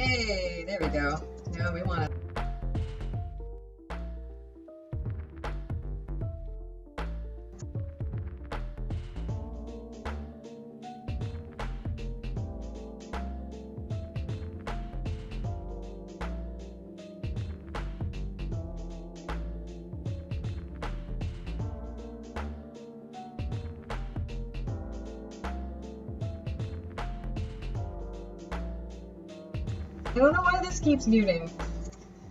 Hey, there we go. Now we want to. I don't know why this keeps muting,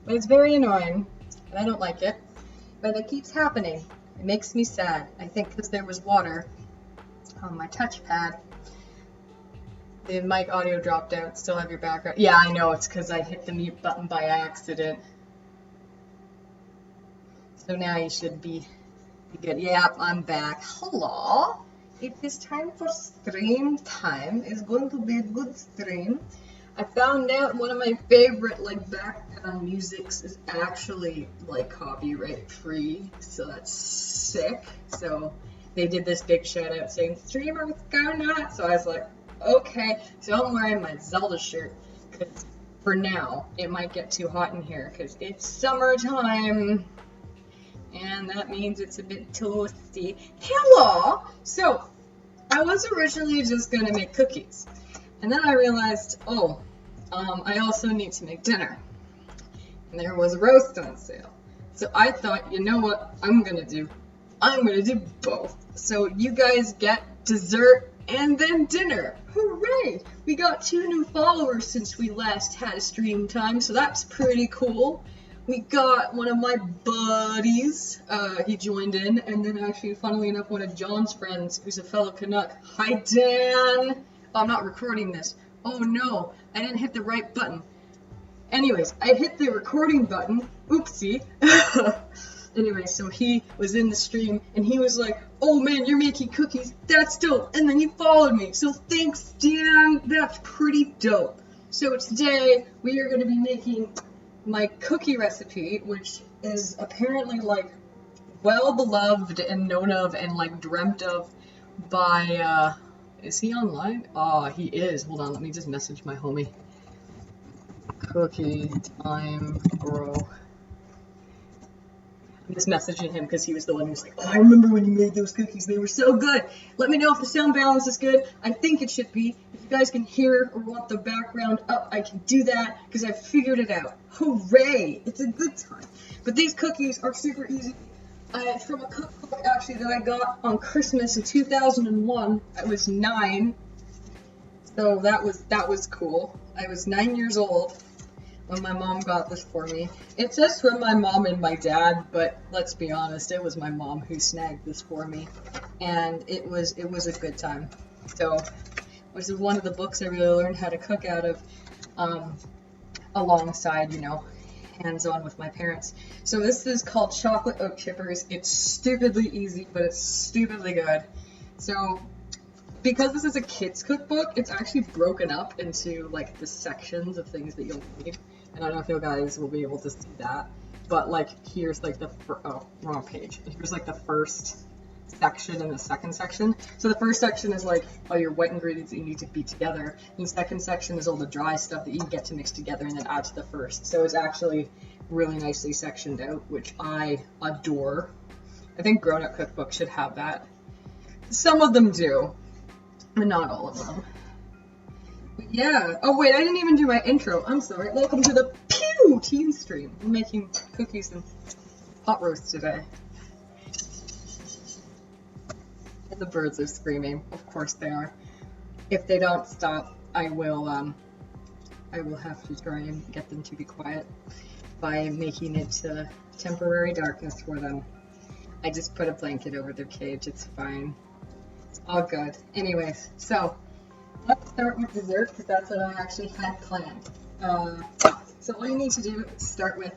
but it's very annoying, and I don't like it, but it keeps happening. It makes me sad. I think because there was water on my touchpad. The mic audio dropped out. Still have your background. Yeah, I know. It's because I hit the mute button by accident. So now you should be good. Yep, I'm back. Hello. It is time for stream time. It's going to be a good stream. I found out one of my favorite background musics is actually copyright free, so that's sick. So they did this big shout out saying streamers go nuts. So I was like, okay. So I'm wearing my Zelda shirt because for now it might get too hot in here because it's summertime, and that means it's a bit toasty. Hello. So I was originally just gonna make cookies. And then I realized, I also need to make dinner. And there was roast on sale. So I thought, you know what I'm gonna do? I'm gonna do both. So you guys get dessert and then dinner. Hooray! We got 2 new followers since we last had a stream time, so that's pretty cool. We got one of my buddies, he joined in, and then actually, funnily enough, one of John's friends, who's a fellow Canuck. Hi, Dan! I'm not recording this. Oh no, I didn't hit the right button. Anyways, I hit the recording button. Oopsie. Anyway, so he was in the stream and he was like, oh man, you're making cookies. That's dope. And then he followed me. So thanks, Dan. That's pretty dope. So today we are going to be making my cookie recipe, which is apparently well beloved and known of and dreamt of by is he online? Oh, he is. Hold on, let me just message my homie. Cookie time, bro. I'm just messaging him because he was the one who's like, oh, I remember when you made those cookies. They were so good. Let me know if the sound balance is good. I think it should be. If you guys can hear or want the background up, I can do that because I figured it out. Hooray! It's a good time. But these cookies are super easy. From a cookbook actually that I got on Christmas in 2001. I was 9, so that was cool. I was 9 years old when my mom got this for me. It says from my mom and my dad, but let's be honest, it was my mom who snagged this for me, and it was a good time. So, which is one of the books I really learned how to cook out of, alongside, hands-on with my parents. So this is called Chocolate Oat Chippers. It's stupidly easy, but it's stupidly good. So because this is a kid's cookbook, it's actually broken up into the sections of things that you'll need. And I don't know if you guys will be able to see that, but here's wrong page. Here's the first section and the second section. So the first section is all your wet ingredients that you need to beat together, and the second section is all the dry stuff that you get to mix together and then add to the first. So it's actually really nicely sectioned out, which I adore. I think grown-up cookbooks should have that. Some of them do, but not all of them. But yeah. Oh wait, I didn't even do my intro. I'm sorry. Welcome to the PEWtine stream. I'm making cookies and pot roast today. The birds are screaming. Of course they are. If they don't stop, I will have to try and get them to be quiet by making it temporary darkness for them. I just put a blanket over their cage. It's fine. It's all good. Anyways, so let's start with dessert because that's what I actually had planned. So all you need to do to start with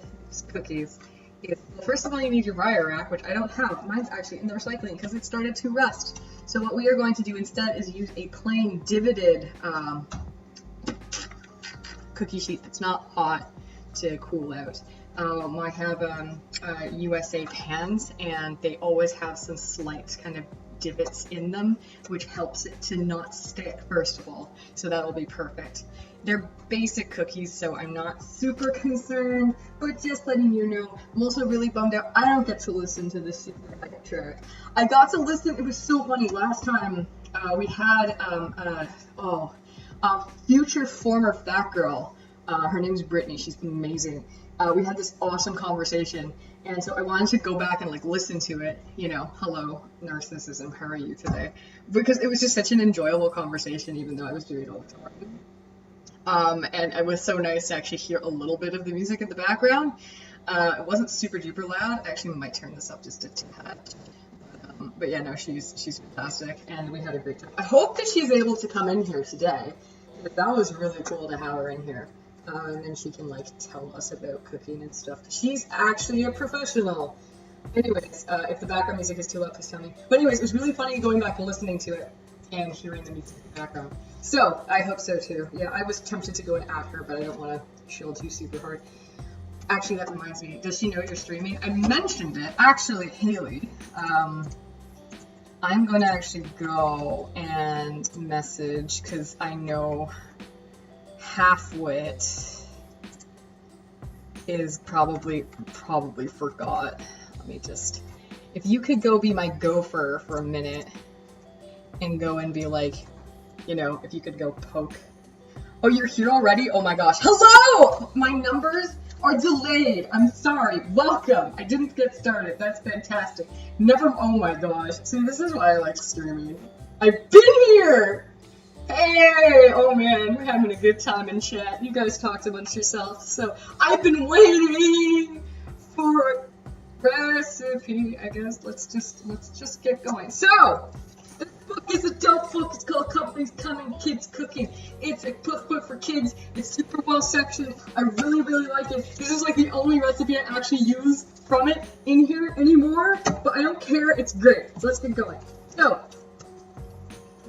cookies is, first of all, you need your wire rack, which I don't have. Mine's actually in the recycling because it started to rust. So what we are going to do instead is use a plain divoted cookie sheet that's not hot to cool out. I have USA pans, and they always have some slight kind of divots in them, which helps it to not stick, first of all. So that'll be perfect. They're basic cookies, so I'm not super concerned, but just letting you know, I'm also really bummed out. I don't get to listen to this super high track. I got to listen, it was so funny, last time we had a future former fat girl. Her name's Brittany. She's amazing. We had this awesome conversation, and so I wanted to go back and like listen to it. You know, hello narcissism, how are you today? Because it was just such an enjoyable conversation, even though I was doing it all the time. And it was so nice to actually hear a little bit of the music in the background. It wasn't super duper loud. I actually might turn this up just a tad. But yeah, no, she's fantastic, and we had a great time. I hope that she's able to come in here today. That was really cool to have her in here. And then she can like tell us about cooking and stuff. She's actually a professional. Anyways, if the background music is too loud, please tell me. But anyways, it was really funny going back and listening to it and hearing the music in the background. So I hope so too. Yeah, I was tempted to go and at her, but I don't want to shield you super hard. Actually, that reminds me. Does she know you're streaming? I mentioned it. Actually, Haley. I'm going to actually go and message, because I know Halfwit is probably forgot. Let me just, if you could go be my gopher for a minute and go and be like, you know, if you could go poke. Oh, you're here already? Oh my gosh. Hello! My numbers are delayed. I'm sorry. Welcome. I didn't get started. That's fantastic. Oh my gosh. See, this is why I like streaming. I've been here! Hey! Oh man, we're having a good time in chat. You guys talked amongst yourselves. So, I've been waiting for recipe, I guess. Let's just get going. So, this book is a dope book. It's called Companies Coming, Kids Cooking. It's a cookbook for kids. It's super well sectioned. I really, really like it. This is like the only recipe I actually use from it in here anymore, but I don't care. It's great. So let's get going. So,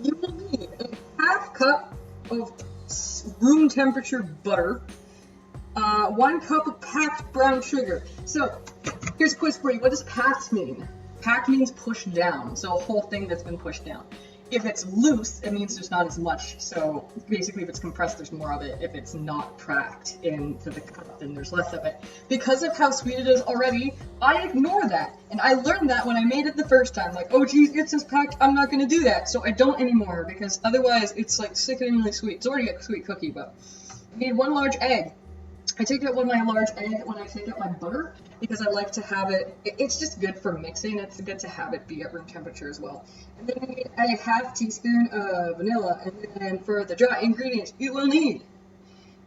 you will need a half cup of room temperature butter, 1 cup of packed brown sugar. So, here's a quiz for you. What does packed mean? Packed means pushed down, so a whole thing that's been pushed down. If it's loose, it means there's not as much. So basically, if it's compressed, there's more of it. If it's not packed into the cup, then there's less of it. Because of how sweet it is already, I ignore that. And I learned that when I made it the first time. Like, oh geez, it says packed, I'm not gonna do that. So I don't anymore, because otherwise it's like sickeningly sweet. It's already a sweet cookie, but you need 1 large egg. I take out one of my large egg when I take out my butter, because I like to have it, it's just good for mixing. It's good to have it be at room temperature as well. And then you need a half teaspoon of vanilla, and then for the dry ingredients, you will need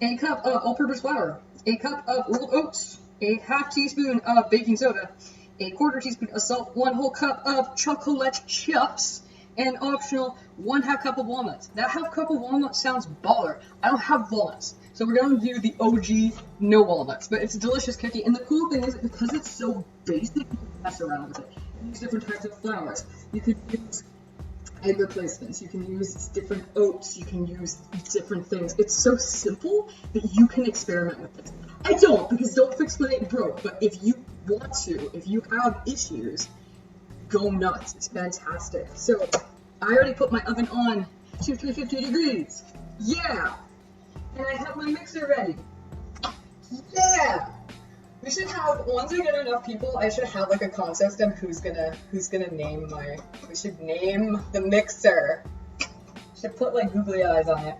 a cup of all-purpose flour, a cup of rolled oats, a half teaspoon of baking soda, a quarter teaspoon of salt, 1 whole cup of chocolate chips, and optional 1/2 cup of walnuts. That half cup of walnuts sounds baller. I don't have walnuts, so we're gonna do the OG no walnuts, but it's a delicious cookie. And the cool thing is, because it's so basic, you can mess around with it. You can use different types of flours. You can use egg replacements. You can use different oats. You can use different things. It's so simple that you can experiment with it. I don't, because don't fix what ain't broke. But if you want to, if you have issues, go nuts. It's fantastic. So I already put my oven on to 350 degrees. Yeah. And I have my mixer ready. Yeah. We should have, once we get enough people, I should have like a contest on who's gonna name we should name the mixer. Should put like googly eyes on it.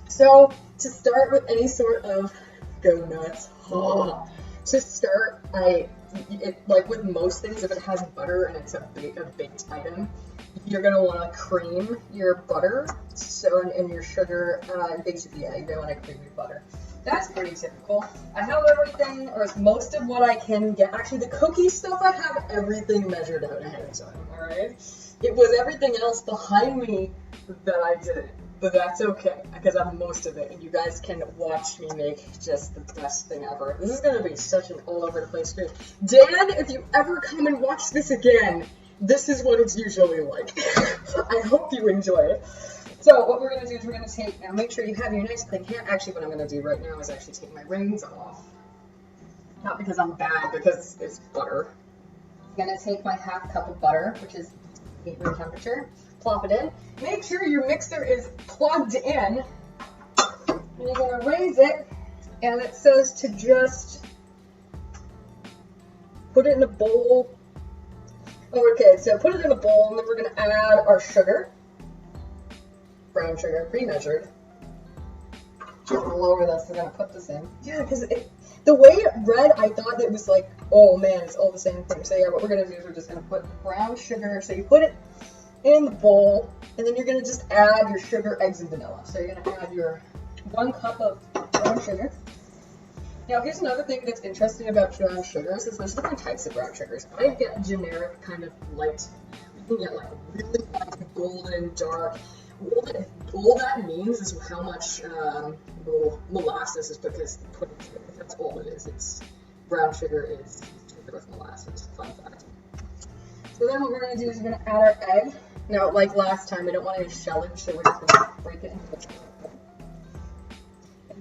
So to start with any sort of go nuts, to start, like with most things, if it has butter and it's a baked item, you're gonna want to cream your butter, and your sugar, and basically, yeah, you're gonna want to cream your butter. That's pretty typical. I have everything, or most of what I can get. Actually, the cookie stuff, I have everything measured out ahead of time, alright? It was everything else behind me that I didn't, but that's okay, because I have most of it, and you guys can watch me make just the best thing ever. This is gonna be such an all-over-the-place stream. Dan, if you ever come and watch this again, this is what it's usually like. I hope you enjoy it. So what we're going to do is we're going to take, now make sure you have your nice clean hair. Actually, what I'm going to do right now is actually take my rings off. Not because I'm bad, because it's butter. I'm going to take my half cup of butter, which is heat room temperature. Plop it in. Make sure your mixer is plugged in. And you're going to raise it, and it says to just put it in a bowl. Okay, so put it in a bowl, and then we're going to add our sugar. Brown sugar, pre-measured. Just lower this, we're going to put this in. Yeah, because the way it read, I thought it was like, oh man, it's all the same thing. So yeah, what we're going to do is we're just going to put brown sugar. So you put it in the bowl, and then you're going to just add your sugar, eggs, and vanilla. So you're going to add your 1 cup of brown sugar. Now here's another thing that's interesting about brown sugars is there's different types of brown sugars. I get generic kind of light. You can get like really light, golden, dark. All that means is how much molasses is because put into it. That's all it is. It's brown sugar is sugar with molasses. Fun fact. So then what we're going to do is we're going to add our egg. Now, like last time, we don't want any shellage, so we're just going to break it into the.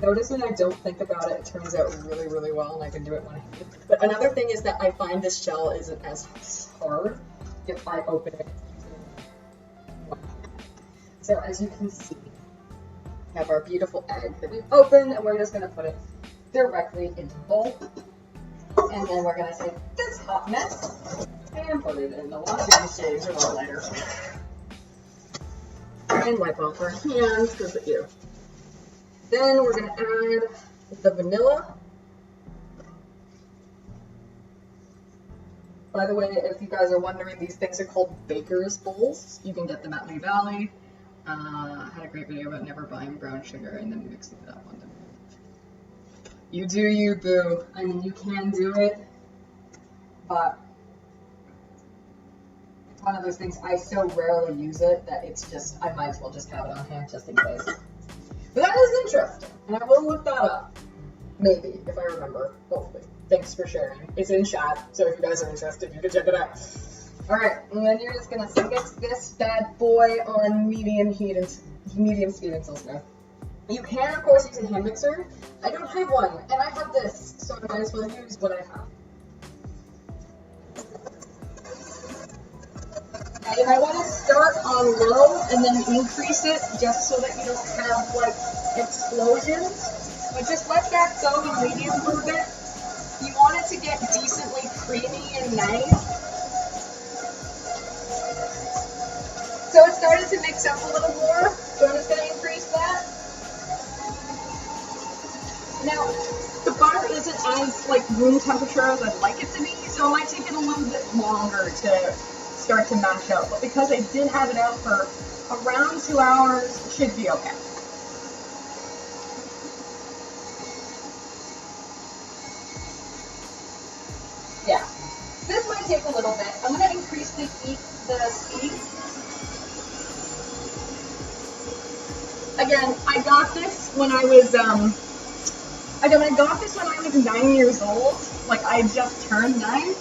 Notice when I don't think about it, it turns out really, really well, and I can do it one-handed. But another thing is that I find this shell isn't as hard if I open it using one hand. So as you can see, we have our beautiful egg that we've opened, and we're just going to put it directly into the bowl. And then we're going to take this hot mess and put it in the laundry machine a little later. And wipe off our hands because of you. Then we're going to add the vanilla. By the way, if you guys are wondering, these things are called baker's bowls. You can get them at Lee Valley. I had a great video about never buying brown sugar and then mixing it up on them. You do you, boo. I mean, you can do it, but it's one of those things, I so rarely use it that it's just, I might as well just have it on hand just in case. But that is interesting, and I will look that up. Maybe, if I remember. Hopefully. Thanks for sharing. It's in chat, so if you guys are interested, you can check it out. Alright, and then you're just going to mix this bad boy on medium heat and medium speed until smooth. You can, of course, use a hand mixer. I don't have one, and I have this, so I might as well use what I have. Now, you might want to start on low and then increase it just so that you don't have like explosions. But just let that go in medium for a bit. You want it to get decently creamy and nice. So it started to mix up a little more, so I'm just going to increase that. Now, the butter isn't as like room temperature as I'd like it to be, so it might take it a little bit longer to start to mash out, but because I did have it out for around 2 hours, it should be okay. Yeah, this might take a little bit. I'm going to increase the speed. Again, I got this when I was, I got this when I was 9 years old. Like, I just turned 9.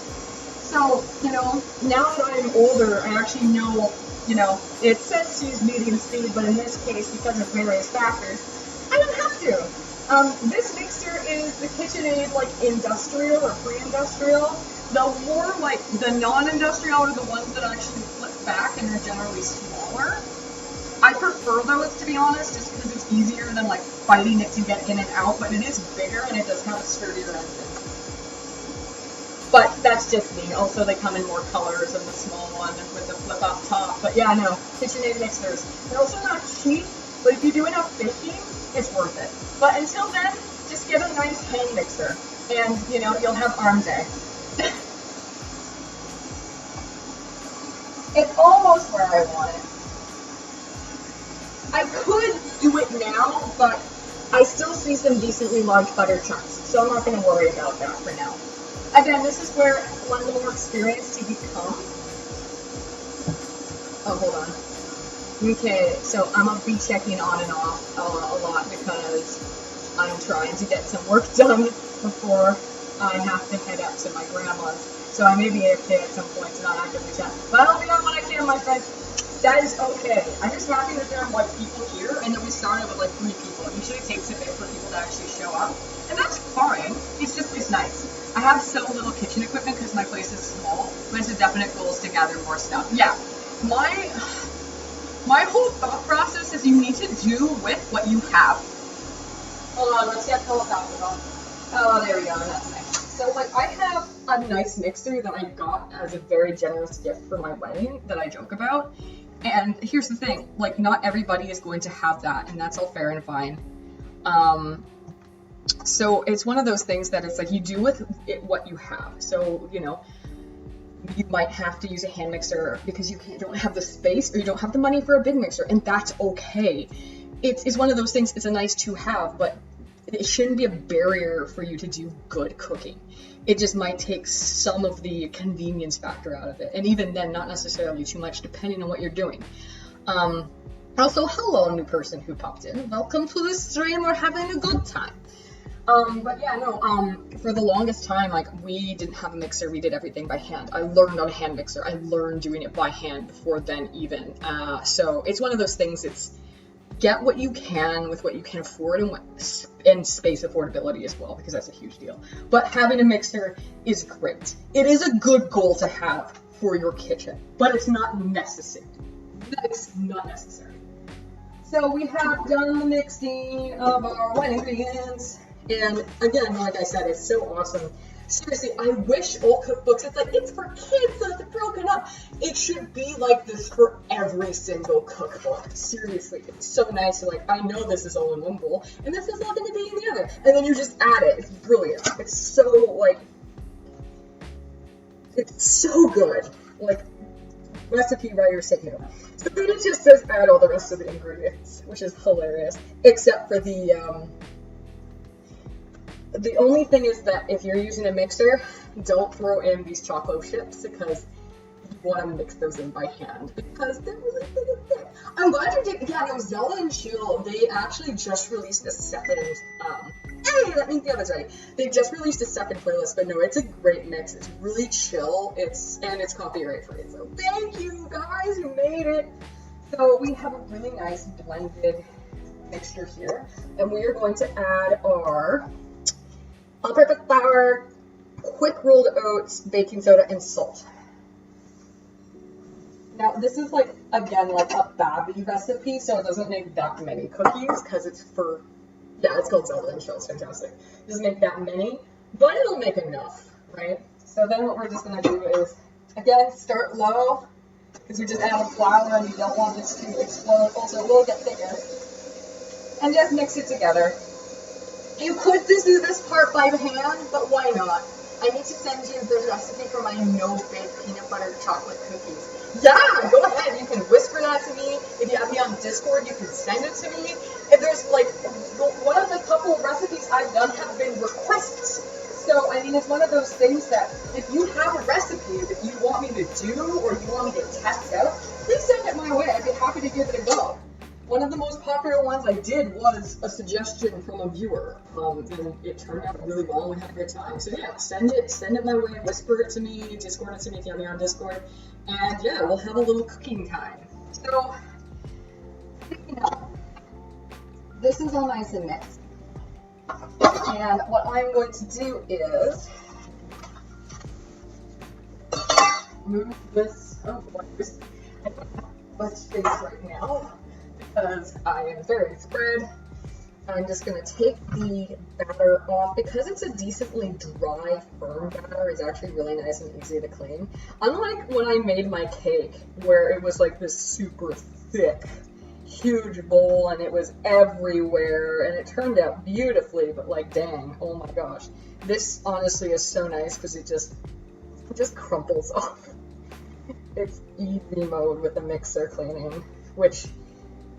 So, you know, now that I'm older, I actually know, you know, it says to use medium speed, but in this case, because of various factors, I don't have to. This mixer is the KitchenAid, like, industrial or pre-industrial. The more, like, the non-industrial are the ones that actually flip back and are generally smaller. I prefer those, to be honest, just because it's easier than, like, fighting it to get in and out, but it is bigger and it does have a sturdier engine. But that's just me. Also, they come in more colors than the small one with the flip up top. But yeah, no, KitchenAid mixers. They're also not cheap, but if you do enough baking, it's worth it. But until then, just get a nice hand mixer, and you know you'll have arm day. It's almost where I want it. I could do it now, but I still see some decently large butter chunks, so I'm not going to worry about that for now. Again, this is where one of the more experienced you become. Oh, hold on. Okay, so I'm going to be checking on and off a lot because I'm trying to get some work done before I have to head up to my grandma's. So I may be AFK at some point to not actively chat. But I'll be on when I can, my friends. That is okay. I'm just happy that there are like people here and that we started with like 3 people. It usually takes a bit for people to actually show up. And that's fine. It's just, it's nice. I have so little kitchen equipment because my place is small, but it's a definite goal is to gather more stuff. Yeah. my my whole thought process is you need to do with what you have. Hold on, let's get helicopter on. Oh, there we go, that's nice. So like I have a nice mixer that I got as a very generous gift for my wedding that I joke about. And here's the thing, like not everybody is going to have that, and that's all fair and fine. So it's one of those things that it's like you do with it what you have. So, you know, you might have to use a hand mixer because you don't have the space or you don't have the money for a big mixer, and that's okay. It's one of those things, it's a nice to have, but it shouldn't be a barrier for you to do good cooking. It just might take some of the convenience factor out of it, and even then not necessarily too much depending on what you're doing. Also, hello new person who popped in, welcome to the stream, we're having a good time. But yeah, no, for the longest time, like, we didn't have a mixer, we did everything by hand. I learned on a hand mixer, I learned doing it by hand before then even. So it's one of those things, it's get what you can with what you can afford, and space affordability as well, because that's a huge deal. But having a mixer is great. It is a good goal to have for your kitchen, but it's not necessary. That's not necessary. So we have done the mixing of our wet ingredients. And again, like I said, it's so awesome. Seriously, I wish all cookbooks, it's like, it's for kids, so it's broken up. It should be like this for every single cookbook. Seriously, it's so nice. Like, I know this is all in one bowl, and this is nothing to be in the other. And then you just add it. It's brilliant. It's so, like, it's so good. Like, recipe writer said, you know. So then it just says add all the rest of the ingredients, which is hilarious. Except for the only thing is that if you're using a mixer, don't throw in these chocolate chips because you want to mix those in by hand because they're really big and thick. I'm glad you did. Yeah, no, Zelda and Chill, they actually just released a second. Hey, that means the other's ready. They just released a second playlist, but no, it's a great mix. It's really chill. It's copyright free. So thank you guys who made it. So we have a really nice blended mixture here, and we are going to add our all-purpose flour, quick rolled oats, baking soda, and salt. Now this is like, again, like a babby recipe, so it doesn't make that many cookies because it's for, yeah, it's called Zelda and Chill, it's fantastic. It doesn't make that many, but it'll make enough, right? So then what we're just gonna do is, again, start low, because we just added flour and you don't want this to explode, also it will get thicker, and just mix it together. You could just do this part by hand, but why not? I need to send you the recipe for my no-bake peanut butter chocolate cookies. Yeah, go ahead. You can whisper that to me. If you have me on Discord, you can send it to me. If there's, like, one of the couple of recipes I've done have been requests. So, I mean, it's one of those things that if you have a recipe that you want me to do or you want me to test out, please send it my way. I'd be happy to give it a go. One of the most popular ones I did was a suggestion from a viewer, and it turned out really well. We had a good time. So yeah, send it my way, whisper it to me, Discord it to me if you have me on Discord, and yeah, we'll have a little cooking time. So, you know, this is all nice and mixed, and what I'm going to do is move this. Oh boy, I don't have much space right now, because I am very spread. I'm just going to take the batter off. Because it's a decently dry, firm batter, it's actually really nice and easy to clean. Unlike when I made my cake, where it was like this super thick, huge bowl, and it was everywhere, and it turned out beautifully, but like, dang, oh my gosh. This honestly is so nice, because it just crumples off. It's easy mode with the mixer cleaning, which,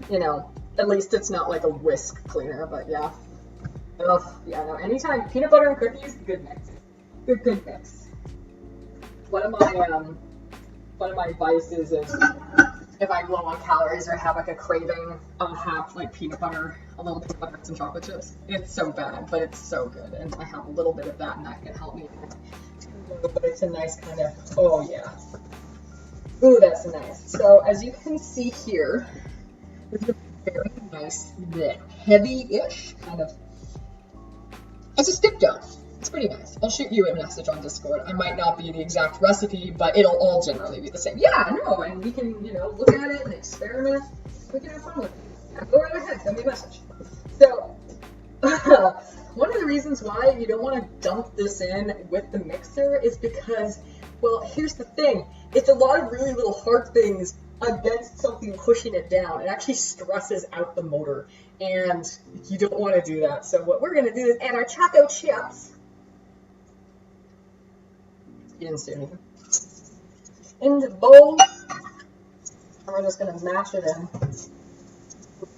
you know, at least it's not like a whisk cleaner, but yeah. Ugh, yeah, no, anytime, peanut butter and cookies, good mix. Good mix. One of my vices is, if I'm low on calories or have like a craving, I'll have like peanut butter, a little peanut butter and some chocolate chips. It's so bad, but it's so good, and I have a little bit of that, and that can help me. But it's a nice kind of, oh yeah. Ooh, that's nice. So as you can see here, this is a very nice, heavy-ish kind of, it's a stick dough. It's pretty nice. I'll shoot you a message on Discord. I might not be the exact recipe, but it'll all generally be the same. Yeah, no, and we can, you know, look at it and experiment. We can have fun with it. Yeah, go right ahead, send me a message. So, one of the reasons why you don't want to dump this in with the mixer is because, well, here's the thing. It's a lot of really little hard things against something pushing it down. It actually stresses out the motor, and you don't want to do that. So what we're going to do is add our choco chips. You didn't see anything. Into the bowl, and we're just going to mash it in,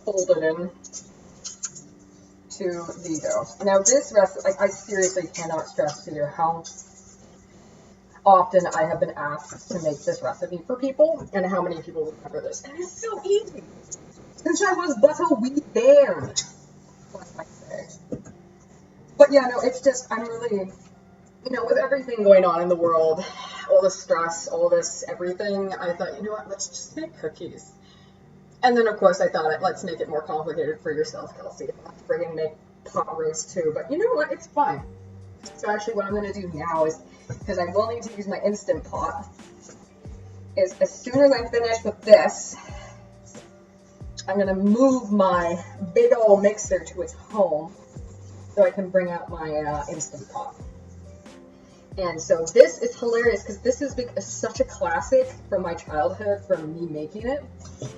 fold it in to the dough. Now this recipe, I seriously cannot stress to you how often I have been asked to make this recipe for people, and how many people remember this. And it's so easy. Since I was but a wee bear. What I say. But yeah, no, it's just, I'm really, you know, with everything going on in the world, all the stress, all this everything, I thought, you know what, let's just make cookies. And then, of course, I thought, let's make it more complicated for yourself, Kelsey. I'll have to bring and make pot roast, too. But you know what? It's fine. So actually, what I'm going to do now is, because I will need to use my Instant Pot, is as soon as I'm finished with this, I'm going to move my big old mixer to its home so I can bring out my Instant Pot. And so this is hilarious because this is such a classic from my childhood, from me making it.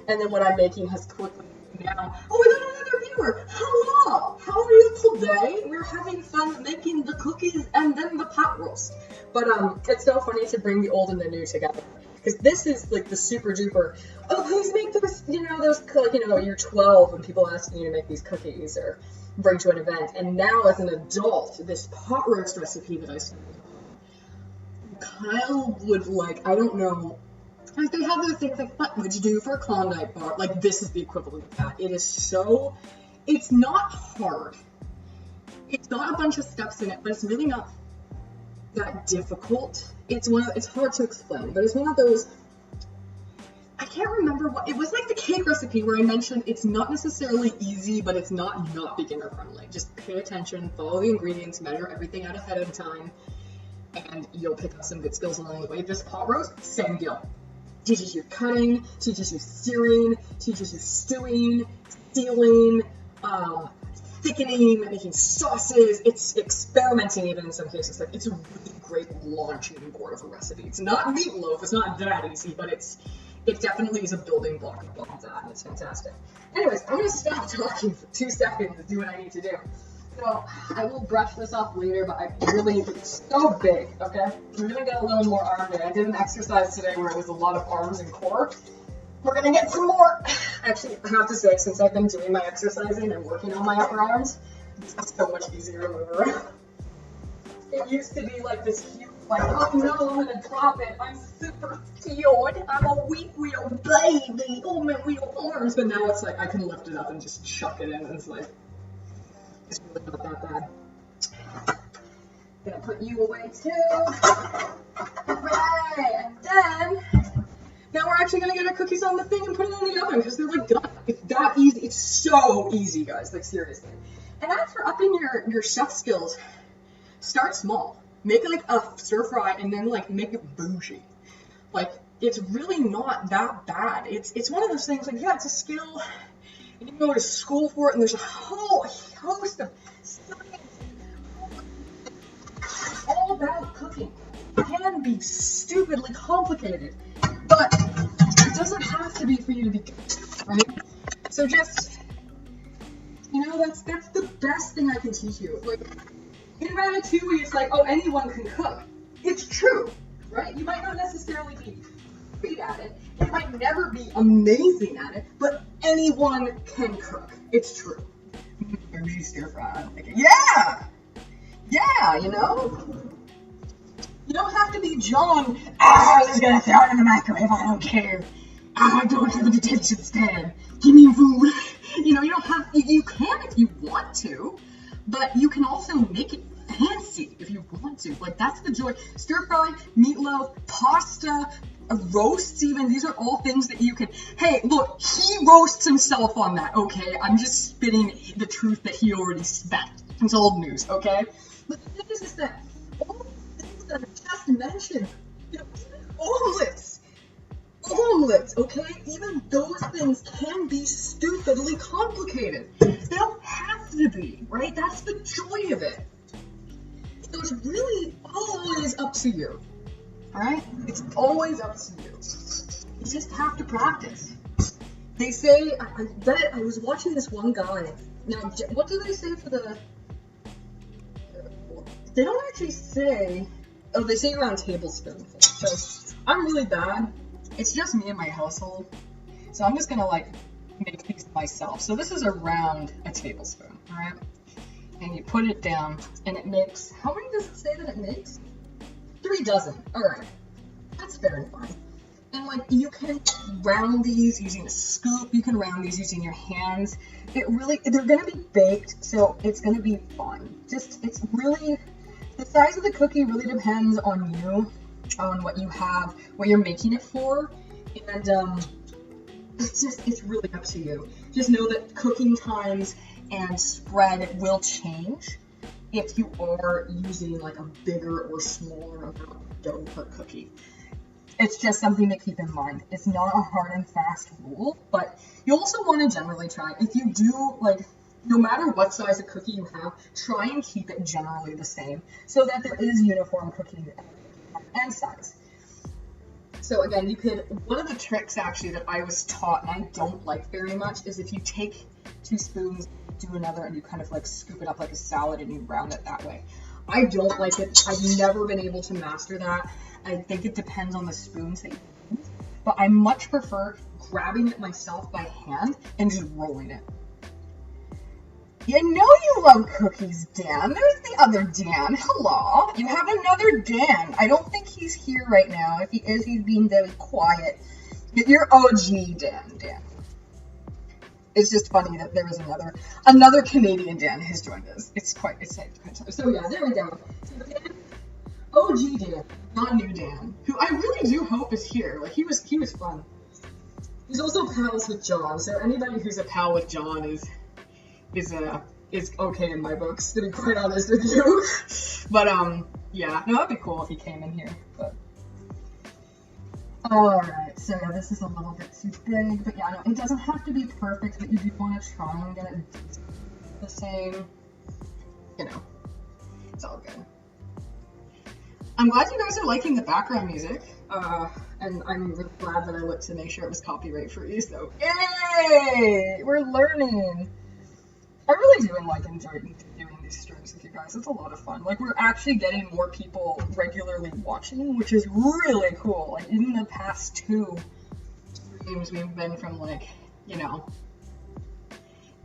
And then what I'm making has quickly now. Oh, we got another viewer. Hello. How are you today? We're having fun making the cookies and then the pot roast. But it's so funny to bring the old and the new together. Because this is like the super duper, oh, please make those, you know, you're 12 and people asking you to make these cookies or bring to an event. And now as an adult, this pot roast recipe that I started, Kyle would like, I don't know, like they have those things like, what would you do for a Klondike bar? Like this is the equivalent of that. It is so, it's not hard. It's not a bunch of steps in it, but it's really not that difficult. It's hard to explain, but it's one of those, I can't remember what, it was like the cake recipe where I mentioned it's not necessarily easy, but it's not beginner friendly. Just pay attention, follow the ingredients, measure everything out ahead of time, and you'll pick up some good skills along the way. This pot roast, same deal. Teaches you cutting, teaches you searing, teaches you stewing, sealing, thickening, making sauces. It's experimenting even in some cases. Like it's a really great launching board of a recipe. It's not meatloaf, it's not that easy, but it definitely is a building block of that, and it's fantastic. Anyways, I'm gonna stop talking for 2 seconds and do what I need to do. So I will brush this off later, but I really, it's so big, okay? We're gonna get a little more arm day. I did an exercise today where it was a lot of arms and core. We're gonna get some more. Actually, I have to say, since I've been doing my exercising and working on my upper arms, it's so much easier to move around. It used to be like this huge, like, oh no, I'm gonna drop it. I'm super cute. I'm a weak little baby. Oh, my little arms. But now it's like, I can lift it up and just chuck it in, and it's like, it's really not that bad. Gonna put you away too. Right, and then now we're actually gonna get our cookies on the thing and put it in the oven because they're like done. It's that easy. It's so easy, guys. Like seriously. And as for upping your chef skills, start small. Make like a stir fry and then like make it bougie. Like it's really not that bad. It's one of those things like yeah, it's a skill. And you can go to school for it, and there's a whole host of science all about cooking. It can be stupidly complicated, but it doesn't have to be for you to be good, right? So just, you know, that's the best thing I can teach you. Like, in Ratatouille, it's like, oh, anyone can cook. It's true, right? You might not necessarily be great at it. You might never be amazing at it, but anyone can cook. It's true. Stir fry. Yeah! Yeah, you know? You don't have to be John. I'm just gonna throw it in the microwave. I don't care. I don't have an attention span. Give me food. You know, you don't have. You can if you want to, but you can also make it fancy if you want to. Like that's the joy. Stir fry, meatloaf, pasta, roasts. Even these are all things that you can. Hey, look, he roasts himself on that. Okay, I'm just spitting the truth that he already spat. It's old news. Okay. But the thing is that all the things that I just mentioned, you know, omelets, okay? Even those things can be stupidly complicated. They don't have to be, right? That's the joy of it. So it's really always up to you, all right? It's always up to you. You just have to practice. They say, I was watching this one guy. Now, what do they say for the, they don't actually say, oh, they say around tablespoonful. So I'm really bad. It's just me and my household. So I'm just gonna like make these myself. So this is around a tablespoon, all right? And you put it down and it makes, how many does it say that it makes? 3 dozen, all right. That's fair and fine. And like you can round these using a scoop, you can round these using your hands. It really, they're gonna be baked, so it's gonna be fun. Just, it's really, the size of the cookie really depends on you, on what you have, what you're making it for, and it's really up to you. Just know that cooking times and spread will change if you are using like a bigger or smaller amount of dough per cookie. It's just something to keep in mind. It's not a hard and fast rule, but you also want to generally try. If you do, like, no matter what size of cookie you have, try and keep it generally the same so that there is uniform cookie and size. So again, you could, one of the tricks actually that I was taught and I don't like very much is if you take 2 spoons, do another, and you kind of like scoop it up like a salad and you round it that way. I don't like it. I've never been able to master that. I think it depends on the spoons that you use, but I much prefer grabbing it myself by hand and just rolling it. You know you love cookies, Dan. There's the other Dan. Hello. You have another Dan. I don't think he's here right now. If he is, he's being very quiet. But you're OG Dan. It's just funny that there is another Canadian Dan has joined us. It's safe to mention. So yeah, there we go. So Dan, OG Dan, not new Dan, who I really do hope is here. Like he was fun. He's also pals with John. So anybody who's a pal with John is okay in my books, to be quite honest with you. But yeah, no, that'd be cool if he came in here. But alright, so yeah, this is a little bit too big, but yeah, no, it doesn't have to be perfect, but you do want to try and get it the same, you know, it's all good. I'm glad you guys are liking the background music, and I'm really glad that I looked to make sure it was copyright free, so yay! We're learning! I really do enjoy doing these streams with you guys. It's a lot of fun. Like, we're actually getting more people regularly watching, which is really cool. Like, in the past 2 streams, we've been from, like, you know,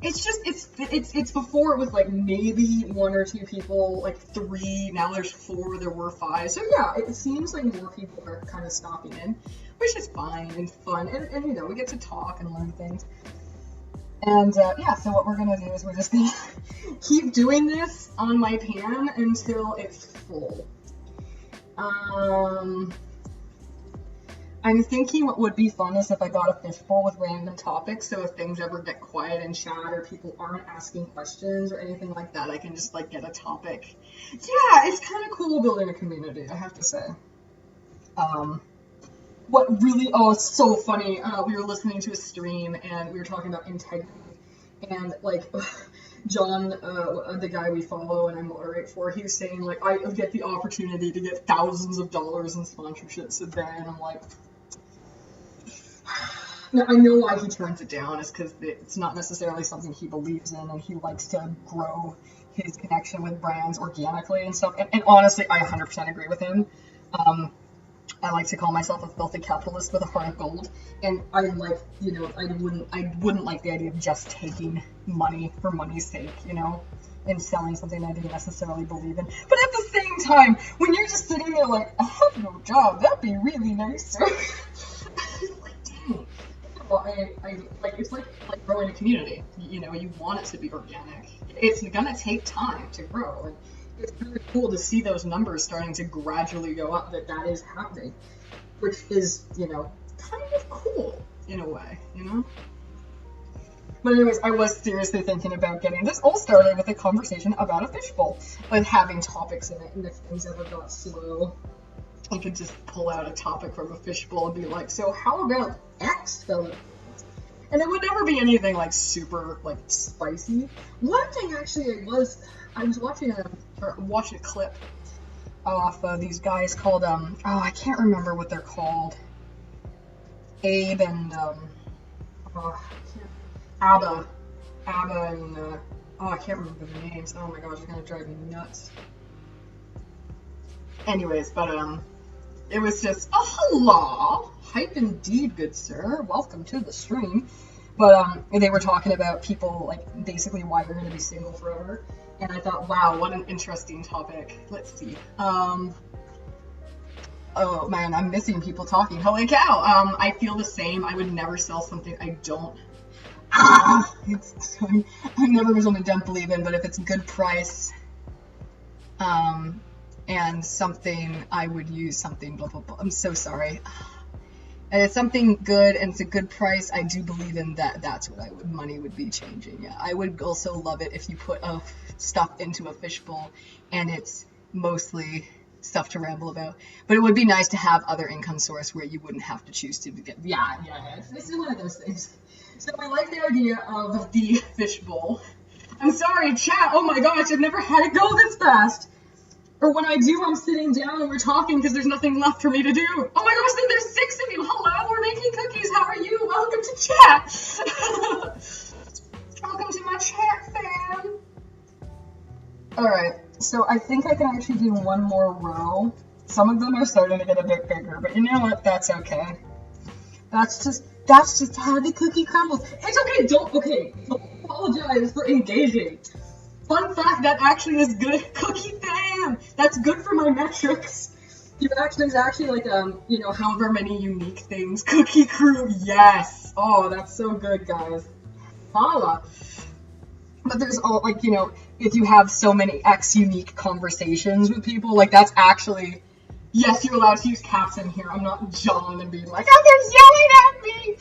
it's just, it's before it was, like, maybe 1 or 2 people, like, 3, now there's 4, there were 5. So, yeah, it seems like more people are kind of stopping in, which is fine and fun, and you know, we get to talk and learn things. And yeah, so what we're gonna do is we're just gonna keep doing this on my pan until it's full. I'm thinking what would be fun is if I got a fishbowl with random topics, so if things ever get quiet in chat or people aren't asking questions or anything like that, I can just like get a topic. Yeah, it's kind of cool building a community, I have to say. What really, oh, it's so funny, we were listening to a stream and we were talking about integrity, and like, John, the guy we follow and I moderate for, he was saying like, I get the opportunity to get thousands of dollars in sponsorships a day, and I'm like, now I know why he turns it down, is because it's not necessarily something he believes in, and he likes to grow his connection with brands organically and stuff, and honestly, I 100% agree with him. I like to call myself a filthy capitalist with a heart of gold, and I like, you know, I wouldn't like the idea of just taking money for money's sake, you know, and selling something I didn't necessarily believe in. But at the same time, when you're just sitting there like, I have no job, that'd be really nice. Like, dang. Well, I like, it's like growing a community. You know, you want it to be organic. It's gonna take time to grow, and it's really cool to see those numbers starting to gradually go up, that is happening, which is, you know, kind of cool in a way, you know? But anyways, I was seriously thinking about getting this. All started with a conversation about a fishbowl, with having topics in it, and if things ever got slow, I could just pull out a topic from a fishbowl and be like, so how about X, Philip? And it would never be anything like super like spicy. One thing actually I was watching a clip off these guys called I can't remember what they're called. Abe and Abba and I can't remember the names. Oh my gosh, it's gonna drive me nuts. Anyways, but it was just hello, hype indeed, good sir. Welcome to the stream. But they were talking about people like basically why you're gonna be single forever, and I thought, wow, what an interesting topic. Let's see. Oh man, I'm missing people talking. Holy cow! I feel the same. I would never sell something I don't. I never was something I don't believe in, but if it's a good price, and something I would use something blah blah blah. I'm so sorry. And it's something good and it's a good price. I do believe in that. That's what money would be changing. Yeah, I would also love it if you put stuff into a fishbowl and it's mostly stuff to ramble about. But it would be nice to have other income source where you wouldn't have to choose to get. Yeah. This is one of those things. So I like the idea of the fishbowl. I'm sorry, chat. Oh my gosh, I've never had it go this fast. Or when I do, I'm sitting down and we're talking because there's nothing left for me to do. Oh my gosh, then there's 6 of you. Hello, we're making cookies. How are you? Welcome to chat. Welcome to my chat, fam. Alright, so I think I can actually do one more row. Some of them are starting to get a bit bigger, but you know what? That's okay. That's just how the cookie crumbles. It's okay, don't apologize for engaging. Fun fact, that actually is good. Cookie fam! That's good for my metrics. There's actually like, however many unique things. Cookie crew, yes! Oh, that's so good, guys. Holla. But there's all, if you have so many X unique conversations with people, that's actually... Yes, you're allowed to use caps in here. I'm not John and being like, oh, they're yelling at me!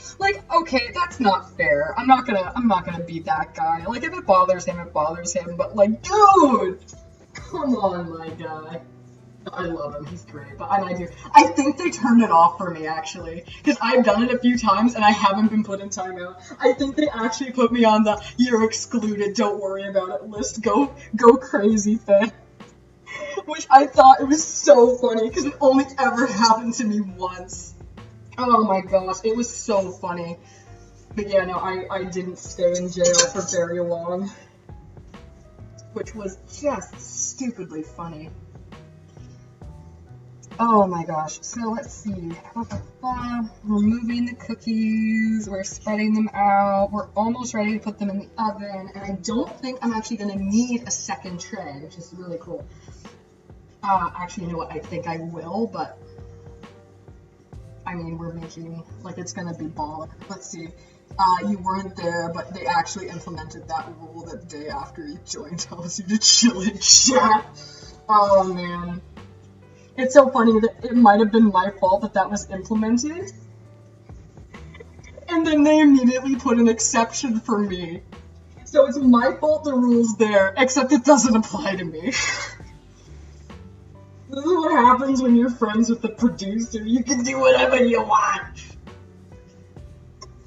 Okay, that's not fair. I'm not gonna be that guy. If it bothers him, it bothers him. But, dude! Come on, my guy. I love him. He's great. But I think they turned it off for me, actually. Because I've done it a few times, and I haven't been put in timeout. I think they actually put me on the, you're excluded, don't worry about it list. Go crazy thing. Which I thought it was so funny because it only ever happened to me once. Oh my gosh, it was so funny. But yeah, no, I didn't stay in jail for very long. Which was just stupidly funny. Oh my gosh, so let's see. Removing the cookies, we're spreading them out, we're almost ready to put them in the oven, and I don't think I'm actually going to need a second tray, which is really cool. Actually, you know what, I think I will, but, we're making, it's gonna be baller. Let's see, you weren't there, but they actually implemented that rule the day after you joined, tells you to chill in chat. Oh, man. It's so funny that it might have been my fault that was implemented, and then they immediately put an exception for me. So it's my fault the rule's there, except it doesn't apply to me. This is what happens when you're friends with the producer. You can do whatever you want.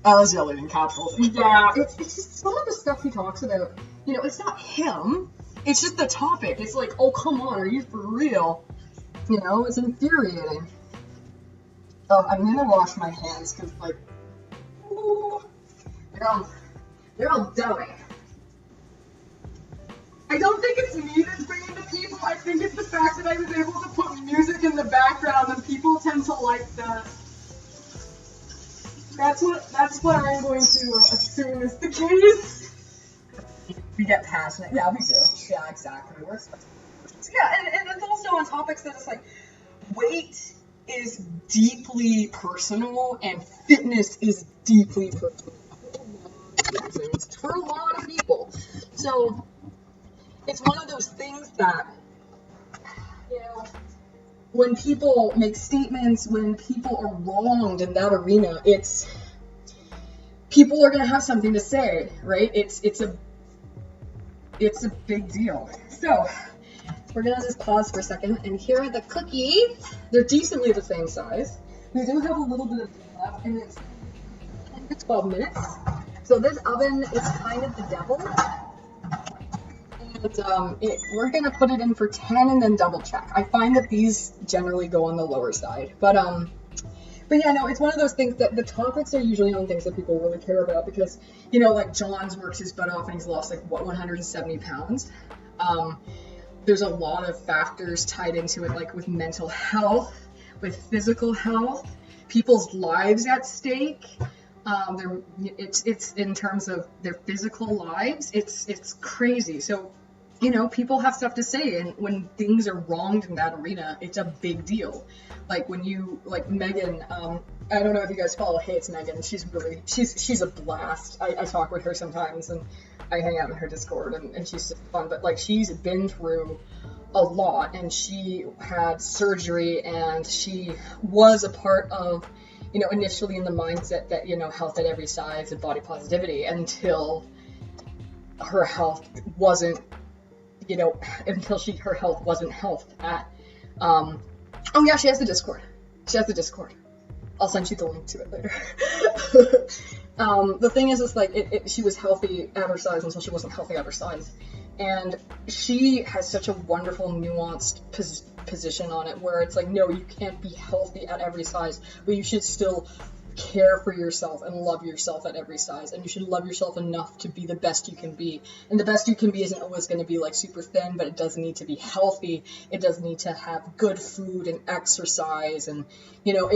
I was yelling in capitals. Yeah, it's just some of the stuff he talks about. It's not him. It's just the topic. It's like, oh, come on, are you for real? It's infuriating. Oh, I'm gonna wash my hands because, ooh, they're all doughy. I don't think it's me that's bringing the people. I think it's the fact that I was able to put music in the background and people tend to like that. That's what I'm going to assume is the case. We get passionate. Yeah, we do. Yeah, exactly. We're expecting. Yeah, and it's also on topics that it's weight is deeply personal and fitness is deeply personal. It's for a lot of people. So it's one of those things that, when people make statements, when people are wronged in that arena, it's people are going to have something to say, right? It's a big deal. So we're going to just pause for a second, and here are the cookies. They're decently the same size. We do have a little bit of left, and it's 10 to 12 minutes. So this oven is kind of the devil. And we're going to put it in for 10 and then double check. I find that these generally go on the lower side. But yeah, no, it's one of those things that the topics are usually on things that people really care about because, you know, like John's works his butt off and he's lost like, what, 170 pounds? There's a lot of factors tied into it, like with mental health, with physical health, people's lives at stake. It's in terms of their physical lives, it's crazy. So, you know, people have stuff to say, and when things are wronged in that arena, it's a big deal. Like when you, like Megan, I don't know if you guys follow Hey It's Megan, she's a blast. I talk with her sometimes, and I hang out in her Discord, and she's just fun, but like she's been through a lot, and she had surgery, and she was a part of, you know, initially in the mindset that, you know, health at every size and body positivity until her health wasn't, you know, her health wasn't health at, oh yeah, she has the Discord. I'll send you the link to it later. The thing is like, she was healthy at her size until she wasn't healthy at her size. And she has such a wonderful, nuanced position on it where it's like, no, you can't be healthy at every size, but you should still care for yourself and love yourself at every size, and you should love yourself enough to be the best you can be. And the best you can be isn't always going to be like super thin, but it does need to be healthy. It does need to have good food and exercise, and, you know,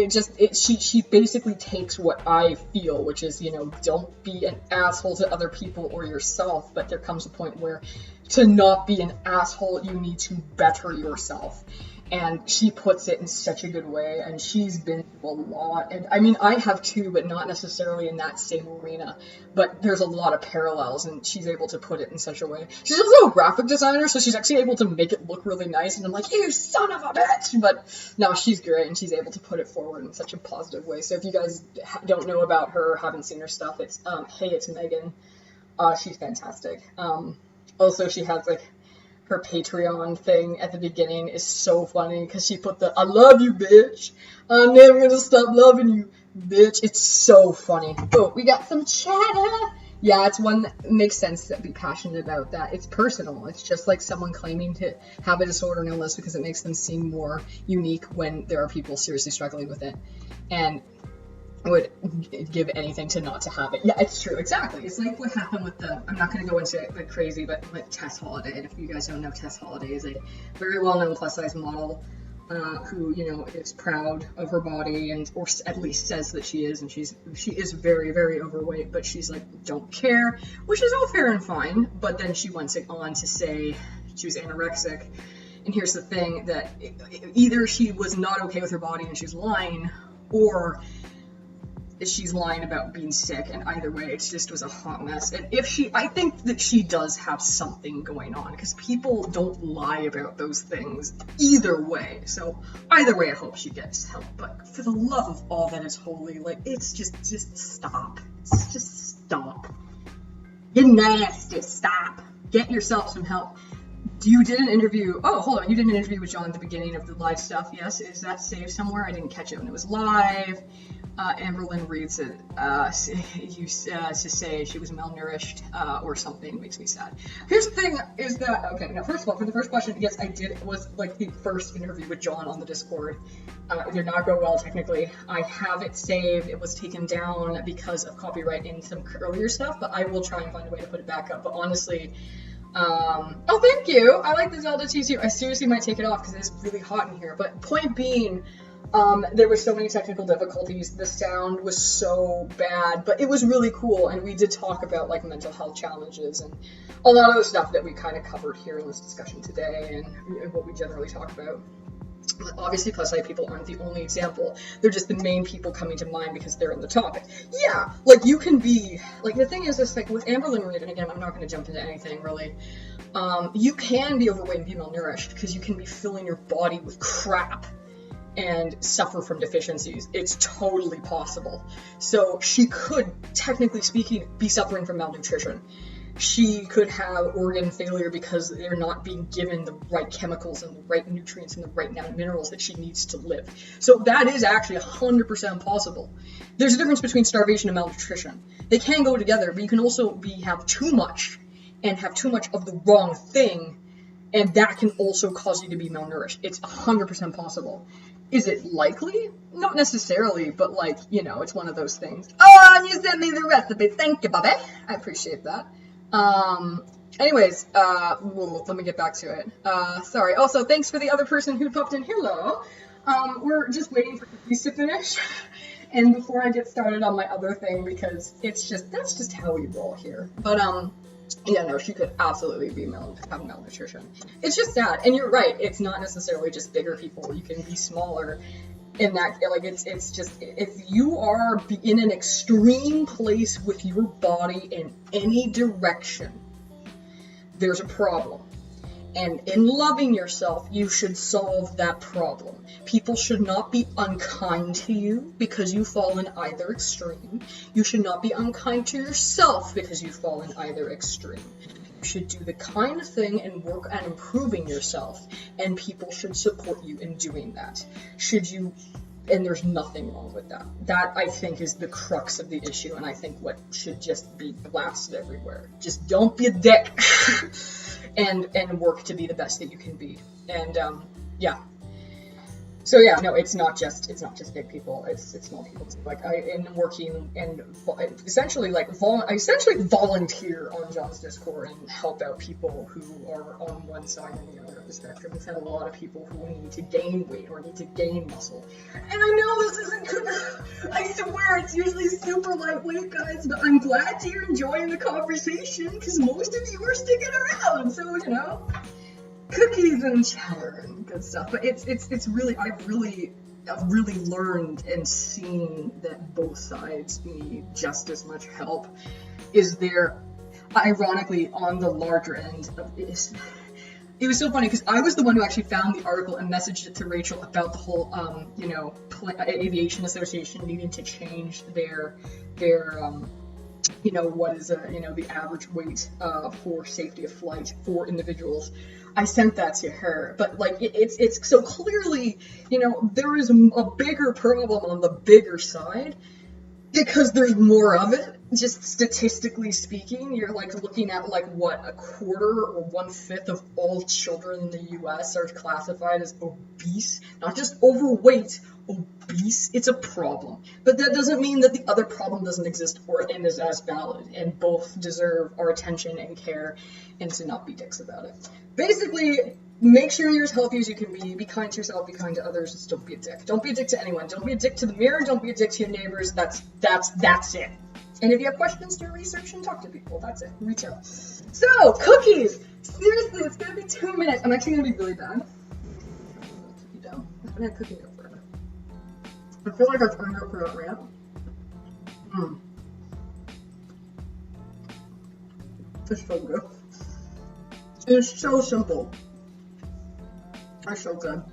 she basically takes what I feel, which is, you know, don't be an asshole to other people or yourself, but there comes a point where to not be an asshole, you need to better yourself. And she puts it in such a good way, and she's been through a lot. And I mean, I have too, but not necessarily in that same arena. But there's a lot of parallels, and she's able to put it in such a way. She's also a graphic designer, so she's actually able to make it look really nice. And I'm like, you son of a bitch! But no, she's great, and she's able to put it forward in such a positive way. So if you guys don't know about her, haven't seen her stuff, it's Hey It's Megan. She's fantastic. Also, she has like her Patreon thing at the beginning is so funny because she put the "I love you, bitch. I'm never gonna stop loving you, bitch." It's so funny. Oh, we got some chatter. Yeah, it's one that makes sense to be passionate about that. It's personal. It's just like someone claiming to have a disorder and illness because it makes them seem more unique when there are people seriously struggling with it. And would give anything to not to have it. Yeah, it's true. Exactly. It's like what happened with I'm not going to go into it like crazy, but with Tess Holliday. And if you guys don't know, Tess Holliday is a very well-known plus-size model who, you know, is proud of her body, and or at least says that she is, and she is very, very overweight, but she's like, don't care, which is all fair and fine. But then she went on to say she was anorexic. And here's the thing, that either she was not okay with her body and she's lying, or she's lying about being sick, and either way, it just was a hot mess. And I think that she does have something going on, because people don't lie about those things either way. So either way, I hope she gets help. But for the love of all that is holy, like, it's just stop. Just stop. You're nasty. Stop. Get yourself some help. You did an interview. Oh, hold on. You did an interview with John at the beginning of the live stuff. Yes. Is that saved somewhere? I didn't catch it when it was live. Amberlynn reads it. To say she was malnourished or something makes me sad. Here's the thing: is that okay? Now, first of all, for the first question, yes, I did. It was like the first interview with John on the Discord. It did not go well technically. I have it saved. It was taken down because of copyright in some earlier stuff, but I will try and find a way to put it back up. But honestly. Oh, thank you. I like the Zelda T2. I seriously might take it off because it's really hot in here. But point being, there were so many technical difficulties. The sound was so bad, but it was really cool. And we did talk about like mental health challenges and a lot of the stuff that we kind of covered here in this discussion today and what we generally talk about. Obviously, plus-size people aren't the only example. They're just the main people coming to mind because they're in the topic. Yeah, like, you can be... Like, the thing is, this, like, with Amberlynn Reid, and again, I'm not going to jump into anything, really, you can be overweight and be malnourished because you can be filling your body with crap. and suffer from deficiencies. It's totally possible. So she could, technically speaking, be suffering from malnutrition. She could have organ failure because they're not being given the right chemicals and the right nutrients and the right minerals that she needs to live. So that is actually 100% possible. There's a difference between starvation and malnutrition. They can go together, but you can also have too much and have too much of the wrong thing, and that can also cause you to be malnourished. It's 100% possible. Is it likely? Not necessarily, but like, you know, it's one of those things. Oh, and you sent me the recipe. Thank you, Bobby. I appreciate that. Anyways, let me get back to it. Sorry. Also, thanks for the other person who popped in. Hello. We're just waiting for cookies to finish. And before I get started on my other thing, because that's just how we roll here. But, yeah, no, she could absolutely have malnutrition. It's just sad. And you're right. It's not necessarily just bigger people. You can be smaller. In that, like, it's just, if you are in an extreme place with your body in any direction, there's a problem. And in loving yourself, you should solve that problem. People should not be unkind to you because you fall in either extreme. You should not be unkind to yourself because you fall in either extreme. You should do the kind of thing and work on improving yourself, and people should support you in doing that. And there's nothing wrong with that. That, I think, is the crux of the issue, and I think what should just be blasted everywhere. Just don't be a dick, and work to be the best that you can be. And yeah. So yeah, no, it's not just big people. It's small people too. Like I am working and essentially volunteer on John's Discord and help out people who are on one side and the other of the spectrum. We've had a lot of people who need to gain weight or need to gain muscle. And I know this isn't good. I swear it's usually super lightweight, guys, but I'm glad you're enjoying the conversation because most of you are sticking around. So, you know, cookies and cheddar and good stuff. But it's really, I've really learned and seen that both sides need just as much help. Is there, ironically, on the larger end of this. It was so funny because I was the one who actually found the article and messaged it to Rachel about the whole, Aviation Association needing to change their what is the average weight for safety of flight for individuals. I sent that to her, but like it's so clearly, there is a bigger problem on the bigger side because there's more of it. Just statistically speaking, you're like looking at like what, a quarter or 1/5 of all children in the U.S. are classified as obese, not just overweight, obese. It's a problem, but that doesn't mean that the other problem doesn't exist and is as valid, and both deserve our attention and care, and to not be dicks about it. Basically, make sure you're as healthy as you can be kind to yourself, be kind to others, just don't be a dick. Don't be a dick to anyone. Don't be a dick to the mirror, don't be a dick to your neighbors. That's it. And if you have questions, do research and talk to people. That's it. Reach out. So, cookies! Seriously, it's gonna be 2 minutes. I'm actually gonna be really bad. Cookie dough. I haven't had cookie dough forever. I feel like I've earned it for that rant. It's so good. It's so simple. It's so good.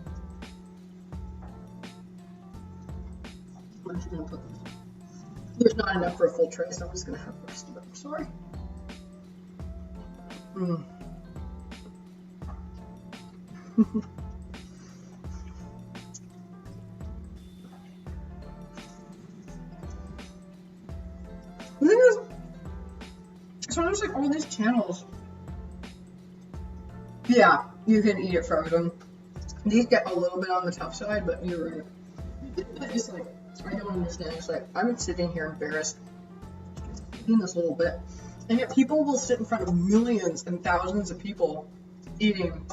I'm just gonna put this. There's not enough for a full tray, so I'm just gonna have the rest of it. I'm sorry. The thing is, so there's like all these channels. Yeah, you can eat it frozen. These get a little bit on the tough side, but you're right. It's like, I don't understand. It's like, I'm sitting here embarrassed eating this little bit, and yet people will sit in front of millions and thousands of people eating,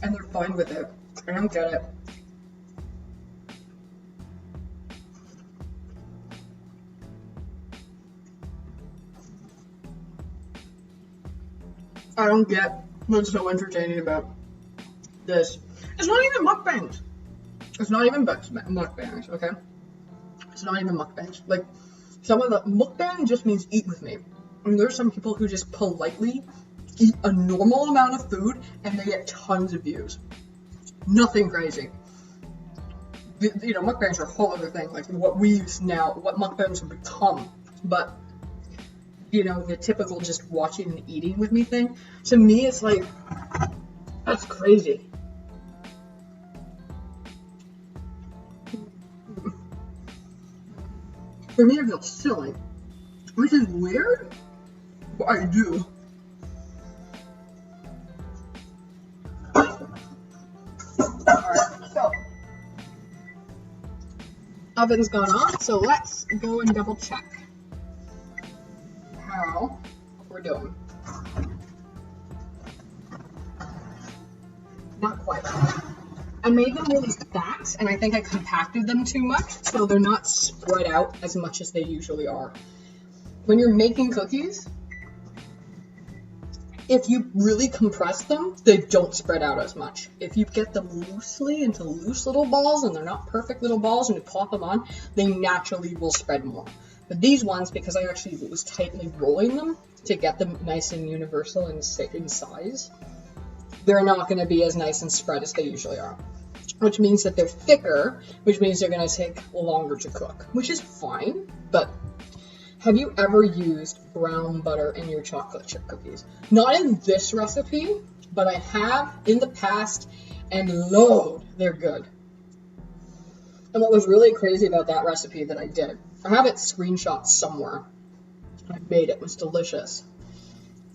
and they're fine with it. I don't get it. I don't get what's so entertaining about this. It's not even mukbangs. It's not even mukbangs, okay? It's not even mukbangs. Like, some of the mukbang just means eat with me. And there's some people who just politely eat a normal amount of food and they get tons of views. Nothing crazy. you know, mukbangs are a whole other thing, like what mukbangs have become. But, you know, the typical just watching and eating with me thing, to me it's like, that's crazy. For me, I feel silly, which is weird, but I do. Alright, so oven's gone on, so let's go and double check how we're doing. Not quite. I made them really fat, and I think I compacted them too much, so they're not spread out as much as they usually are. When you're making cookies, if you really compress them, they don't spread out as much. If you get them loosely into loose little balls, and they're not perfect little balls, and you pop them on, they naturally will spread more. But these ones, because I actually was tightly rolling them to get them nice and universal in size, they're not going to be as nice and spread as they usually are. Which means that they're thicker, which means they're going to take longer to cook, which is fine. But have you ever used brown butter in your chocolate chip cookies? Not in this recipe, but I have in the past, and Lord, they're good. And what was really crazy about that recipe that I did, I have it screenshot somewhere. I made it. It was delicious.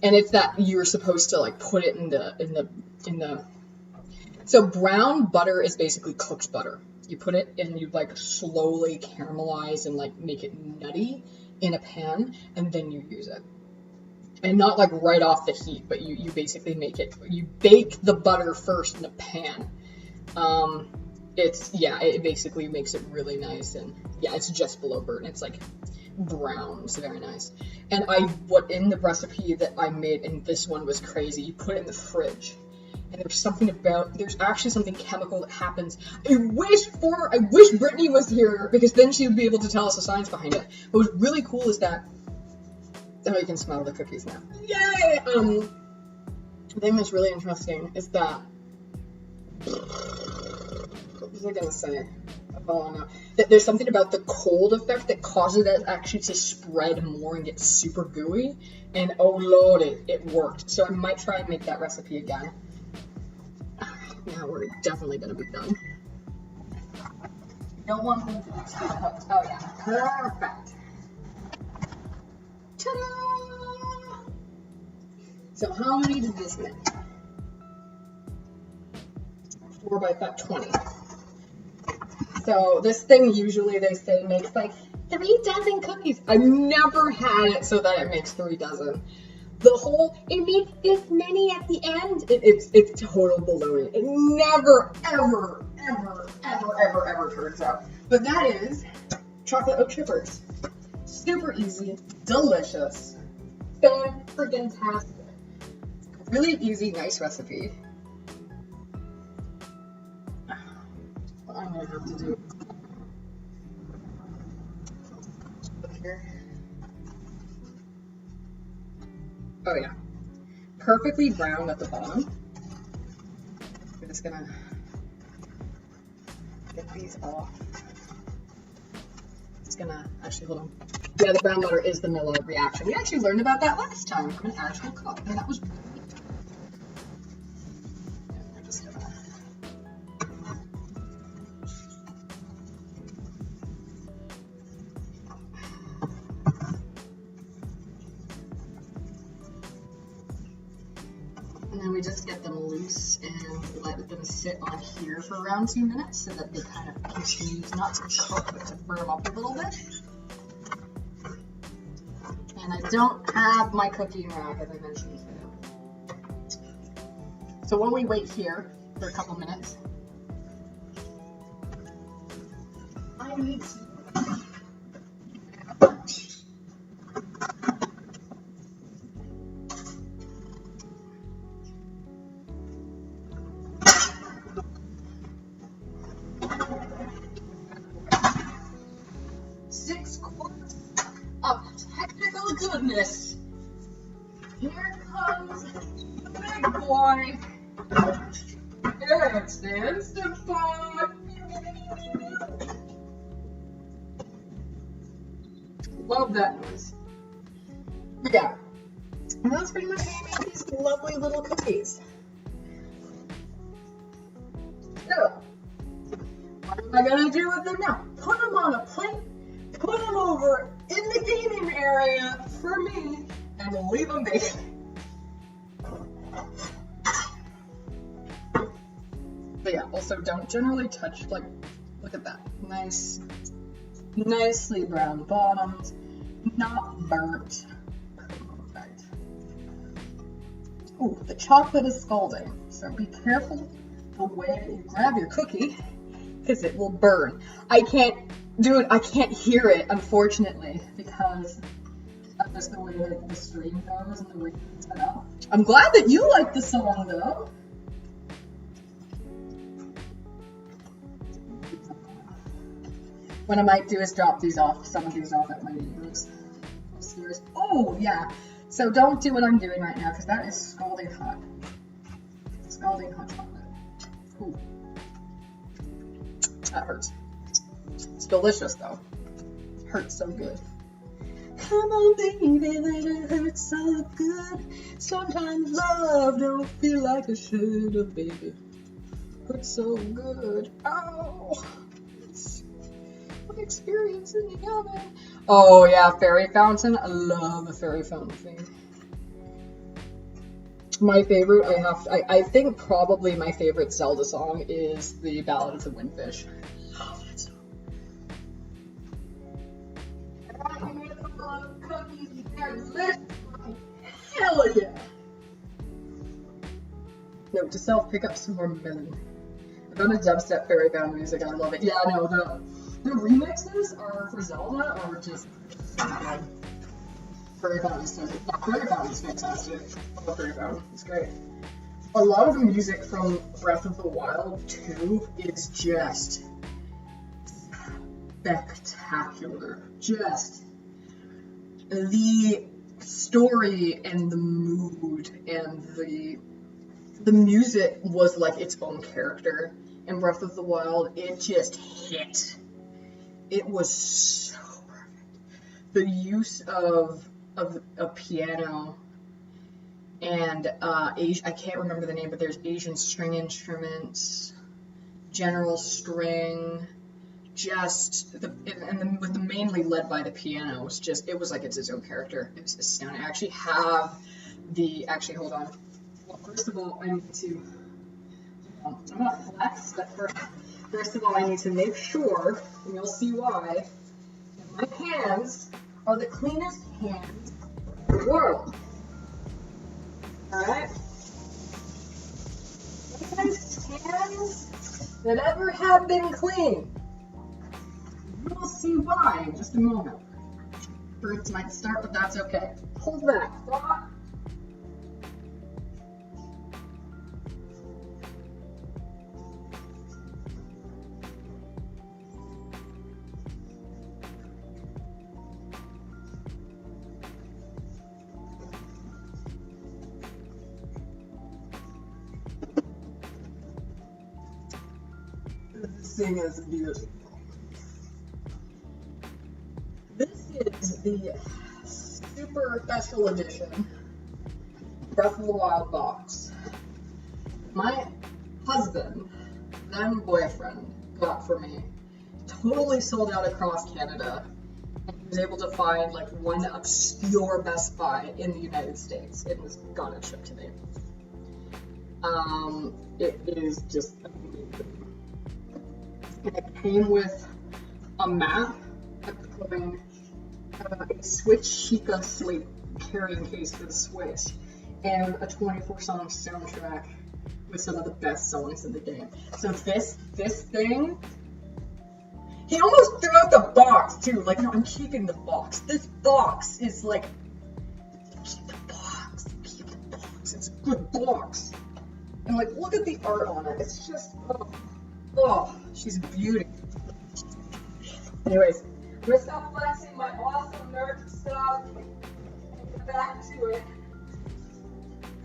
And it's that you're supposed to like put it in the. So brown butter is basically cooked butter. You put it in, you like slowly caramelize and like make it nutty in a pan, and then you use it. And not like right off the heat, but you basically make it, you bake the butter first in a pan. It basically makes it really nice, and yeah, it's just below burnt. It's like brown. It's very nice. And what in the recipe that I made in this one was crazy. You put it in the fridge, and there's actually something chemical that happens. I wish Brittany was here, because then she would be able to tell us the science behind it. But what's really cool is that, oh, you can smell the cookies now. Yay! The thing that's really interesting is that, what was I gonna say? Oh no. That there's something about the cold effect that causes it actually to spread more and get super gooey. And oh lord, it worked. So I might try and make that recipe again. Now we're definitely gonna be done. Don't want them to be too cooked. Oh yeah, perfect. Ta-da! So how many did this make? 4 by 20. So this thing usually they say makes like 3 dozen cookies. I've never had it so that it makes 3 dozen. It makes this many at the end. It's total baloney. It never, ever, ever, ever, ever, ever turns out. But that is chocolate oat chippers. Super easy, delicious, fan-friggin-tastic. Really easy, nice recipe. What I'm gonna have to do here. Oh yeah, perfectly brown at the bottom. We're just gonna get these off. It's gonna, actually, hold on. Yeah, the brown butter is the Maillard reaction. We actually learned about that last time from an actual cook, and that was really neat. And we're just gonna, and then we just get them loose and let them sit on here for around 2 minutes so that they kind of continue not to cook but to firm up a little bit. And I don't have my cooking rack, as I mentioned. So while we wait here for a couple minutes, I need to goodness. Here comes the big boy. It's the Instant Pot. Love that noise. But yeah, and that's pretty much how you make these lovely little cookies. So, what am I gonna do with them now? Put them on a plate, put them over in the gaming area for me, and leave them baking. But yeah, also don't generally touch, like, look at that. Nicely brown bottoms, not burnt. Perfect. Ooh, the chocolate is scalding, so be careful the way that you grab your cookie, because it will burn. I can't hear it, unfortunately, because of just the way that the stream goes and the way it's set up. I'm glad that you like the song, though. What I might do is drop some of these off at my neighbors upstairs. Oh, yeah. So don't do what I'm doing right now, because that is scalding hot. Scalding hot chocolate. Ooh. That hurts. It's delicious, though. It hurts so good. Come on, baby, let it hurt so good. Sometimes love don't feel like it should have, baby. Hurts so good. Ow. Experience in the oven. Oh yeah, fairy fountain. I love a fairy fountain thing. My favorite, I think probably my favorite Zelda song is the Ballad of the Windfish. Love that song. Alright, you made a couple of cookies. They're delicious. Hell yeah. Note to self, pick up some more melon. I've done a dubstep fairy fountain music and I love it. Yeah, no, the remixes for Zelda are just Fairy Fountain is fantastic. I love Fairy Fountain, it's great. A lot of the music from Breath of the Wild 2 is just spectacular. Just the story and the mood and the music was like its own character. In Breath of the Wild, it just hit. It was so perfect. The use of a piano and I can't remember the name, but there's Asian string instruments, general string, with the mainly led by the piano. It was like it's its own character. It was astounding. I actually have hold on. Well, first of all, I need to. I'm not flex, but first of all, I need to make sure, and you'll see why, that my hands are the cleanest hands in the world. Alright? Cleanest hands that ever have been clean. You'll see why in just a moment. Birds might start, but that's okay. Hold back. Stop. This thing is beautiful. This is the super special edition Breath of the Wild box. My husband, then boyfriend, got for me. Totally sold out across Canada. And he was able to find like one obscure Best Buy in the United States. It was gonna ship to me. It is just amazing. And it came with a map, including a Switch Sheikah Slate carrying case for the Switch, and a 24-song soundtrack with some of the best songs in the game. So this thing, he almost threw out the box too. Like, no, I'm keeping the box. This box is like, keep the box. It's a good box. And like, look at the art on it. It's just, oh, she's a beauty. Anyways, I'm gonna stop flexing my awesome nerd stuff and get back to it.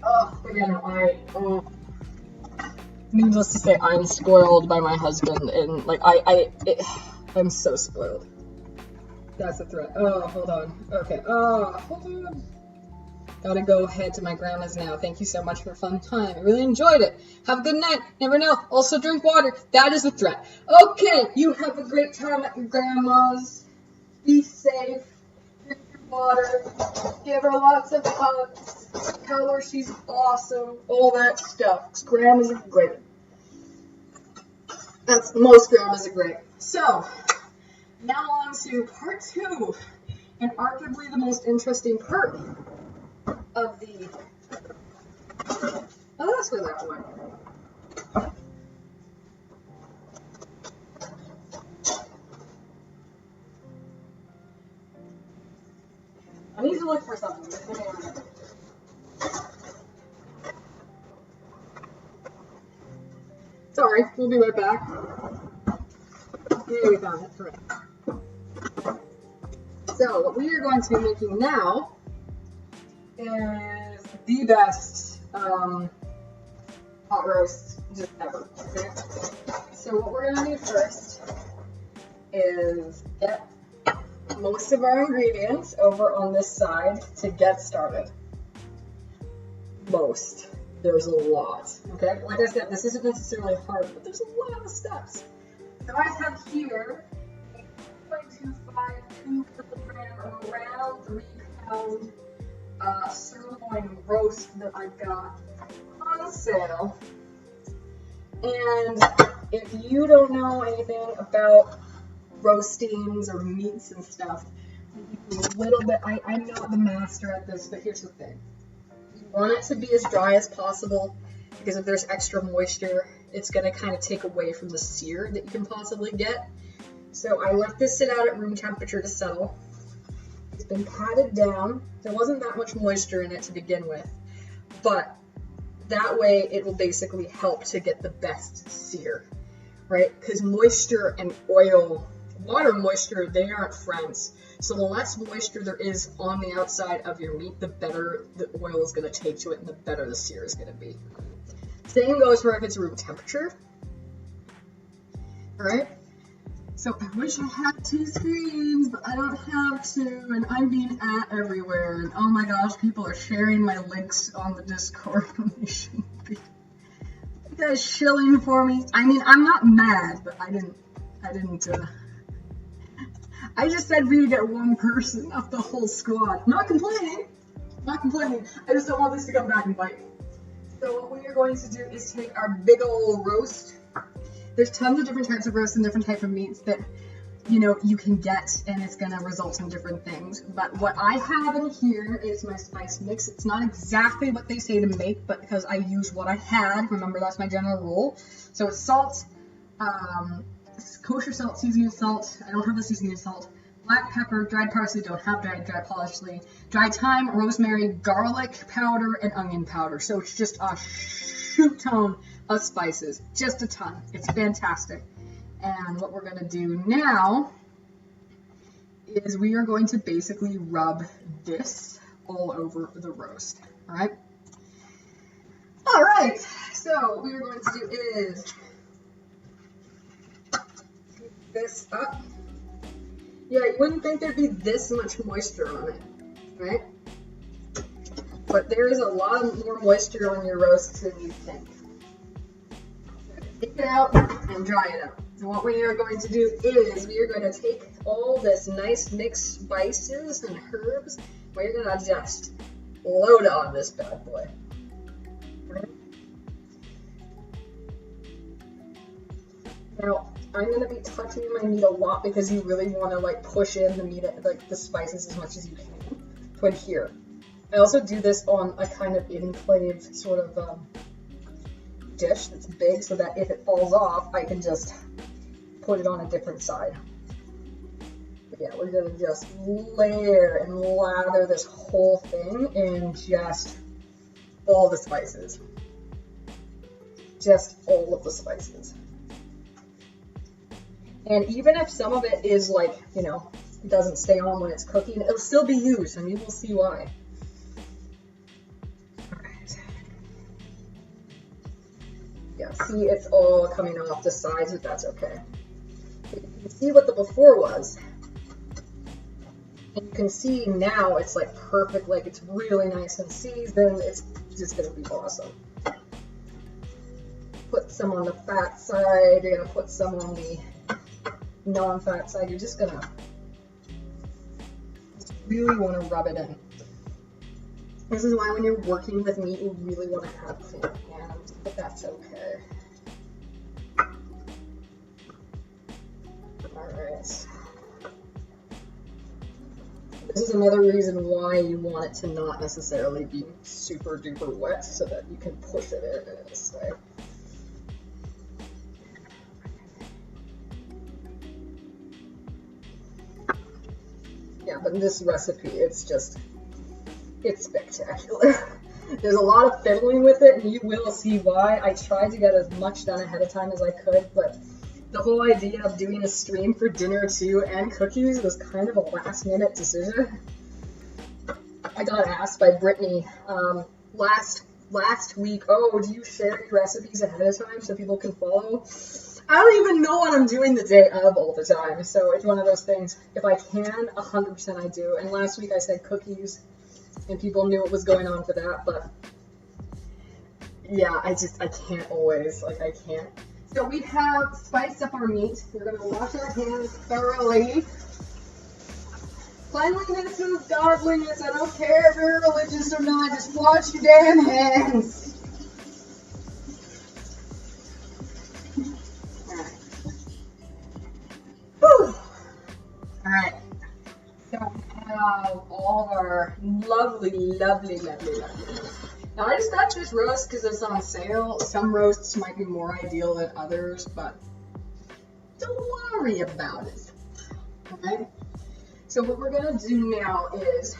Oh, again, Needless to say, I'm spoiled by my husband, and like I'm so spoiled. That's the threat. Oh, hold on. Okay. Oh, hold on. Gotta go head to my grandma's now. Thank you so much for a fun time. I really enjoyed it. Have a good night. Never know. Also drink water. That is the threat. Okay, you have a great time at your grandma's. Be safe. Drink your water. Give her lots of hugs. Tell her she's awesome. All that stuff. 'Cause grandmas are great. Most grandmas are great. So, now on to part 2. And arguably the most interesting part of the... Oh, that's where that went. I need to look for something. Sorry, we'll be right back. There we go, that's right. So, what we are going to be making now is the best hot roast just ever. Okay? So, what we're going to do first is get most of our ingredients over on this side to get started. Most. There's a lot. Okay? Like I said, this isn't necessarily hard, but there's a lot of steps. So I have here a 2.25 2-kilogram or around 3-pound sirloin roast that I got on sale. And if you don't know anything about roastings or meats and stuff, a little bit, I'm not the master at this, but here's the thing. You want it to be as dry as possible, because if there's extra moisture, it's going to kind of take away from the sear that you can possibly get. So I let this sit out at room temperature to settle. It's been patted down. There wasn't that much moisture in it to begin with, but that way it will basically help to get the best sear, right? Because moisture and oil, water moisture, they aren't friends. So the less moisture there is on the outside of your meat, the better the oil is going to take to it and the better the sear is going to be. Same goes for if it's room temperature. Alright? So I wish I had 2 screens, but I don't have to, and I'm being at everywhere, and oh my gosh, people are sharing my links on the Discord when they shouldn't be. You guys shilling for me? I mean, I'm not mad, but I just said we get 1 person, not the whole squad. Not complaining. Not complaining. I just don't want this to come back and bite me. So what we are going to do is take our big old roast. There's tons of different types of roast and different types of meats that, you know, you can get, and it's going to result in different things. But what I have in here is my spice mix. It's not exactly what they say to make, but because I use what I had, remember that's my general rule. So it's salt, kosher salt, seasoning salt. I don't have the seasoning salt. Black pepper, dried parsley, don't have dried parsley, dried thyme, rosemary, garlic powder, and onion powder. So it's just a shoot ton of spices, just a ton. It's fantastic. And what we're going to do now is we are going to basically rub this all over the roast. All right? All right. So what we are going to do is scoop this up. Yeah, you wouldn't think there'd be this much moisture on it, right? But there is a lot more moisture on your roast than you think. Take it out and dry it out. And what we are going to do is we are going to take all this nice mixed spices and herbs. We're going to just load on this bad boy. Now, I'm going to be touching my meat a lot because you really want to like push in the meat, like the spices as much as you can to adhere. I also do this on a kind of enclave sort of dish that's big so that if it falls off, I can just put it on a different side. But yeah, we're going to just layer and lather this whole thing in just all the spices. Just all of the spices. And even if some of it is like, you know, it doesn't stay on when it's cooking, it'll still be used, and you will see why. Alright. Yeah, see, it's all coming off the sides, but that's okay. You can see what the before was. And you can see now it's like perfect, like it's really nice and seasoned. It's just gonna be awesome. Put some on the fat side, you're gonna put some on the non-fat side. You're just gonna really wanna rub it in. This is why when you're working with meat, you really wanna have clean hands, but that's okay. Alright. This is another reason why you want it to not necessarily be super duper wet so that you can push it in this way. Yeah, but in this recipe, it's spectacular. There's a lot of fiddling with it, and you will see why. I tried to get as much done ahead of time as I could, but the whole idea of doing a stream for dinner too and cookies was kind of a last minute decision. I got asked by Brittany last week, oh, do you share your recipes ahead of time so people can follow? I don't even know what I'm doing the day of all the time, so it's one of those things. If I can, 100% I do. And last week I said cookies, and people knew what was going on for that, but yeah, I can't always, like I can't. So we have spiced up our meat. We're gonna wash our hands thoroughly. Cleanliness is godliness. I don't care if you're religious or not, just wash your damn hands. Whew. Alright. So we have all of our lovely. Now I just got this roast because it's on sale. Some roasts might be more ideal than others, but don't worry about it. Alright? So what we're gonna do now is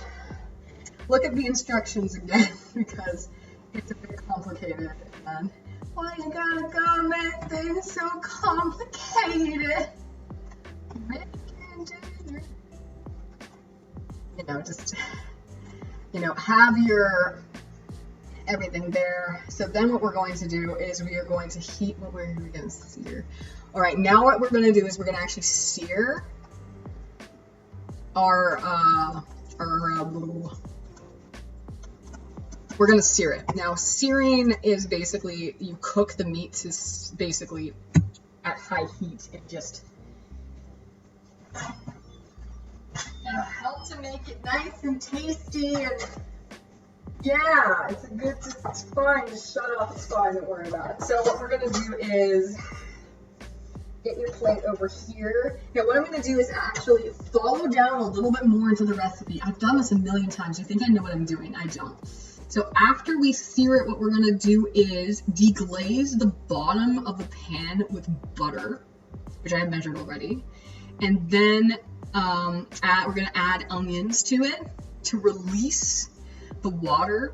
look at the instructions again because it's a bit complicated. And why you gotta go make things so complicated? You know, just, you know, have your everything there. So then what we're going to do is we are going to heat, what we're going to sear. All right, now what we're going to do is we're going to actually sear we're going to sear it. Now, searing is basically, you cook the meat to basically at high heat and just help to make it nice and tasty, and yeah, it's fine, just shut up, it's fine, don't worry about it. So what we're gonna do is get your plate over here. Now what I'm gonna do is actually follow down a little bit more into the recipe. I've done this a million times, you think I know what I'm doing, I don't. So after we sear it, what we're gonna do is deglaze the bottom of the pan with butter, which I have measured already, and then we're gonna add onions to it to release the water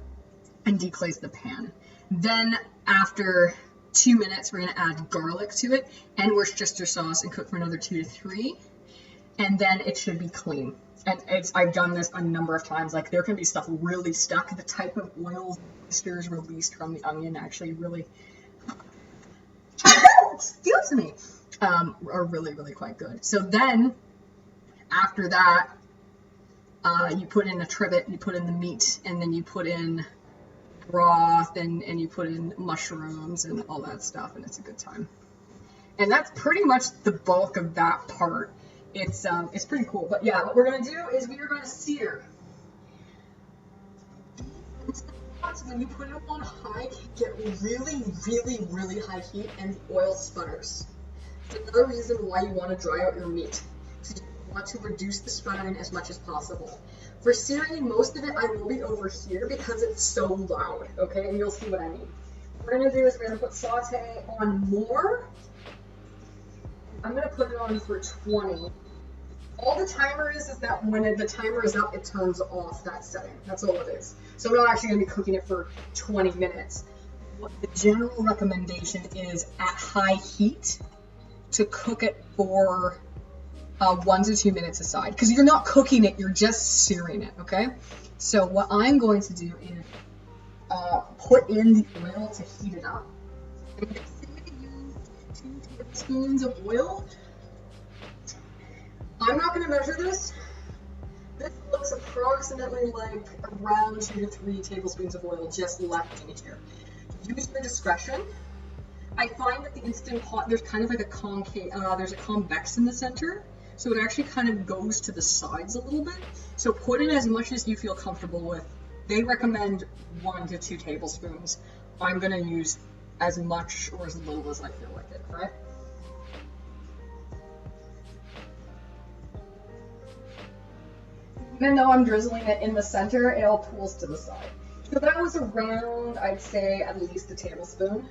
and deglaze the pan. Then after 2 minutes, we're gonna add garlic to it and Worcestershire sauce and cook for another 2 to 3. And then it should be clean. And I've done this a number of times. Like there can be stuff really stuck. The type of oils moistures released from the onion actually really, excuse me, are really quite good. So then after that, you put in a trivet, you put in the meat, and then you put in broth, and you put in mushrooms and all that stuff, and it's a good time. And that's pretty much the bulk of that part. It's pretty cool. But yeah, what we're gonna do is we are gonna sear. When you put it on high, get really high heat, and the oil sputters. It's another reason why you want to dry out your meat. Want to reduce the sputtering as much as possible. For searing, most of it I will be over here because it's so loud, okay? And you'll see what I mean. What we're gonna do is we're gonna put saute on more. I'm gonna put it on for 20. All the timer is that when the timer is up, it turns off that setting. That's all it is. So we're not actually gonna be cooking it for 20 minutes. What the general recommendation is at high heat to cook it for 1 to 2 minutes aside, because you're not cooking it, you're just searing it, okay? So what I'm going to do is put in the oil to heat it up. I'm going to say I used 2 tablespoons of oil. I'm not going to measure this. This looks approximately like around 2 to 3 tablespoons of oil just left in here. Use your discretion. I find that the Instant Pot, there's kind of like a concave, there's a convex in the center, so it actually kind of goes to the sides a little bit. So put in as much as you feel comfortable with. They recommend 1 to 2 tablespoons. I'm gonna use as much or as little as I feel like it, right? Even though I'm drizzling it in the center, it all pools to the side. So that was around, I'd say, at least a tablespoon.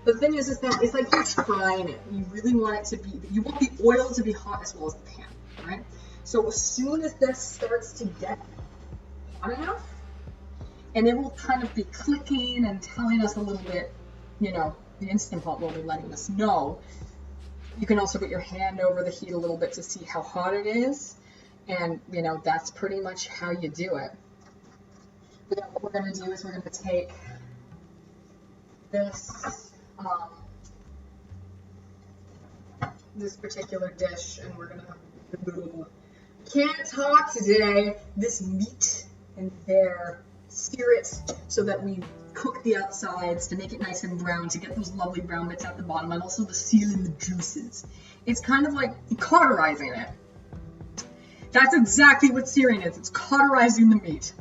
The thing is that it's like you're trying it. You really want it to be, you want the oil to be hot as well as the pan, right? So as soon as this starts to get hot enough, and it will kind of be clicking and telling us a little bit, you know, the Instant Pot will be letting us know. You can also put your hand over the heat a little bit to see how hot it is. And, you know, that's pretty much how you do it. But then what we're going to do is we're going to take this particular dish and we're going to can't talk today, this meat and there, sear it so that we cook the outsides to make it nice and brown, to get those lovely brown bits at the bottom, and also to seal in the juices. It's kind of like cauterizing it. That's exactly what searing is. It's cauterizing the meat.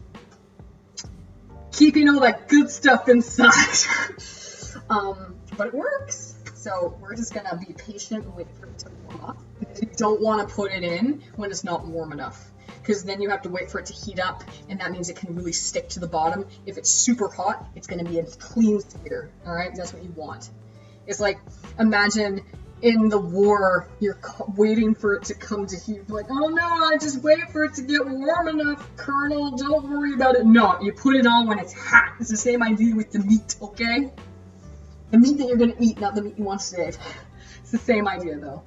Keeping all that good stuff inside. But it works. So we're just gonna be patient and wait for it to warm up. You don't want to put it in when it's not warm enough, because then you have to wait for it to heat up, and that means it can really stick to the bottom. If it's super hot, it's gonna be a clean sear. All right, that's what you want. It's like, imagine in the war, you're waiting for it to come to heat. Like, oh no, I just wait for it to get warm enough, Colonel. Don't worry about it. No, you put it on when it's hot. It's the same idea with the meat, okay? The meat that you're gonna eat, not the meat you want to save. It's the same idea, though.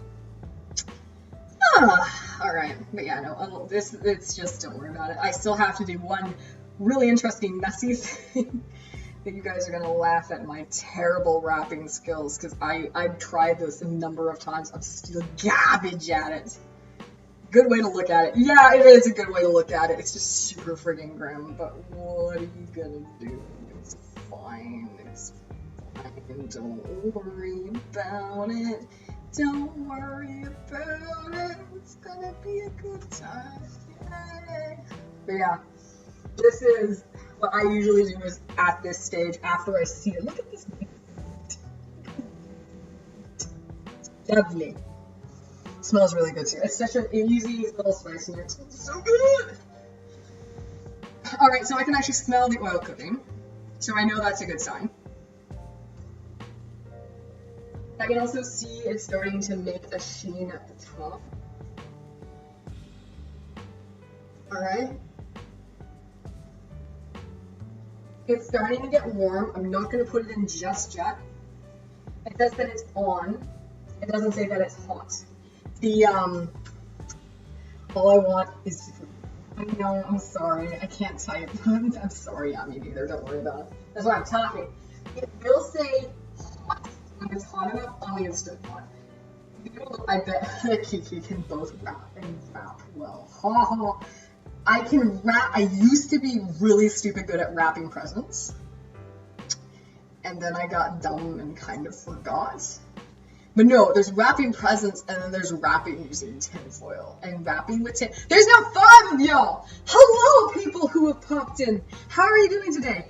All right, but yeah, no, it's just, don't worry about it. I still have to do one really interesting, messy thing. That you guys are going to laugh at my terrible wrapping skills, because I've tried this a number of times. I'm still garbage at it. Good way to look at it. Yeah, it is a good way to look at it. It's just super friggin' grim, but what are you going to do? It's fine. It's fine. Don't worry about it. Don't worry about it. It's going to be a good time. Yay. But yeah, this is what I usually do is at this stage, after I see it. Look at this. Lovely. It smells really good too. It's such an easy little spice in here. It smells so good. Alright, so I can actually smell the oil cooking. So I know that's a good sign. I can also see it's starting to make a sheen at the top. Alright. It's starting to get warm. I'm not going to put it in just yet. It says that it's on. It doesn't say that it's hot. All I want is food. I know, I'm sorry. I can't type. I'm sorry, yeah, me neither. Don't worry about it. That's why I'm talking. It will say hot when it's hot enough on the Instant Pot. I bet Kiki can both wrap and wrap well. Ha ha. I can wrap. I used to be really stupid good at wrapping presents, and then I got dumb and kind of forgot. But no, there's wrapping presents, and then there's wrapping using tinfoil and wrapping with tin. There's now 5 of y'all. Hello, people who have popped in. How are you doing today?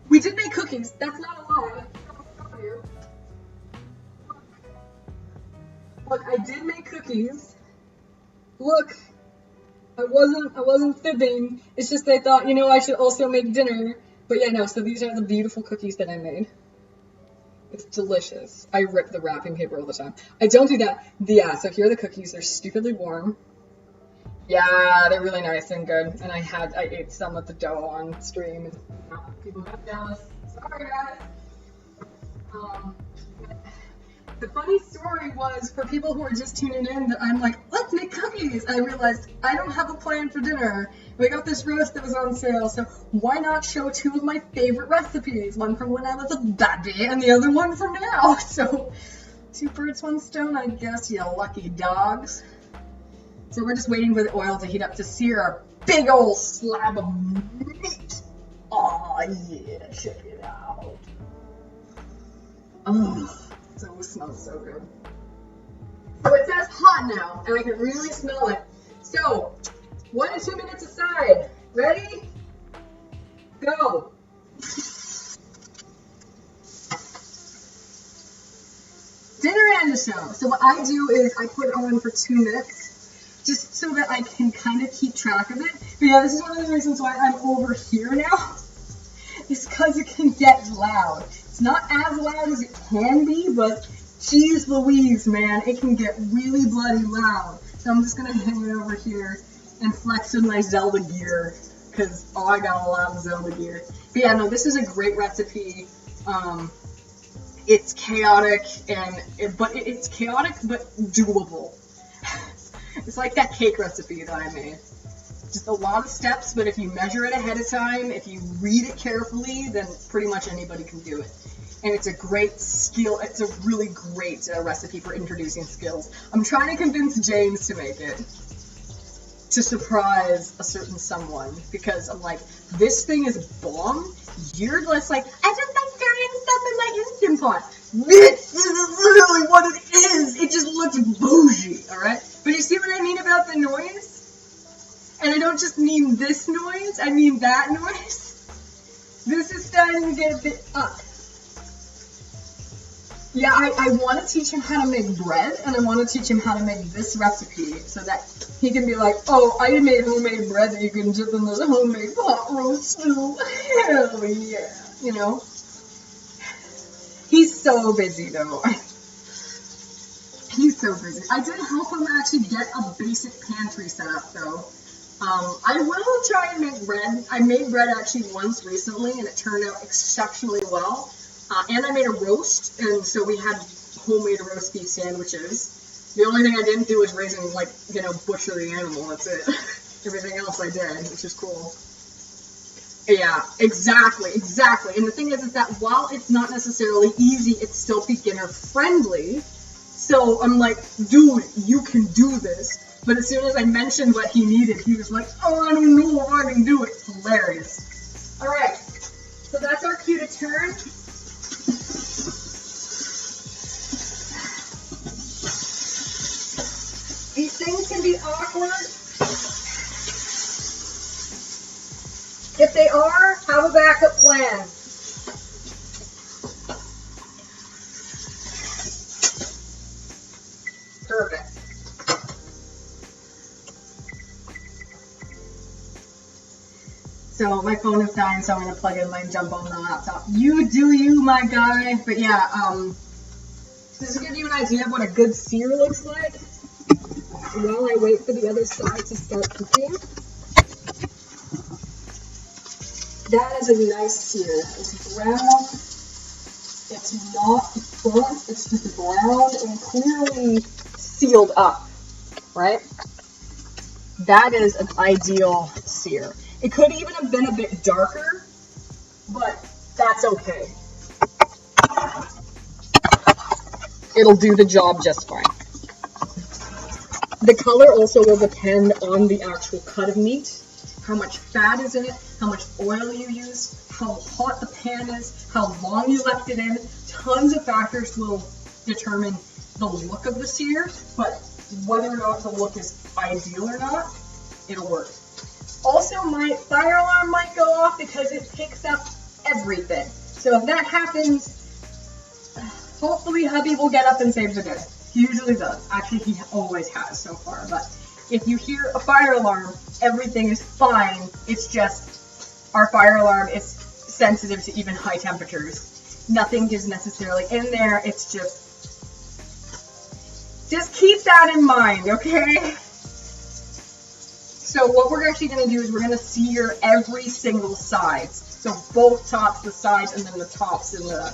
We did make cookies. That's not a lie. Look, I did make cookies. Look. I wasn't fibbing. It's just I thought, you know, I should also make dinner. But yeah, no, so these are the beautiful cookies that I made. It's delicious. I rip the wrapping paper all the time. I don't do that. Yeah, so here are the cookies. They're stupidly warm. Yeah, they're really nice and good. And I ate some with the dough on stream. People got jealous. Sorry, guys. The funny story was, for people who are just tuning in, that I'm like, let's make cookies. I realized I don't have a plan for dinner. We got this roast that was on sale, so why not show two of my favorite recipes? One from when I was a baby and the other one from now. So, two birds, one stone, I guess, you lucky dogs. So we're just waiting for the oil to heat up to sear our big old slab of meat. Oh yeah, check it out. Oh, it smells so good. So it says hot now, and I can really smell it. So, 1 to 2 minutes aside. Ready? Go. Dinner and a show. So what I do is I put it on for 2 minutes, just so that I can kind of keep track of it. But yeah, this is one of the reasons why I'm over here now. It's because it can get loud. It's not as loud as it can be, but geez Louise, man, it can get really bloody loud. So I'm just gonna hang it over here and flex with my Zelda gear, because I got a lot of Zelda gear. But yeah, no, this is a great recipe. It's chaotic, it's chaotic but doable. It's like that cake recipe that I made. Just a lot of steps, but if you measure it ahead of time, if you read it carefully, then pretty much anybody can do it. And it's a great skill. It's a really great recipe for introducing skills. I'm trying to convince James to make it, to surprise a certain someone, because I'm like, this thing is bomb. You're just like, I just like stirring stuff in my Instant Pot. This is literally what it is. It just looks bougie, alright? But you see what I mean about the noise? And I don't just mean this noise, I mean that noise. This is starting to get a bit up. Yeah, I want to teach him how to make bread, and I want to teach him how to make this recipe, so that he can be like, oh, I made homemade bread that you can dip in this homemade pot roast stew. Hell yeah. You know? He's so busy, though. He's so busy. I did help him actually get a basic pantry set up, though. I will try and make bread. I made bread actually once recently, and it turned out exceptionally well. And I made a roast, and so we had homemade roast beef sandwiches. The only thing I didn't do was raise and, like, you know, butcher the animal, that's it. Everything else I did, which is cool. Yeah, exactly. And the thing is that while it's not necessarily easy, it's still beginner friendly. So I'm like, dude, you can do this. But as soon as I mentioned what he needed, he was like, oh, I don't know if I can do it. Hilarious. Alright, so that's our cue to turn. These things can be awkward. If they are, have a backup plan. Perfect. So my phone is dying, so I'm going to plug in my jump on the laptop. You do you, my guy. But yeah, just to give you an idea of what a good sear looks like, while I wait for the other side to start cooking. That is a nice sear. It's brown. It's not burnt. It's just brown and clearly sealed up, right? That is an ideal sear. It could even have been a bit darker, but that's okay. It'll do the job just fine. The color also will depend on the actual cut of meat, how much fat is in it, how much oil you use, how hot the pan is, how long you left it in. Tons of factors will determine the look of the sear, but whether or not the look is ideal or not, it'll work. Also, my fire alarm might go off because it picks up everything. So if that happens, hopefully hubby will get up and save the day. He usually does. Actually, he always has so far. But if you hear a fire alarm, everything is fine. It's just our fire alarm is sensitive to even high temperatures. Nothing is necessarily in there. It's just keep that in mind, okay? So what we're actually going to do is we're going to sear every single side. So both tops, the sides, and then the tops and the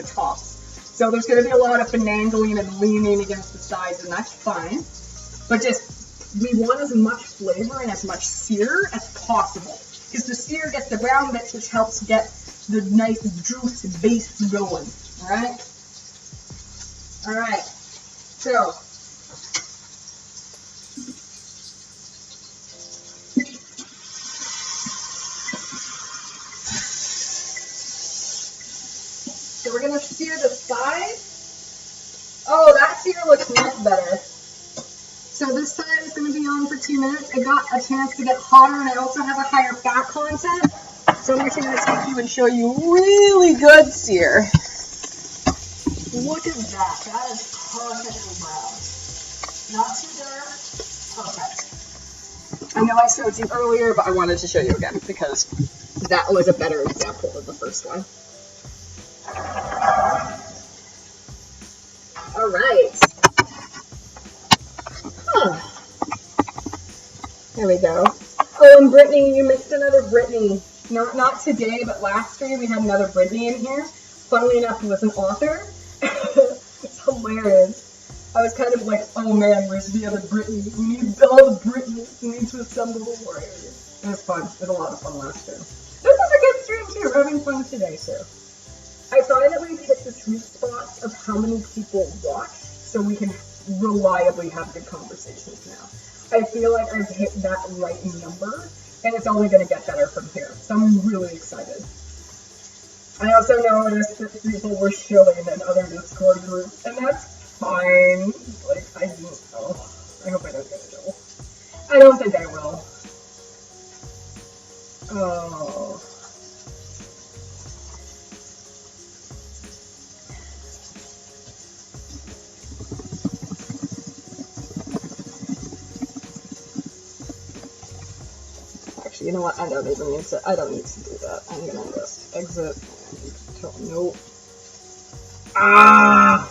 tops. So there's going to be a lot of finagling and leaning against the sides, and that's fine. But just, we want as much flavor and as much sear as possible. Because the sear gets the brown bits, which helps get the nice juice base going. Alright? Alright. So, we're going to sear the sides. Oh, that sear looks much better. So this side is going to be on for 2 minutes. It got a chance to get hotter, and I also have a higher fat content. So I'm actually going to take you and show you really good sear. Look at that. That is perfectly brown. Not too dark. Perfect. I know I showed you earlier, but I wanted to show you again because that was a better example than the first one. All right. There we go. Oh, and Brittany, you missed another Brittany. Not today, but last stream we had another Brittany in here. Funnily enough, he was an author. It's hilarious. I was kind of like, oh man, where's the other Brittany? We need all the Brittany's. We need to assemble the warriors. It was fun. It was a lot of fun last stream. This was a good stream too. We're having fun today, too. I find that we've hit the sweet spots of how many people watch, so we can reliably have good conversations now. I feel like I've hit that right number, and it's only going to get better from here. So I'm really excited. I also noticed that people were shilling in other Discord groups, and that's fine. Like, I don't know. I hope I don't get it all. I don't think I will. Oh. You know what? I don't need to do that. I'm gonna just exit. Nope. Ah!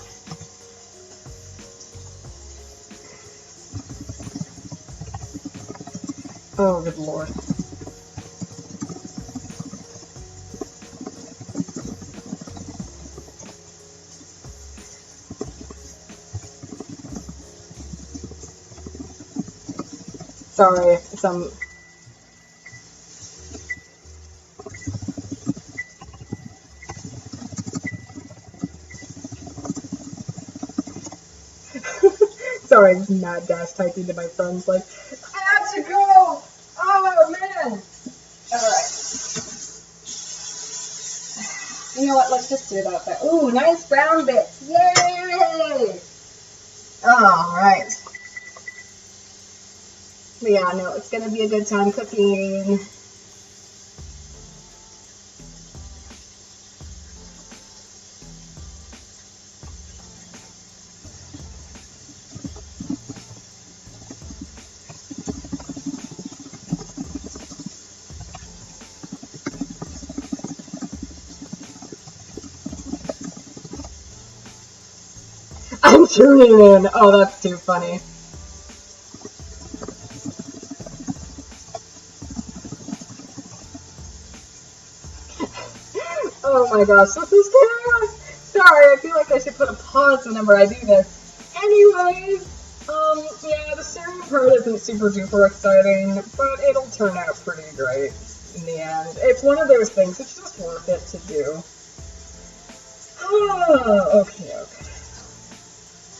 Oh, good lord. Sorry if I'm... Sorry, I'm just mad dash typing to my friends like, I have to go! Oh, man! Alright. You know what, let's just do that there. Ooh, nice brown bits! Yay! Alright. But yeah, no, it's gonna be a good time cooking. I'm tuning in. Oh, that's too funny. Oh my gosh, this is chaos. Sorry, I feel like I should put a pause whenever I do this. Anyways, yeah, the serum part isn't super duper exciting, but it'll turn out pretty great in the end. It's one of those things, it's just worth it to do. Oh, okay.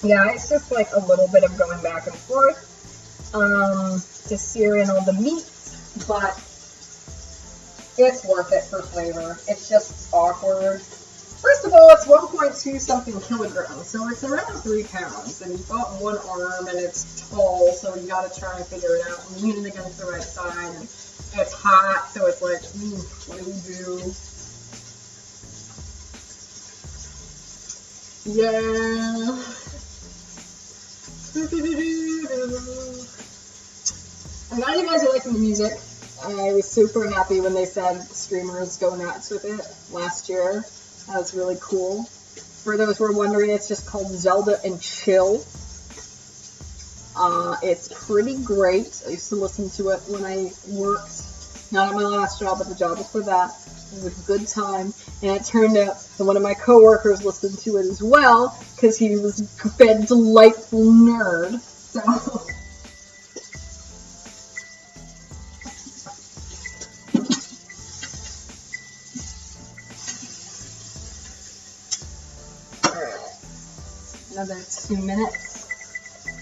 Yeah, it's just like a little bit of going back and forth to sear in all the meats, but it's worth it for flavor. It's just awkward. First of all, it's 1.2 something kilograms, so it's around 3 pounds, and you've got one arm and it's tall, so you gotta try and figure it out and lean it against the right side, and it's hot, so it's like, what do we do? Yeah. I'm glad you guys are liking the music. I was super happy when they said streamers go nuts with it last year. That was really cool. For those who are wondering, it's just called Zelda and Chill. It's pretty great. I used to listen to it when I worked, not at my last job, but the job before that. It was a good time, and it turned out that one of my coworkers listened to it as well because he was a delightful nerd. So. Another 2 minutes.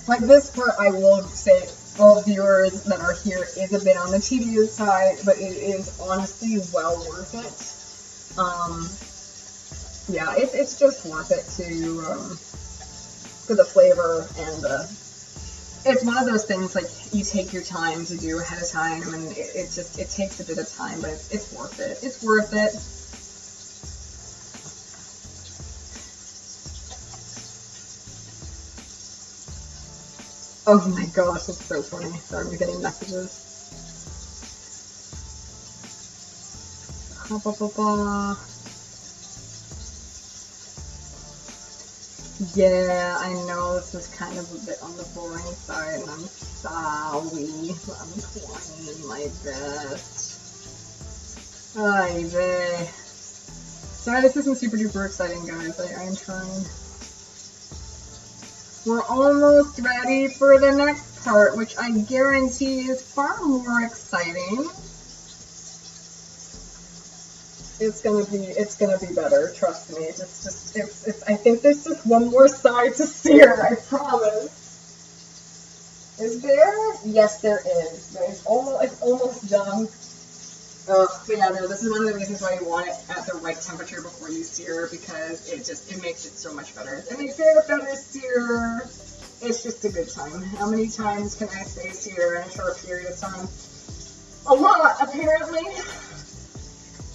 Like this part, I will say, all viewers that are here is a bit on the tedious side, but it is honestly well worth it. Yeah, it's just worth it to for the flavor and the. It's one of those things like you take your time to do ahead of time, and it takes a bit of time, but it's worth it. It's worth it. Oh my gosh, it's so funny. Sorry, I'm getting messages. Yeah, I know this is kind of a bit on the boring side, and I'm sorry. I'm trying my best. Ay vey. Sorry, this isn't super duper exciting, guys. I am trying. We're almost ready for the next part, which I guarantee is far more exciting. It's gonna be better, trust me. I think there's just one more side to sear, I promise. Is there? Yes, there is. It's almost done. But yeah, no, this is one of the reasons why you want it at the right temperature before you sear, because it makes it so much better. It makes it a better sear. It's just a good time. How many times can I say sear in a short period of time? A lot, apparently.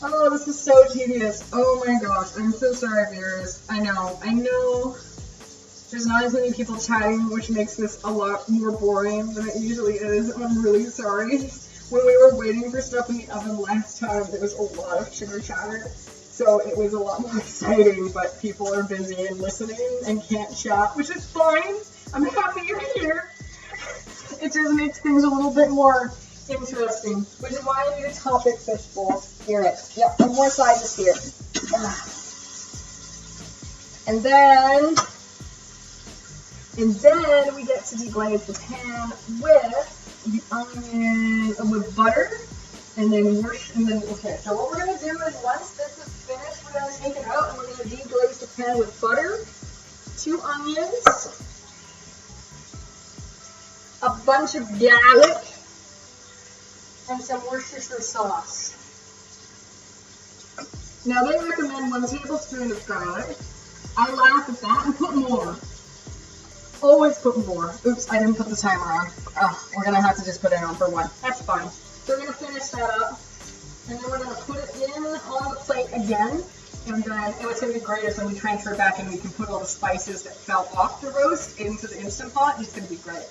Oh, this is so tedious. Oh my gosh, I'm so sorry, viewers. I know. There's not as many people chatting, which makes this a lot more boring than it usually is. I'm really sorry. When we were waiting for stuff in the oven last time, there was a lot of chitter chatter, so it was a lot more exciting, but people are busy and listening and can't chat, which is fine. I'm happy you're here. It just makes things a little bit more interesting, which is why I need a topic fishbowl. Hear it. Yep, one more side is here. And then we get to deglaze the pan with the onion with butter, and then okay. So what we're gonna do is once this is finished, we're gonna take it out and we're gonna deglaze the pan with butter, 2 onions, a bunch of garlic, and some Worcestershire sauce. Now they recommend 1 tablespoon of garlic. I laugh at that and put more. Always put more. Oops, I didn't put the timer on. Oh, we're gonna have to just put it on for 1. That's fine. So we're gonna finish that up, and then we're gonna put it in on the plate again, and then what's gonna be great is when we transfer it back and we can put all the spices that fell off the roast into the Instant Pot. It's gonna be great.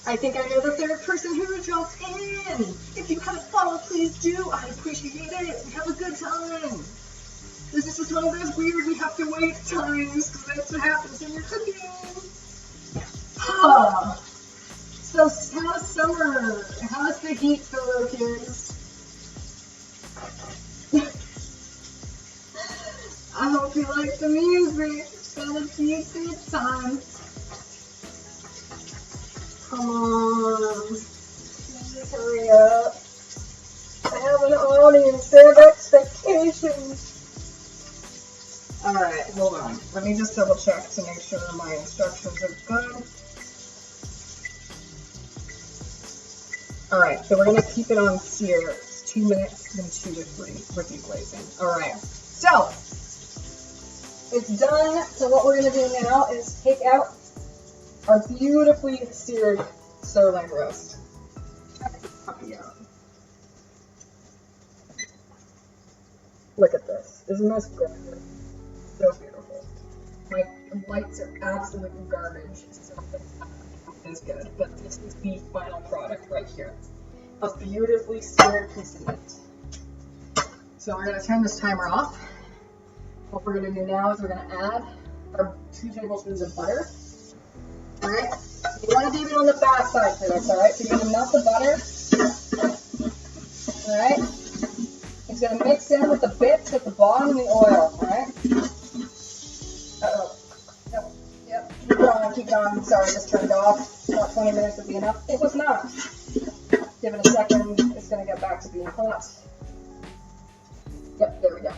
I think I know the third person who jumped in. If you haven't followed, please do. I appreciate it. Have a good time. This is just one of those weird we have to wait times, because that's what happens when you're cooking. So how's summer? How's the heat, fellow kids? I hope you like the music. It's gonna be a good time. Come on. Please hurry up. I have an audience. They have expectations. Alright, hold on. Let me just double check to make sure my instructions are good. Alright, so we're going to keep it on sear. It's 2 minutes, then 2 to 3 for deglazing. Alright, so it's done. So what we're going to do now is take out our beautifully seared sirloin roast. Check the puppy out. Look at this. Isn't this gorgeous? So beautiful. My lights are absolute garbage, so it's good. But this is the final product right here. A beautifully seared piece of meat. So we're going to turn this timer off. What we're going to do now is we're going to add our 2 tablespoons of butter. Alright? You want to leave it on the fast side for this, alright? So you're going to melt the butter. Alright? It's going to mix in with the bits at the bottom of the oil, alright? Uh-oh. Yep, yep. Keep going, keep going. Sorry, I just turned it off. About 20 minutes would be enough. It was not. Give it a second. It's going to get back to being hot. Yep, there we go.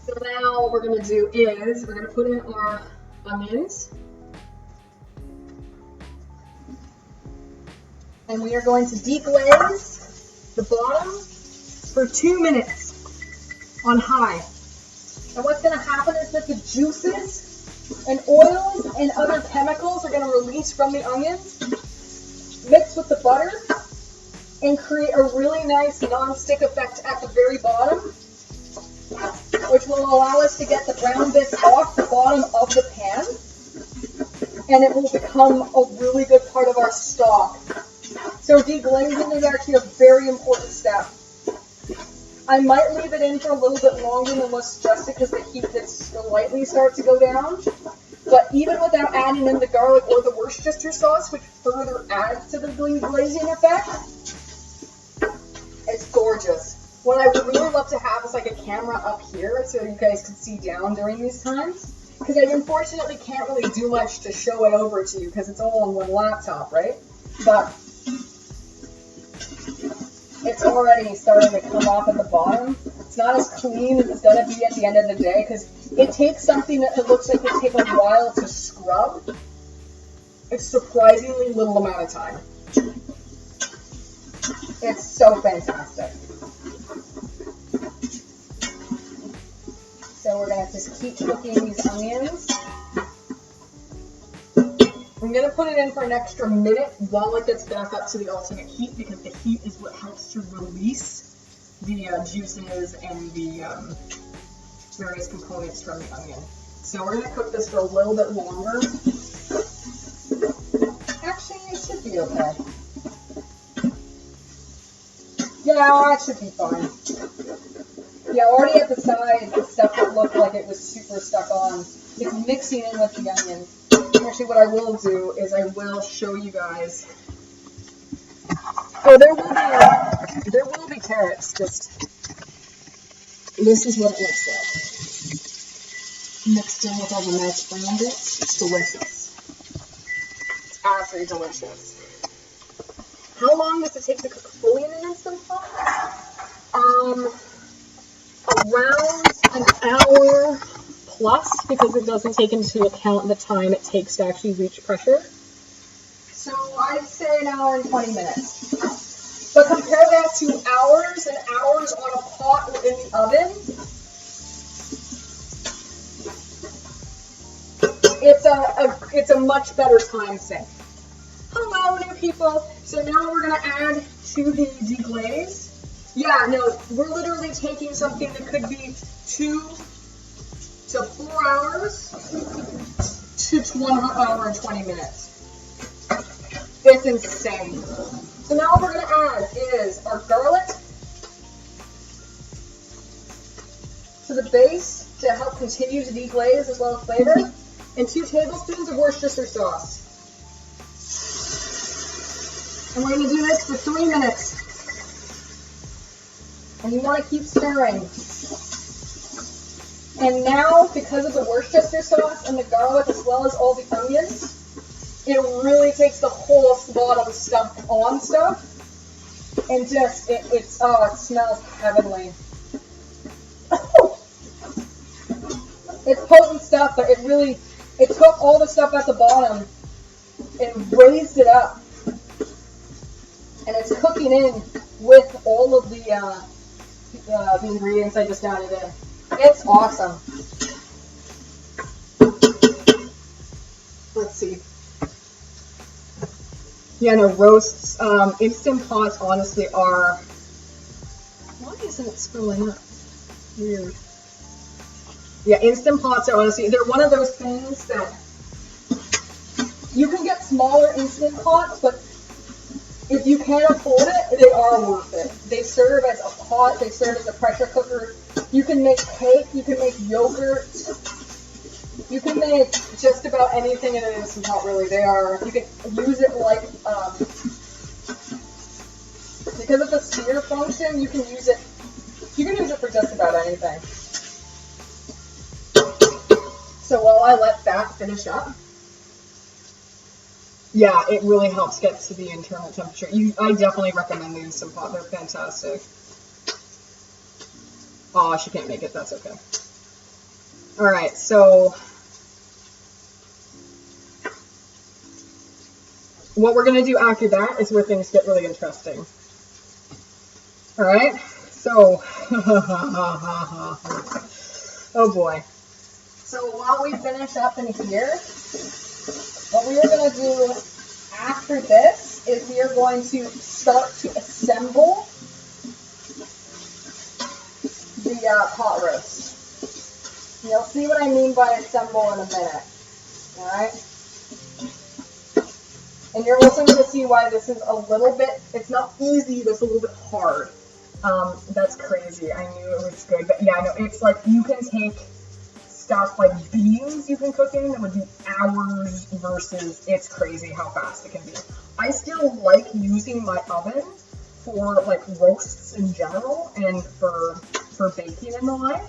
So now what we're going to do is we're going to put in our onions. And we are going to deglaze the bottom for 2 minutes on high. And what's going to happen is that the juices and oils and other chemicals are going to release from the onions, mix with the butter, and create a really nice non-stick effect at the very bottom, which will allow us to get the brown bits off the bottom of the pan, and it will become a really good part of our stock. So deglazing is actually a very important step. I might leave it in for a little bit longer than what's suggested because the heat did slightly start to go down. But even without adding in the garlic or the Worcestershire sauce, which further adds to the glazing effect, it's gorgeous. What I would really love to have is like a camera up here so you guys can see down during these times. Because I unfortunately can't really do much to show it over to you because it's all on one laptop, right? But it's already starting to come off at the bottom. It's not as clean as it's going to be at the end of the day because it takes something that it looks like it take a while to scrub. It's surprisingly little amount of time. It's so fantastic. So we're going to just keep cooking these onions. I'm going to put it in for an extra minute while it gets back up to the alternate heat because the heat is what helps to release the juices and the various components from the onion. So we're going to cook this for a little bit longer. Actually, it should be okay. Yeah, it should be fine. Yeah, already at the side, the stuff that looked like it was super stuck on. It's mixing in with the onion. Actually, what I will do is I will show you guys. Oh, there will be carrots. Just this is what it looks like. Mixed in with all the nice brown bits. It's delicious. It's absolutely delicious. How long does it take to cook fully in an Instant Pot? Around an hour plus, because it doesn't take into account the time it takes to actually reach pressure. So I'd say an hour and 20 minutes. But compare that to hours and hours on a pot or in the oven. It's a much better time sink. Hello, new people. So now we're going to add to the deglaze. Yeah, no, we're literally taking something that could be 2 to 4 hours to 1 hour and 20 minutes. It's insane. So now what we're going to add is our garlic to the base to help continue to deglaze as well as flavor, and 2 tablespoons of Worcestershire sauce. And we're going to do this for 3 minutes. And you want to keep stirring. And now, because of the Worcestershire sauce and the garlic as well as all the onions, it really takes the whole bottom stuff on stuff. And just, it smells heavenly. It's potent stuff, but it took all the stuff at the bottom and raised it up. And it's cooking in with all of the ingredients I just added in. It's awesome. Let's see. Yeah, no, roasts, Instant Pots honestly are, why isn't it spilling up? Weird. Yeah, Instant Pots are honestly, they're one of those things that you can get smaller Instant Pots, but if you can't afford it, they are worth it. They serve as a pot, they serve as a pressure cooker. You can make cake, you can make yogurt, you can make just about anything in an Instant Pot, really. You can use it like, because of the sear function, you can use it for just about anything. So while I let that finish up, yeah, it really helps get to the internal temperature. I definitely recommend the Instant Pot. They're fantastic. Oh, she can't make it. That's okay. All right, so what we're going to do after that is where things get really interesting. All right, so, oh boy. So while we finish up in here, what we are going to do after this is we are going to start to assemble the pot roast. You'll see what I mean by assemble in a minute. All right? And you're also going to see why this is a little bit, it's not easy, but it's a little bit hard. That's crazy. I knew it was good. But yeah, no, it's like you can take stuff like beans you can cook in that would be hours versus it's crazy how fast it can be. I still like using my oven for like roasts in general and for baking and the like.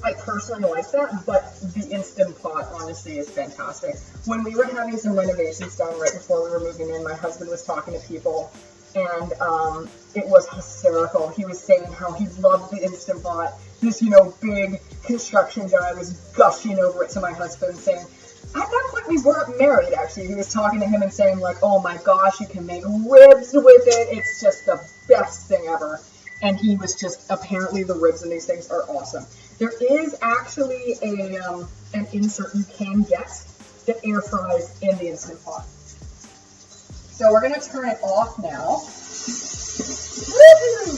I personally like that, but the Instant Pot honestly is fantastic. When we were having some renovations done right before we were moving in, my husband was talking to people, and it was hysterical. He was saying how he loved the Instant Pot. This, big construction guy was gushing over it to my husband, saying, at that point we weren't married actually. He was talking to him and saying like, oh my gosh, you can make ribs with it. It's just the best thing ever. And he was just, apparently the ribs in these things are awesome. There is actually an insert you can get that air fries in the Instant Pot. So we're going to turn it off now. Woo-hoo!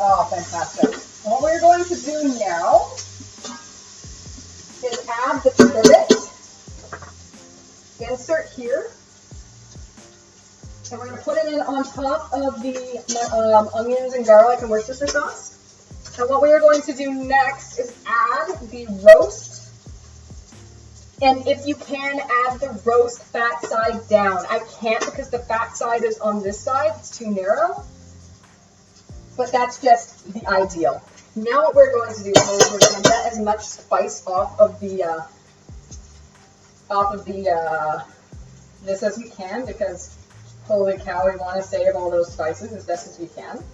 Oh, fantastic. What we're going to do now is add the trivet. Insert here. And we're going to put it in on top of the onions and garlic and Worcestershire sauce. And what we are going to do next is add the roast. And if you can, add the roast fat side down. I can't because the fat side is on this side. It's too narrow. But that's just the ideal. Now what we're going to do is we're going to get as much spice off of this as we can, because holy cow, we want to save all those spices as best as we can.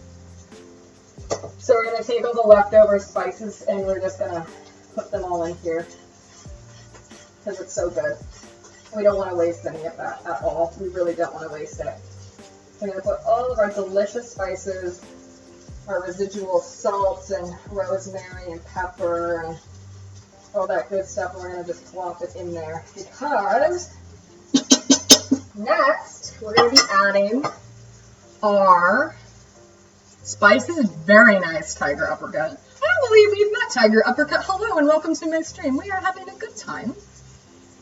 So we're going to take all the leftover spices and we're just going to put them all in here because it's so good. We don't want to waste any of that at all. We really don't want to waste it. So we're going to put all of our delicious spices, our residual salts and rosemary and pepper and all that good stuff. And we're going to just plop it in there because next we're going to be adding our spices. Very nice Tiger Uppercut. I don't believe we've met Tiger Uppercut. Hello and welcome to my stream. We are having a good time.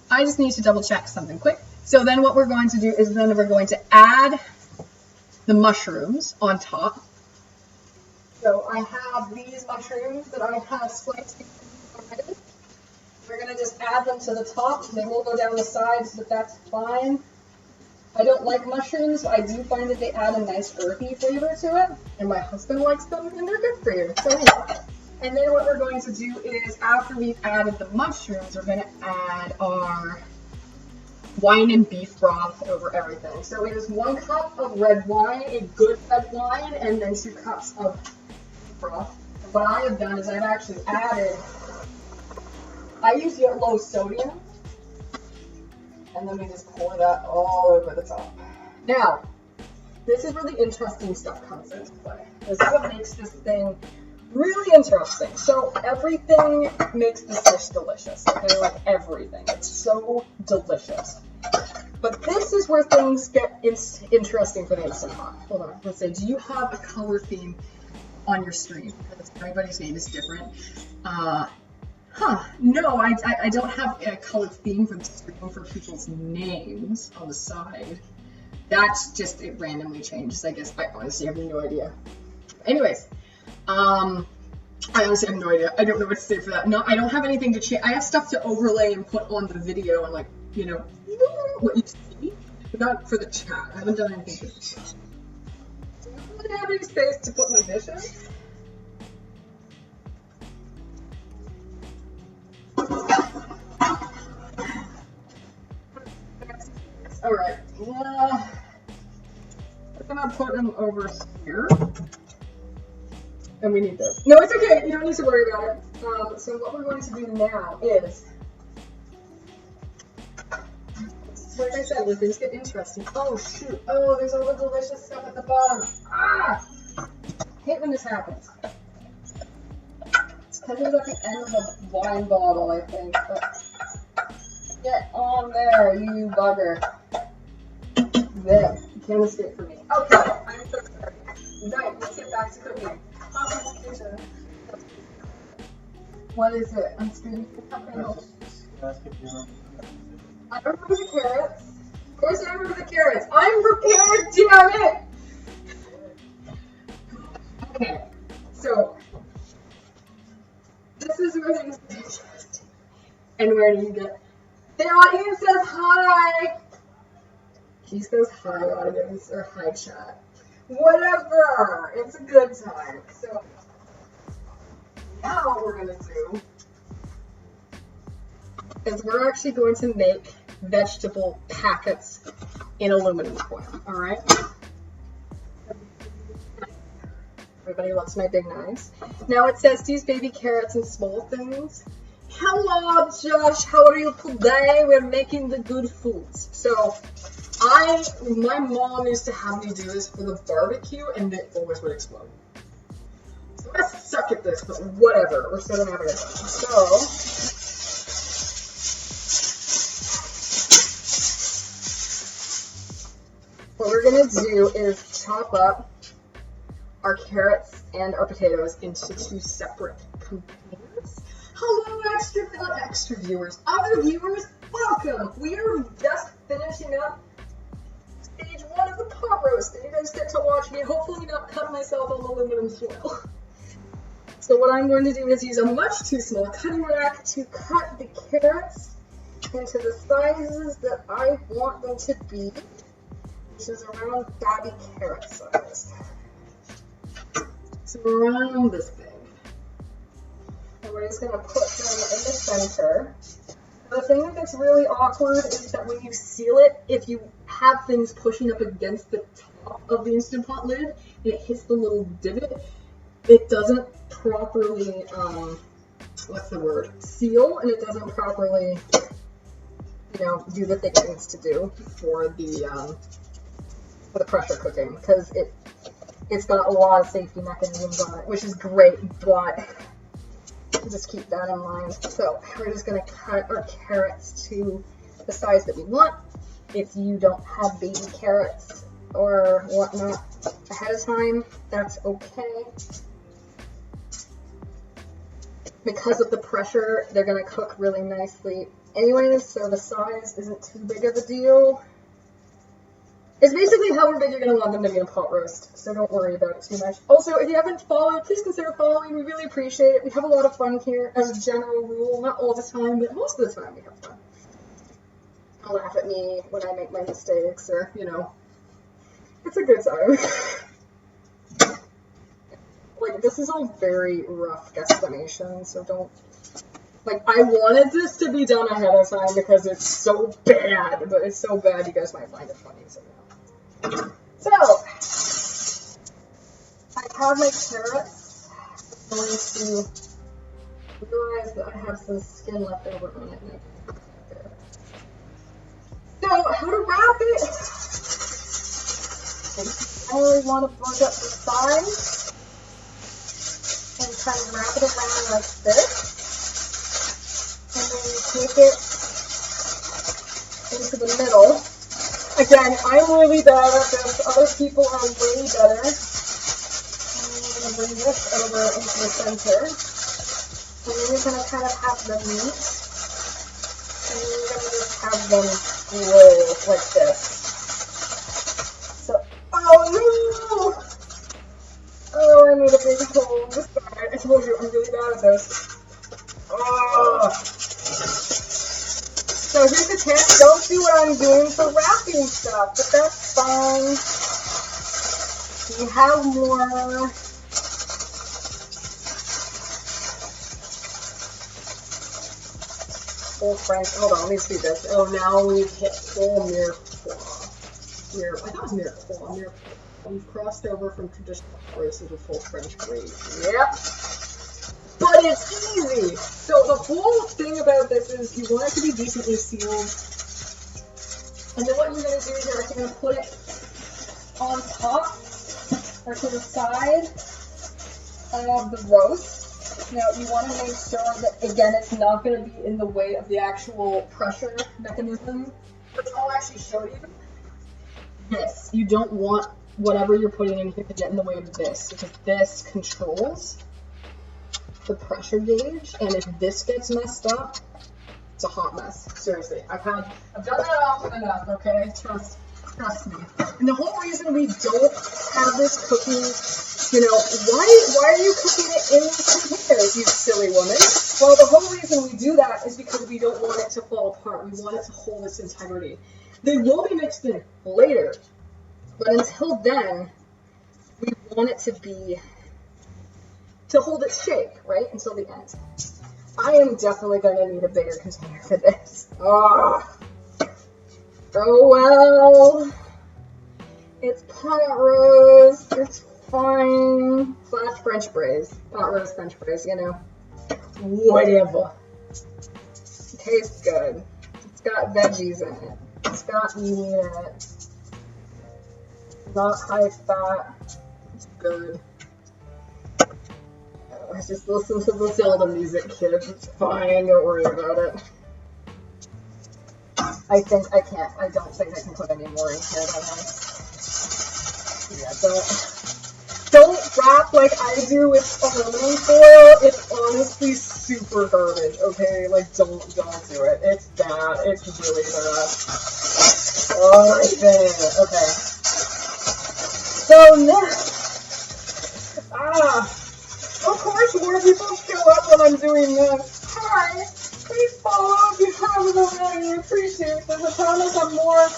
I just need to double check something quick. So then what we're going to do is then we're going to add the mushrooms on top. So I have these mushrooms that I have sliced already. We're going to just add them to the top. They will go down the sides, but that's fine. I don't like mushrooms, but I do find that they add a nice earthy flavor to it. And my husband likes them, and they're good for you. So yeah. And then what we're going to do is, after we've added the mushrooms, we're going to add our wine and beef broth over everything. So it is 1 cup of red wine, a good red wine, and then 2 cups of broth. And what I have done is I've actually added, I use low sodium, and then we just pour that all over the top. Now, this is where the interesting stuff comes into play. This is what makes this thing really interesting. So everything makes this dish delicious, okay? Like everything. It's so delicious. But this is where things get interesting for the Instant Pot. Hold on. Let's say, do you have a color theme on your stream? Everybody's name is different. No, I don't have a colored theme for the stream for people's names on the side. That's just, it randomly changes, I guess. I honestly have no idea. Anyways, I honestly have no idea. I don't know what to say for that. No, I don't have anything to change. I have stuff to overlay and put on the video and, like, you know, what you see. But not for the chat. I haven't done anything for the chat. didn't have any space to put my dishes. Alright, we're gonna put them over here. And we need this. No, it's okay, you don't need to worry about it. So what we're going to do now is, like I said, when things get interesting. Oh shoot, oh, there's all the delicious stuff at the bottom. Ah! I hate when this happens. It's because it was at the end of the wine bottle, I think. But get on there, you bugger. There, you can't escape from me. Okay, I'm so sorry. Right, let's get back to cooking. Kitchen. What is it? I'm screaming for something else. I remember the carrots. Of course I remember the carrots. I'm prepared, damn it! Okay, so this is where things get interesting. And where do you get? The audience says hi! He says hi, audience, or hi, chat. Whatever! It's a good time. So now what we're going to do is we're actually going to make vegetable packets in aluminum foil, alright? Everybody loves my big knives. Now it says to use baby carrots and small things. Hello, Josh. How are you today? We're making the good foods. So my mom used to have me do this for the barbecue, and it always would explode. So I suck at this, but whatever. We're still gonna have it. So what we're gonna do is chop up our carrots and our potatoes into two separate containers. Hello, not extra viewers, other viewers, welcome. We are just finishing up stage 1 of the pot roast, and you guys get to watch me hopefully not cut myself on aluminum foil. So what I'm going to do is use a much too small cutting rack to cut the carrots into the sizes that I want them to be, which is around baby carrot size. So around this big. And we're just going to put them in the center. The thing that's really awkward is that when you seal it, if you have things pushing up against the top of the Instant Pot lid and it hits the little divot, it doesn't properly, seal, and it doesn't properly, do the thing it needs to do for the pressure cooking, because it's got a lot of safety mechanisms on it, which is great, but just keep that in mind. So we're just going to cut our carrots to the size that we want. If you don't have baby carrots or whatnot ahead of time, that's okay. Because of the pressure, they're going to cook really nicely anyways, so the size isn't too big of a deal. It's basically however big you're going to want them to be in a pot roast, so don't worry about it too much. Also, if you haven't followed, please consider following. We really appreciate it. We have a lot of fun here as a general rule. Not all the time, but most of the time we have fun. Don't laugh at me when I make my mistakes, or, it's a good time. Like, this is all very rough guesstimation, so don't... Like, I wanted this to be done ahead of time because it's so bad, but it's so bad you guys might find it funny, so So, I have my carrots. I'm going to realize that I have some skin left over on it. So, how to wrap it? I really want to plug up the sides and kind of wrap it around like this. And then you take it into the middle. Again, I'm really bad at this. Other people are way better. And then you're going to bring this over into the center. And then you're going to kind of have them meet. And then you're going to just have them roll like this. So, oh no! Oh, I made a big hole in this side. I told you, I'm really bad at this. Oh. So here's the tip, don't do what I'm doing for wrapping stuff, but that's fine. we have more full French. Hold on, let me see this. Oh, now we've hit full mirepoix. I thought it was mirepoix. We've crossed over from traditional braces to full French braise. Yep. But it's easy. So the whole thing about this is you want it to be decently sealed. And then what you're going to do is you're actually going to put it on top or to the side of the roast. Now you want to make sure that, again, it's not going to be in the way of the actual pressure mechanism, which I'll actually show you. This, you don't want whatever you're putting in here to get in the way of this, because this controls the pressure gauge, and if this gets messed up, it's a hot mess. Seriously, I've done that often enough. Okay, trust me. And the whole reason we don't have this cooking, you know, why are you cooking it in containers, you silly woman? Well, the whole reason we do that is because we don't want it to fall apart. We want it to hold its integrity. They will be mixed in later, but until then, we want it to hold its shape, right, until the end. I am definitely going to need a bigger container for this. Oh well. It's pot roast. It's fine. / French braise. Pot roast, French braise, you know. Whatever. It tastes good. It's got veggies in it. It's got meat in it. Not high fat. It's good. Just listen to the Zelda music, kids. It's fine. Don't worry about it. I don't think I can put any more in here than this. Yeah, don't wrap like I do with aluminum foil. It's honestly super garbage, okay? Like, don't do it. It's bad. It's really bad. Okay. So next, of course, more people show up when I'm doing this. Hi, please follow if you haven't already. I appreciate this. I promise I'm more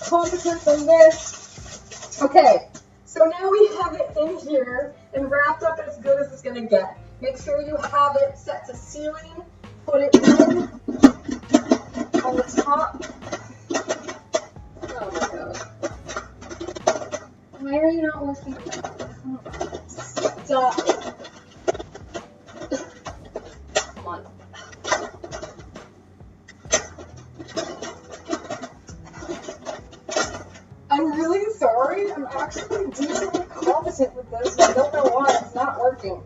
competent than this. Okay, so now we have it in here and wrapped up as good as it's going to get. Make sure you have it set to sealing. Put it in on the top. Oh my god. Why are you not working? Stop. Come on. I'm really sorry. I'm actually decently competent with this. I don't know why it's not working.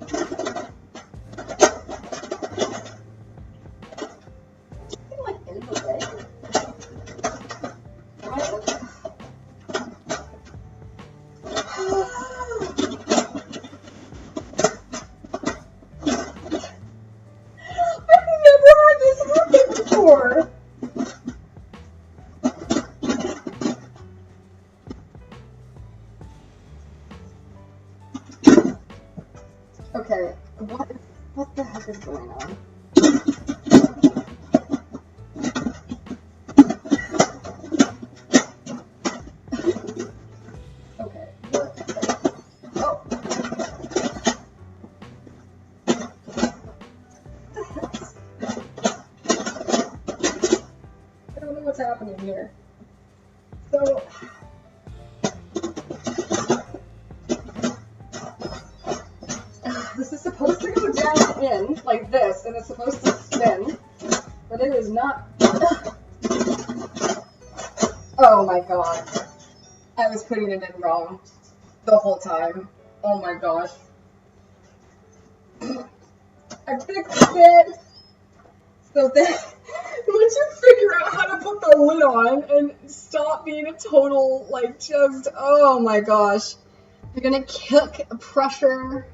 I'm like in the way. I've never had this happen before. Okay, what the heck is going on? Okay, oh. I don't know what's happening here. So, this is supposed to go down in like this, and it's supposed to spin, but it is not. Oh my god. I was putting it in wrong the whole time. Oh my gosh. I fixed it so that once you figure out how to put the lid on and stop being a total, like, just, oh my gosh. You're gonna kick pressure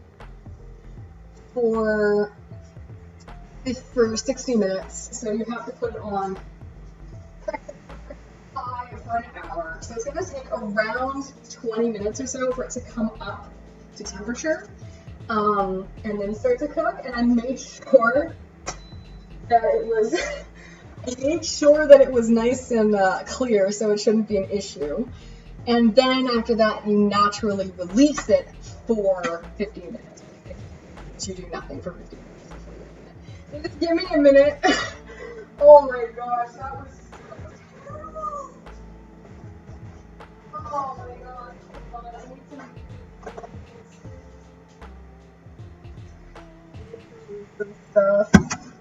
for 60 minutes, so you have to put it on high for an hour. So it's going to take around 20 minutes or so for it to come up to temperature, and then start to cook. And I made sure that it was nice and clear, so it shouldn't be an issue. And then after that, you naturally release it for 15 minutes. You do nothing for 15 minutes before you open it. So just give me a minute. Oh my gosh, that was so terrible. Oh my gosh, hold on, I need some stuff.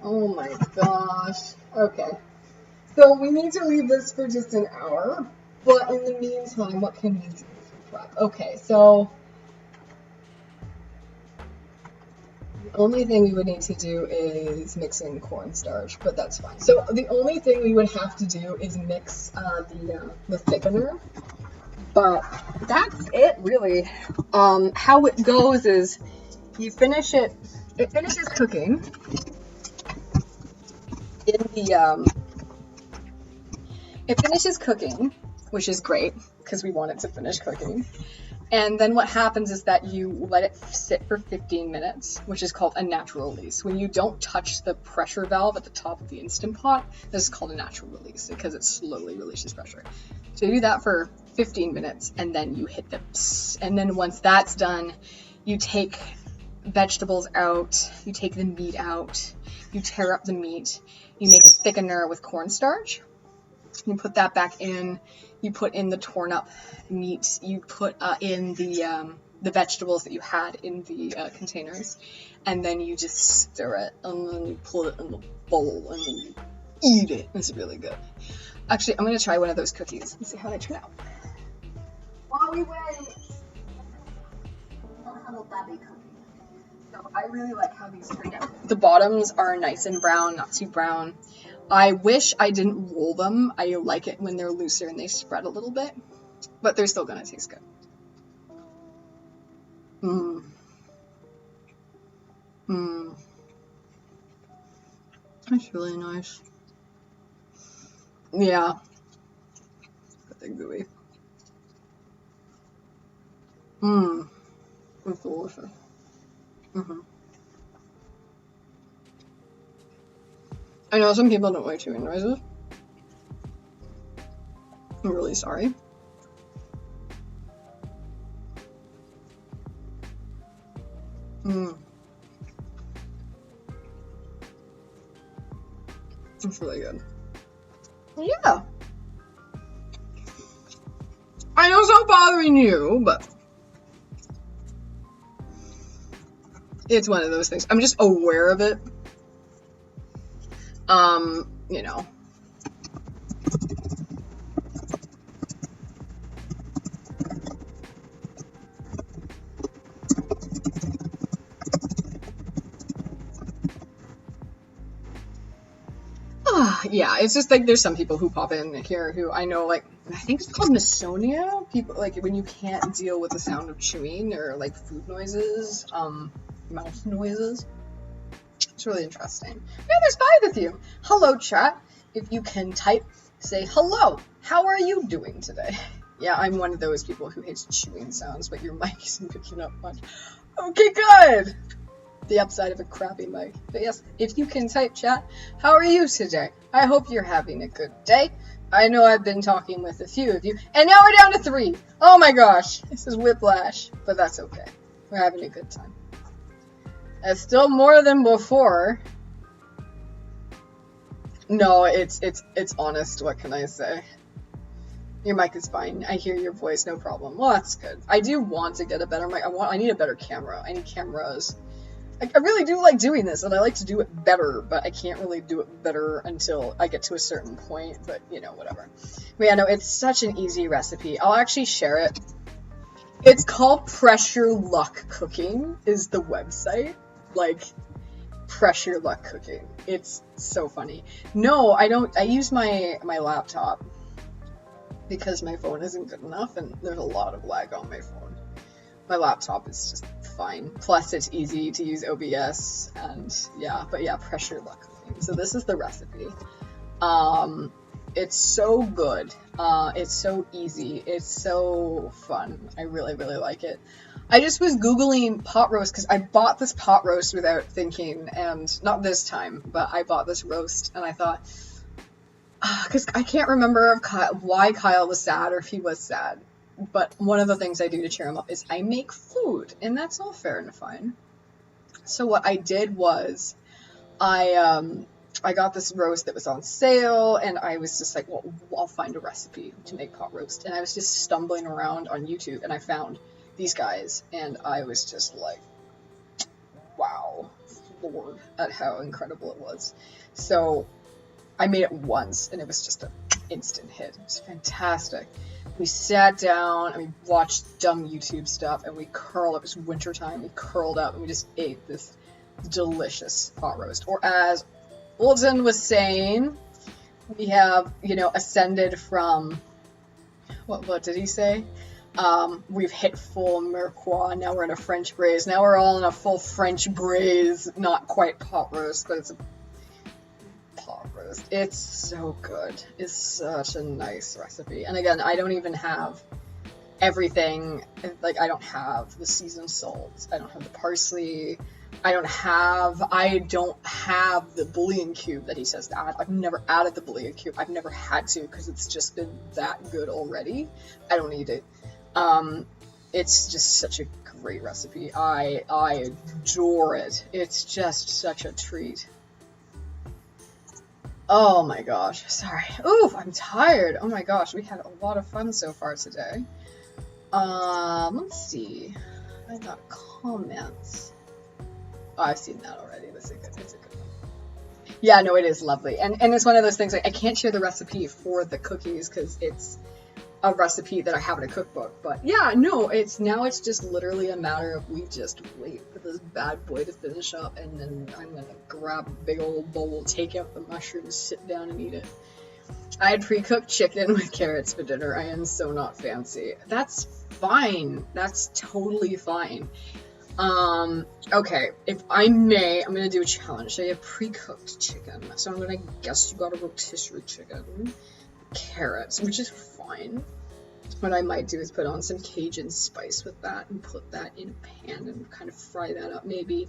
Oh my gosh. Okay. So we need to leave this for just an hour. But in the meantime, what can we do for prep? Okay, so the only thing we would need to do is mix in cornstarch, but that's fine. So the only thing we would have to do is mix the thickener, but that's it really. How it goes is you finish it. It finishes cooking in the It finishes cooking, which is great because we want it to finish cooking. And then what happens is that you let it sit for 15 minutes, which is called a natural release. When you don't touch the pressure valve at the top of the Instant Pot, this is called a natural release because it slowly releases pressure. So you do that for 15 minutes and then you hit the psst. And then once that's done, you take vegetables out, you take the meat out, you tear up the meat, you make a thickener with cornstarch. You put that back in, you put in the torn up meat, you put in the vegetables that you had in the containers, and then you just stir it, and then you put it in the bowl, and then you eat it. It's really good. Actually, I'm going to try one of those cookies and see how they turn out. While we wait, I'll have a babby cookie. So I really like how these turned out. The bottoms are nice and brown, not too brown. I wish I didn't roll them. I like it when they're looser and they spread a little bit, but they're still gonna taste good. That's really nice. Yeah. But they're gooey. It's delicious. I know some people don't like chewing noises. I'm really sorry. It's really good. Yeah. I know it's not bothering you, but it's one of those things. I'm just aware of it. You know. Yeah, it's just like there's some people who pop in here who I know, like, I think it's called Misonia. People, like, when you can't deal with the sound of chewing or, like, food noises, mouth noises. It's really interesting. Yeah, there's 5 of you. Hello, chat. If you can type, say hello. How are you doing today? Yeah, I'm one of those people who hates chewing sounds, but your mic isn't picking up much. Okay, good. The upside of a crappy mic. But yes, if you can type, chat, how are you today? I hope you're having a good day. I know I've been talking with a few of you, and now we're down to 3. Oh my gosh, this is whiplash, but that's okay. We're having a good time. It's still more than before. No, it's honest. What can I say? Your mic is fine. I hear your voice, no problem. Well, that's good. I do want to get a better mic. I need a better camera. I need cameras. I really do like doing this, and I like to do it better, but I can't really do it better until I get to a certain point, but, you know, whatever. But yeah, no, it's such an easy recipe. I'll actually share it. It's called Pressure Luck Cooking is the website. Like, Pressure Luck Cooking. It's so funny. No, I don't. I use my laptop because my phone isn't good enough, and there's a lot of lag on my phone. My laptop is just fine. Plus, it's easy to use OBS, and yeah, but yeah, Pressure Luck Cooking. So this is the recipe. It's so good. It's so easy. It's so fun. I really, really like it. I just was Googling pot roast because I bought this pot roast without thinking, and not this time, but I bought this roast, and I thought, because I can't remember why Kyle was sad or if he was sad. But one of the things I do to cheer him up is I make food, and that's all fair and fine. So what I did was I got this roast that was on sale, and I was just like, well, I'll find a recipe to make pot roast. And I was just stumbling around on YouTube, and I found these guys, and I was just like, wow, Lord, at how incredible it was. So I made it once, and it was just an instant hit. It was fantastic. We sat down and we watched dumb YouTube stuff, and we curled up. It was wintertime. We curled up and we just ate this delicious pot roast. Or as Olden was saying, we have, ascended from, what did he say? We've hit full Mirepoix, now we're in a French braise. Now we're all in a full French braise, not quite pot roast, but it's a pot roast. It's so good. It's such a nice recipe. And again, I don't even have everything. Like, I don't have the seasoned salt. I don't have the parsley. I don't have the bouillon cube that he says to add. I've never added the bouillon cube. I've never had to, because it's just been that good already. I don't need it. It's just such a great recipe. I adore it. It's just such a treat. Oh my gosh, sorry. Ooh, I'm tired. Oh my gosh, we had a lot of fun so far today. Let's see. I got comments. Oh, I've seen that already. It's a good one. Yeah, no, it is lovely. And it's one of those things, like, I can't share the recipe for the cookies because it's a recipe that I have in a cookbook. But yeah, no, it's just literally a matter of we just wait for this bad boy to finish up, and then I'm gonna grab a big old bowl, take out the mushrooms, sit down and eat it. I had pre-cooked chicken with carrots for dinner. I am so not fancy. That's fine. That's totally fine. Okay, if I may, I'm gonna do a challenge. So you have pre-cooked chicken, so I'm gonna guess you got a rotisserie chicken, carrots, which is fine. What I might do is put on some Cajun spice with that and put that in a pan and kind of fry that up maybe,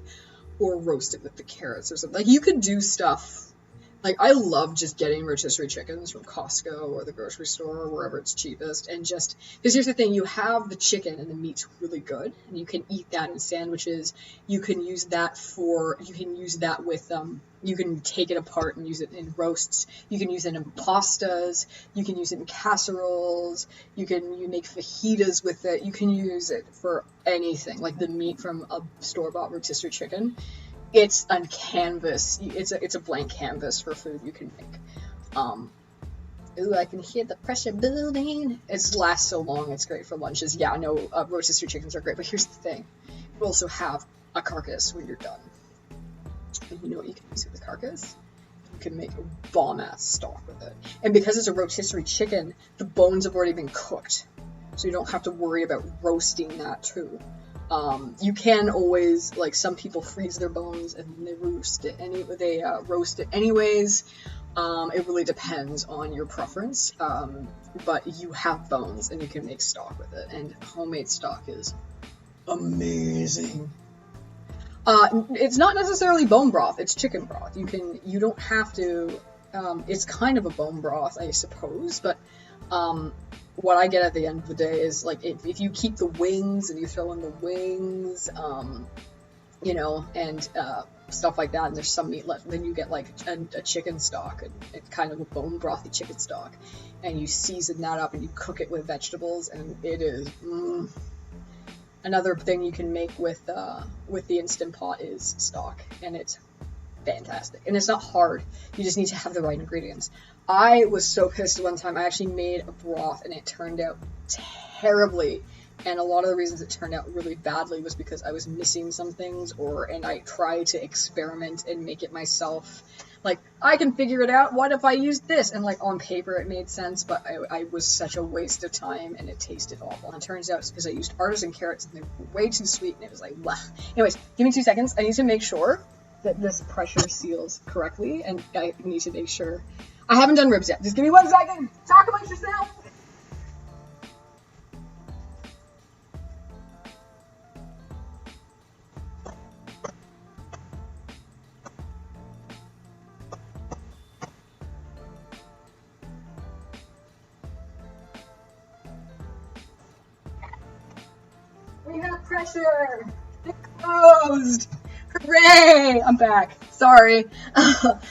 or roast it with the carrots or something. Like, you could do stuff. Like, I love just getting rotisserie chickens from Costco or the grocery store or wherever it's cheapest, and just, because here's the thing, you have the chicken and the meat's really good, and you can eat that in sandwiches. You can use that with, you can take it apart and use it in roasts. You can use it in pastas. You can use it in casseroles. You make fajitas with it. You can use it for anything, like the meat from a store-bought rotisserie chicken. It's a canvas. It's a blank canvas for food you can make. Ooh, I can hear the pressure building. It lasts so long. It's great for lunches. Yeah, no, rotisserie chickens are great. But here's the thing: you also have a carcass when you're done. And you know what you can use with the carcass? You can make a bomb-ass stock with it. And because it's a rotisserie chicken, the bones have already been cooked, so you don't have to worry about roasting that too. You can always, like, some people freeze their bones and they roast it anyways. It really depends on your preference, but you have bones and you can make stock with it, and homemade stock is amazing. It's not necessarily bone broth, it's chicken broth. You don't have to, it's kind of a bone broth, I suppose, but what I get at the end of the day is, like, if you keep the wings and you throw in the wings, and stuff like that, and there's some meat left, then you get like a chicken stock, and kind of a bone brothy chicken stock, and you season that up and you cook it with vegetables, and it is another thing you can make with the Instant Pot is stock, and it's fantastic, and it's not hard. You just need to have the right ingredients. I was so pissed one time. I actually made a broth and it turned out terribly, and a lot of the reasons it turned out really badly was because I was missing some things, and I tried to experiment and make it myself. Like, I can figure it out. What if I used this? And, like, on paper it made sense, but I was such a waste of time, and it tasted awful. And it turns out it's because I used artisan carrots, and they were way too sweet, and it was like, blah. Anyways, give me 2 seconds. I need to make sure that this pressure seals correctly, and I need to make sure. I haven't done ribs yet. Just give me 1 second. Talk amongst yourself. pressure! It closed! Hooray! I'm back. Sorry.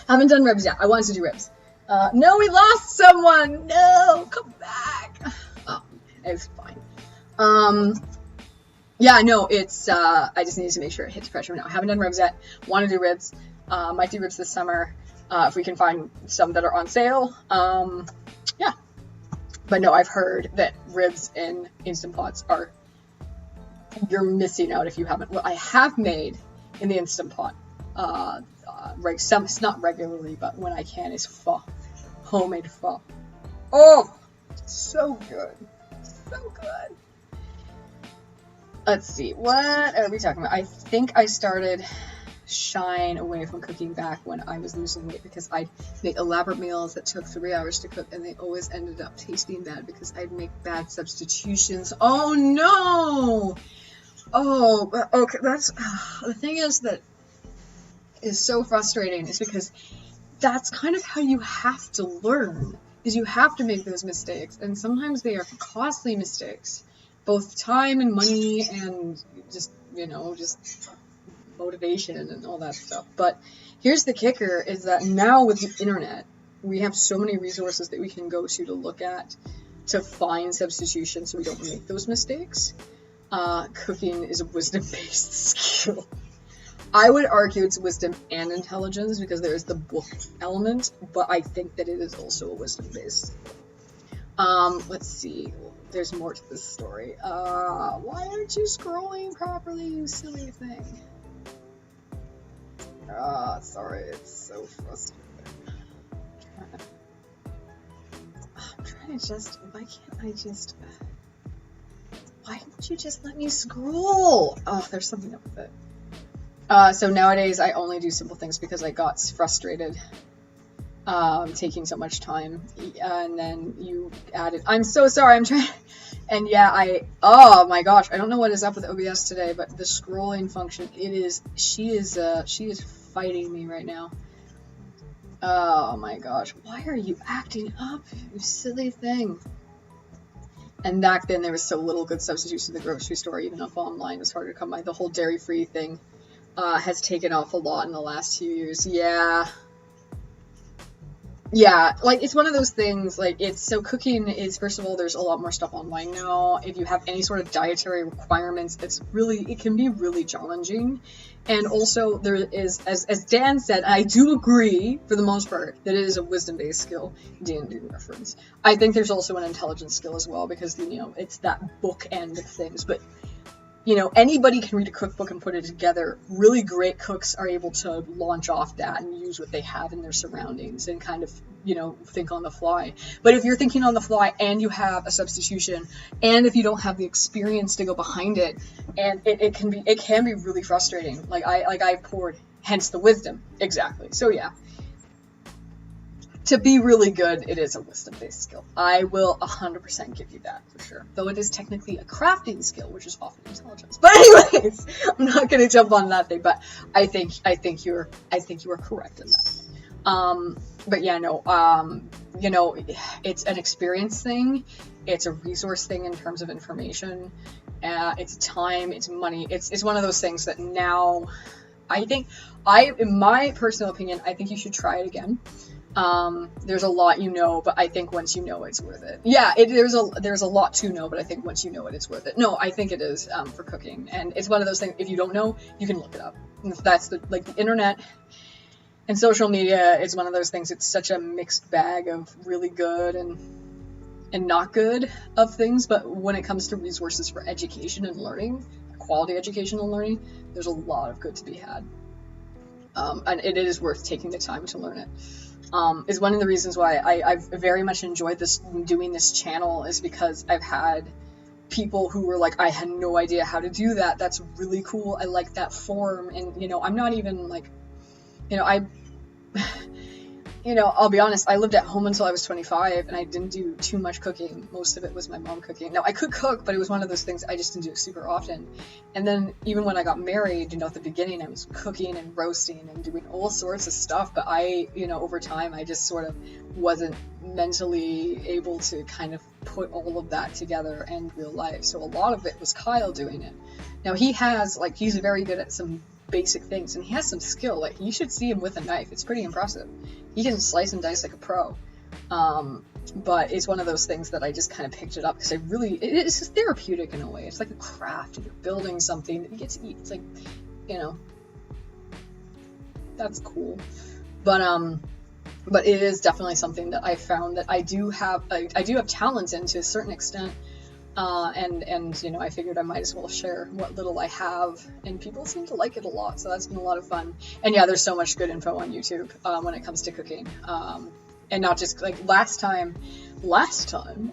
Haven't done ribs yet. I wanted to do ribs. No, we lost someone! No! Come back! Oh, it's fine. Yeah, no, it's, I just needed to make sure it hits pressure now. I haven't done ribs yet. Want to do ribs. Might do ribs this summer, if we can find some that are on sale. Yeah. But no, I've heard that ribs in Instant Pots are, you're missing out if you haven't. Well, I have made in the Instant Pot, it's not regularly, but when I can, is pho. Homemade pho. Oh, so good. So good. Let's see, what are we talking about? I think I started shying away from cooking back when I was losing weight because I'd make elaborate meals that took 3 hours to cook and they always ended up tasting bad because I'd make bad substitutions. Oh no! Oh, okay, that's, the thing is that is so frustrating is because that's kind of how you have to learn, is you have to make those mistakes, and sometimes they are costly mistakes. Both time and money and just, just motivation and all that stuff. But here's the kicker is that now with the internet, we have so many resources that we can go to look at to find substitutions so we don't make those mistakes. Cooking is a wisdom-based skill. I would argue it's wisdom and intelligence because there is the book element, but I think that it is also a wisdom-based. Let's see. There's more to this story. Why aren't you scrolling properly, you silly thing? Sorry, it's so frustrating. I'm trying to just, why don't you just let me scroll? Oh, there's something up with it. So nowadays I only do simple things because I got frustrated taking so much time, and then you added, I'm so sorry, I'm trying, and yeah, oh my gosh, I don't know what is up with OBS today, but the scrolling function, she is fighting me right now. Oh my gosh, why are you acting up, you silly thing? And back then there was so little good substitutes in the grocery store, even if online was harder to come by. The whole dairy-free thing has taken off a lot in the last few years. Yeah, like, it's one of those things, like, cooking is, first of all, there's a lot more stuff online now. If you have any sort of dietary requirements, it can be really challenging. And also, there is, as Dan said, I do agree, for the most part, that it is a wisdom-based skill. Dan did reference. I think there's also an intelligence skill as well, because, it's that book end of things. But, anybody can read a cookbook and put it together. Really great cooks are able to launch off that and use what they have in their surroundings and kind of, think on the fly. But if you're thinking on the fly and you have a substitution, and if you don't have the experience to go behind it, and it can be really frustrating. I poured, hence the wisdom. Exactly. So yeah. To be really good, it is a wisdom-based skill. I will 100% give you that for sure. Though it is technically a crafting skill, which is often intelligence. But anyways, I'm not going to jump on that thing. But I think you are correct in that. But yeah, no. It's an experience thing. It's a resource thing in terms of information. It's time. It's money. It's one of those things that now, in my personal opinion, I think you should try it again. There's a lot but I think once you know it's worth it. Yeah, there's a lot to know, but I think once you know it, it's worth it. No, I think it is, for cooking. And it's one of those things, if you don't know, you can look it up. And that's the internet and social media is one of those things, it's such a mixed bag of really good and not good of things, but when it comes to resources for education and learning, quality education and learning, there's a lot of good to be had. And it is worth taking the time to learn it. Is one of the reasons why I've very much enjoyed doing this channel, is because I've had people who were like, I had no idea how to do that. That's really cool. I like that form. And, I'm not even like, I'll be honest, I lived at home until I was 25 and I didn't do too much cooking. Most of it was my mom cooking. Now, I could cook, but it was one of those things I just didn't do super often. And then even when I got married, at the beginning, I was cooking and roasting and doing all sorts of stuff. But over time, I just sort of wasn't mentally able to kind of put all of that together in real life. So a lot of it was Kyle doing it. Now he has, like, he's very good at some basic things, and he has some skill. Like, you should see him with a knife. It's pretty impressive. He can slice and dice like a pro. But it's one of those things that I just kind of picked it up because it's just therapeutic in a way. It's like a craft, and you're building something that you get to eat. It's like, you know, that's cool. But it is definitely something that I found that I do have talent in to a certain extent. And you know, I figured I might as well share what little I have, and people seem to like it a lot, so that's been a lot of fun. And yeah, there's so much good info on YouTube when it comes to cooking, and not just like last time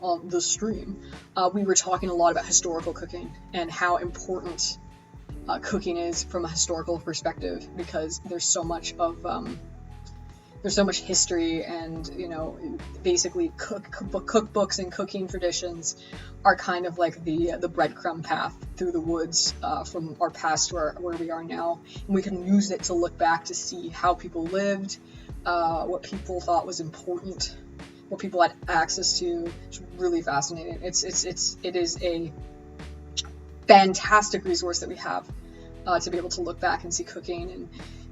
on the stream, we were talking a lot about historical cooking and how important cooking is from a historical perspective, because there's so much history, and you know, basically cookbooks and cooking traditions are kind of like the breadcrumb path through the woods from our past to where we are now, and we can use it to look back to see how people lived, what people thought was important, what people had access to. It's really fascinating. It is a fantastic resource that we have to be able to look back and see cooking,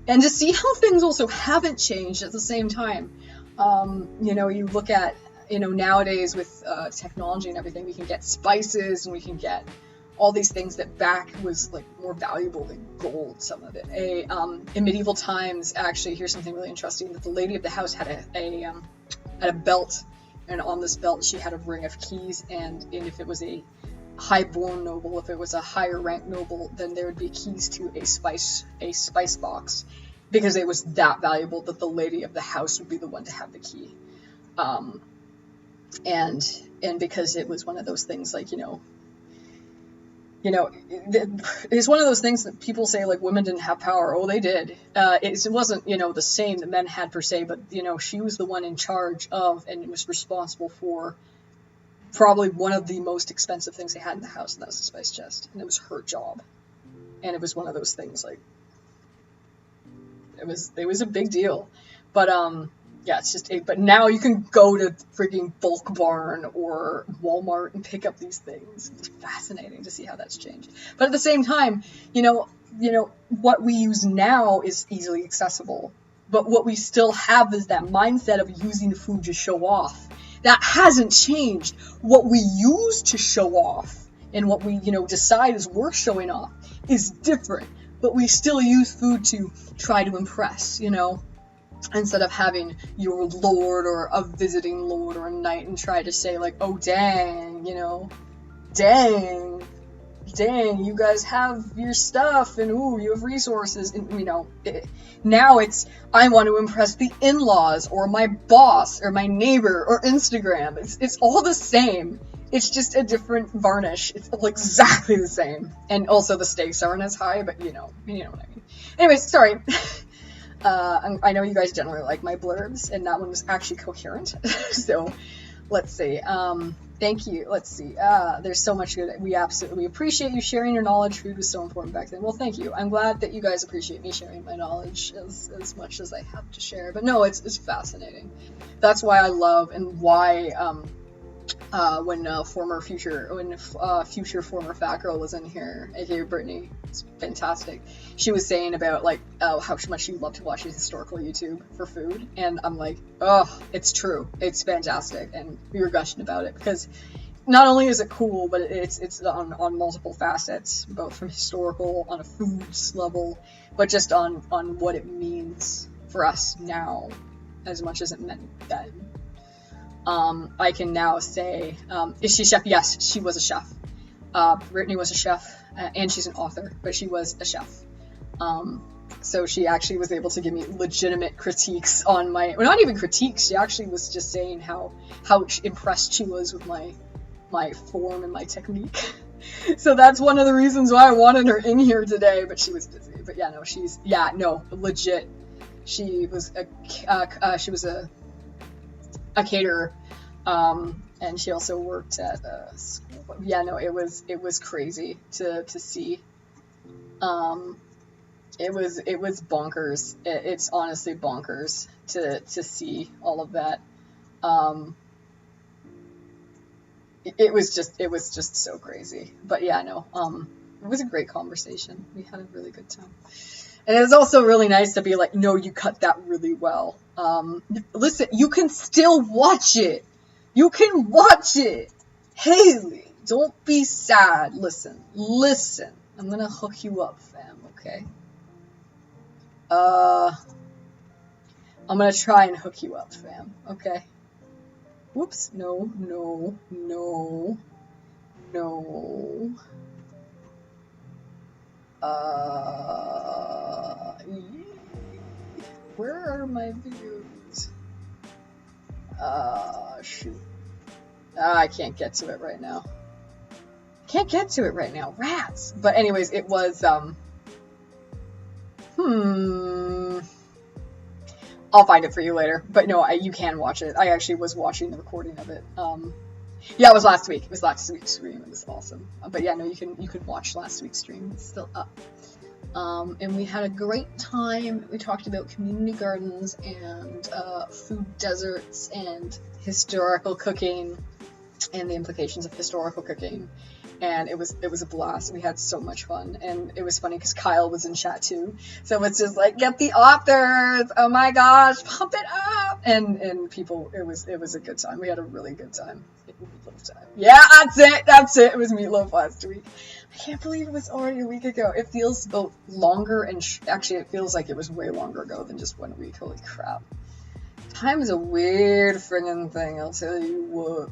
and to see how things also haven't changed at the same time. You know, you look at, you know, nowadays with technology and everything, we can get spices and we can get all these things that back was like more valuable than gold, some of it. In medieval times, actually, here's something really interesting, that the lady of the house had a belt, and on this belt she had a ring of keys, and if it was a high-born noble, if it was a higher ranked noble, then there would be keys to a spice box, because it was that valuable that the lady of the house would be the one to have the key. And because it was one of those things, like, you know, it's one of those things that people say, like, women didn't have power. Oh, they did. It wasn't, you know, the same that men had per se, but, you know, she was the one in charge of and was responsible for probably one of the most expensive things they had in the house, and that was the spice chest, and it was her job. And it was one of those things, like, it was a big deal. But yeah, it's just but now you can go to freaking Bulk Barn or Walmart and pick up these things. It's fascinating to see how that's changed. But at the same time, you know what we use now is easily accessible, but what we still have is that mindset of using food to show off. That hasn't changed. What we use to show off and what we, you know, decide is worth showing off is different. But we still use food to try to impress, you know, instead of having your lord or a visiting lord or a knight and try to say, like, oh, dang, you know, dang, you guys have your stuff, and ooh, you have resources, and, you know, now it's, I want to impress the in-laws or my boss or my neighbor or Instagram. It's all the same. It's just a different varnish. It's exactly the same. And also the stakes aren't as high, but you know what I mean. Anyways, sorry. I know you guys generally like my blurbs, and that one was actually coherent. So let's see. Thank you. Let's see. There's so much good. We absolutely appreciate you sharing your knowledge. Food was so important back then. Well, thank you. I'm glad that you guys appreciate me sharing my knowledge as much as I have to share. But no, it's fascinating. That's why I love, and why when future former fat girl was in here, aka Brittany, it's fantastic. She was saying about, like, how much she loved to watch historical YouTube for food, and I'm like, oh, it's true, it's fantastic, and we were gushing about it because not only is it cool, but it's on multiple facets, both from historical, on a foods level, but just on what it means for us now as much as it meant then. I can now say, is she a chef? Yes, she was a chef. Brittany was a chef, and she's an author, but she was a chef. So she actually was able to give me legitimate critiques on my, well, not even critiques, she actually was just saying how impressed she was with my form and my technique. So that's one of the reasons why I wanted her in here today, but she was busy. But yeah, no, legit. She was a caterer, and she also worked at school. Yeah, no, it was crazy to see. It was bonkers. It's honestly bonkers to see all of that. it was just so crazy. But yeah, no, it was a great conversation. We had a really good time. And it was also really nice to be like, no, you cut that really well. Listen, you can still watch it. You can watch it. Haley, don't be sad. Listen. I'm gonna hook you up, fam, okay? I'm gonna try and hook you up, fam, okay? Whoops, no. Where are my views? Shoot. I can't get to it right now. Rats! But anyways, it was, I'll find it for you later. But no, you can watch it. I actually was watching the recording of it. Yeah, it was last week. It was last week's stream. It was awesome. But yeah, no, you can watch last week's stream. It's still up. And we had a great time. We talked about community gardens and food deserts and historical cooking and the implications of historical cooking. And it was a blast. We had so much fun, and it was funny because Kyle was in chat too. So it's just like, get the authors! Oh my gosh, pump it up! And people, it was a good time. We had a really good time. Meatloaf time. Yeah, that's it. It was Meatloaf last week. I can't believe it was already a week ago. It feels both longer and actually it feels like it was way longer ago than just 1 week. Holy crap! Time is a weird friggin' thing. I'll tell you what.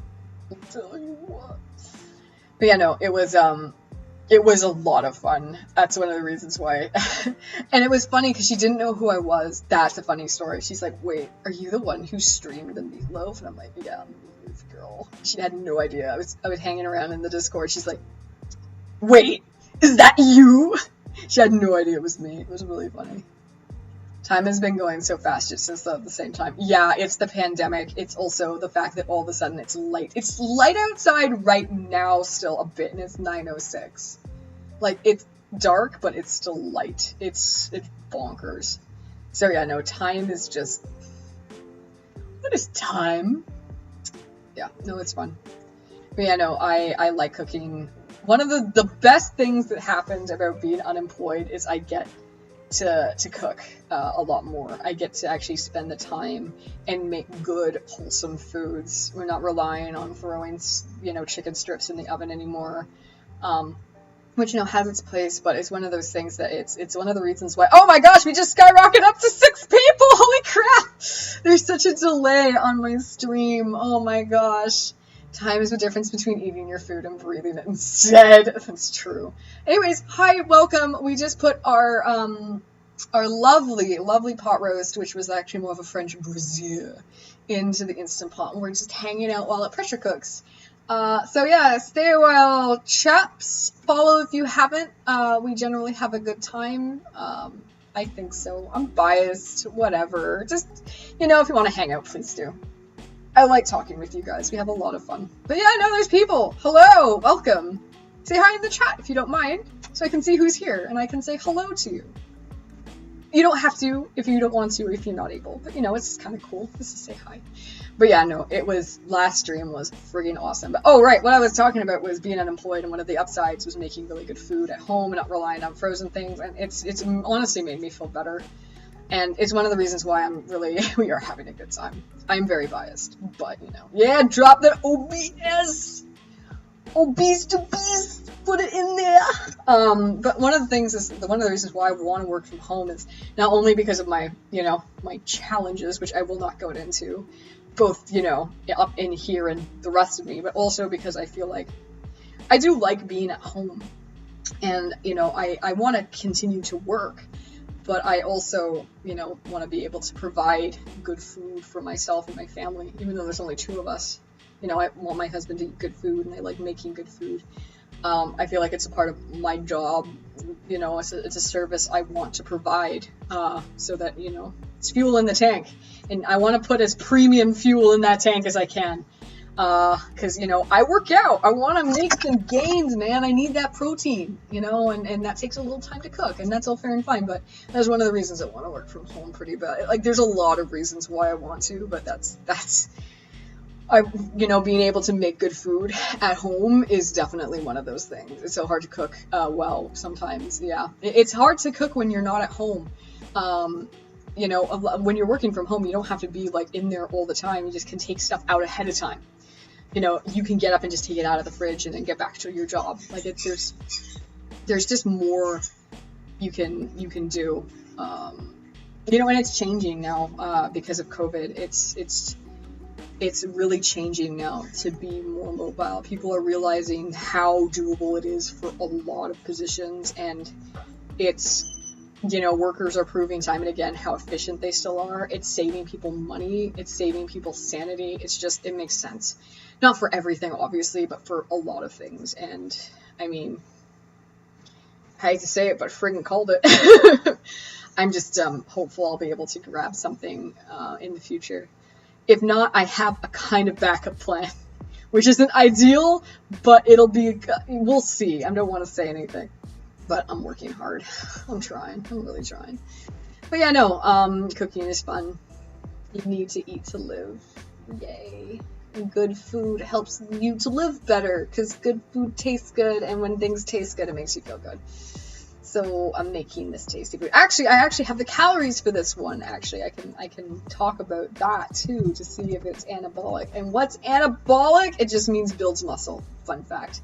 But yeah, no, it was a lot of fun. That's one of the reasons why. And it was funny because she didn't know who I was. That's a funny story. She's like, wait, are you the one who streamed the Meatloaf? And I'm like, yeah, I'm the Meatloaf girl. She had no idea. I was hanging around in the Discord. She's like, wait, is that you? She had no idea it was me. It was really funny. Time has been going so fast just since the same time. Yeah, it's the pandemic. It's also the fact that all of a sudden it's light. It's light outside right now still a bit, and it's 9:06. Like, it's dark, but it's still light. It's bonkers. So yeah, no, time is just... What is time? Yeah, no, it's fun. But yeah, no, I like cooking. One of the best things that happened about being unemployed is I get to cook a lot more. I get to actually spend the time and make good, wholesome foods. We're not relying on throwing, chicken strips in the oven anymore, which, has its place, but it's one of those things that it's one of the reasons why, oh my gosh, we just skyrocketed up to 6 people! Holy crap! There's such a delay on my stream. Oh my gosh. Time is the difference between eating your food and breathing it instead. That's true. Anyways, hi, welcome. We just put our lovely, lovely pot roast, which was actually more of a French braisier, into the Instant Pot, and we're just hanging out while it pressure cooks. So yeah, stay a while, chaps. Follow if you haven't. We generally have a good time. I think so. I'm biased. Whatever. Just, if you want to hang out, please do. I like talking with you guys. We have a lot of fun. But yeah, I know there's people. Hello, welcome. Say hi in the chat if you don't mind, so I can see who's here and I can say hello to you. You don't have to if you don't want to, if you're not able. But it's kind of cool just to say hi. But yeah, no, last stream was friggin' awesome. But oh right, what I was talking about was being unemployed, and one of the upsides was making really good food at home and not relying on frozen things, and it's honestly made me feel better. And it's one of the reasons why we are having a good time. I'm very biased, but yeah, drop that OBS! Obese to beast! Put it in there! But one of the reasons why I want to work from home is not only because of my, my challenges, which I will not go into, both, up in here and the rest of me, but also because I feel like I do like being at home. And, I want to continue to work. But I also, want to be able to provide good food for myself and my family, even though there's only 2 of us. I want my husband to eat good food, and I like making good food. I feel like it's a part of my job. It's a service I want to provide, so that, it's fuel in the tank. And I want to put as premium fuel in that tank as I can. Because, I work out. I want to make some gains, man. I need that protein, and that takes a little time to cook, and that's all fair and fine, but that's one of the reasons I want to work from home pretty bad. Like, there's a lot of reasons why I want to, but that's Being able to make good food at home is definitely one of those things. It's so hard to cook well sometimes. Yeah, it's hard to cook when you're not at home. When you're working from home, you don't have to be like in there all the time. You just can take stuff out ahead of time. You can get up and just take it out of the fridge and then get back to your job. Like there's just more you can do. And it's changing now because of COVID. It's really changing now to be more mobile. People are realizing how doable it is for a lot of positions, and workers are proving time and again how efficient they still are. It's saving people money. It's saving people sanity. It makes sense. Not for everything, obviously, but for a lot of things. And, I mean, I hate to say it, but friggin' called it. I'm just hopeful I'll be able to grab something in the future. If not, I have a kind of backup plan, which isn't ideal, but we'll see. I don't want to say anything, but I'm working hard. I'm really trying. But yeah, no, cooking is fun. You need to eat to live. Yay. And good food helps you to live better, because good food tastes good, and when things taste good, it makes you feel good. So I'm making this tasty food. Actually, I have the calories for this one. Actually, I can talk about that too to see if it's anabolic. And what's anabolic? It just means builds muscle. Fun fact.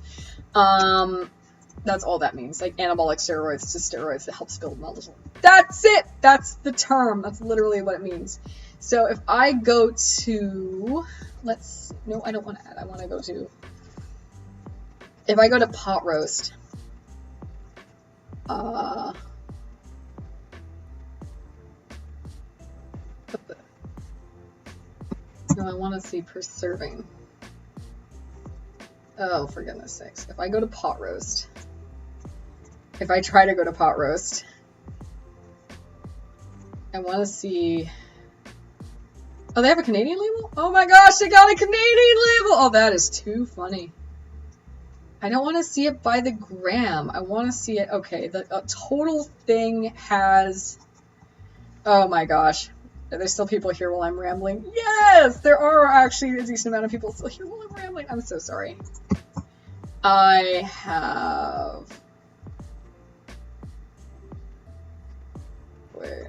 That's all that means. Like anabolic steroids to steroids that helps build muscle. That's it. That's the term. That's literally what it means. So if I go to, I don't want to add. I want to go to. If I go to pot roast. No, I want to see per serving. Oh, for goodness sakes. If I go to pot roast, if I try to go to pot roast, I want to see. Oh, they have a Canadian label? Oh my gosh, they got a Canadian label! Oh, that is too funny. I don't want to see it by the gram. I want to see it. Okay, the total thing has. Oh my gosh. Are there still people here while I'm rambling? Yes! There are actually a decent amount of people still here while I'm rambling. I'm so sorry. I have. Wait.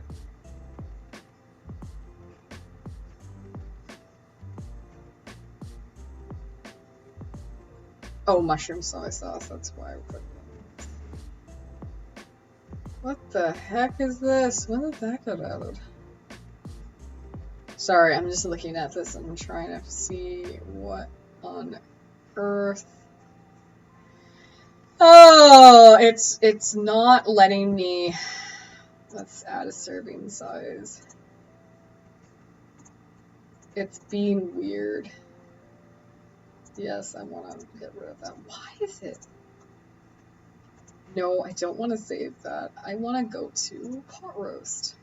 Oh, mushroom soy sauce, that's why I put them. What the heck is this? When did that get added? Sorry, I'm just looking at this and I'm trying to see what on earth. Oh, it's not letting me. Let's add a serving size. It's being weird. Yes, I want to get rid of that. Why is it? No, I don't want to save that. I want to go to pot roast.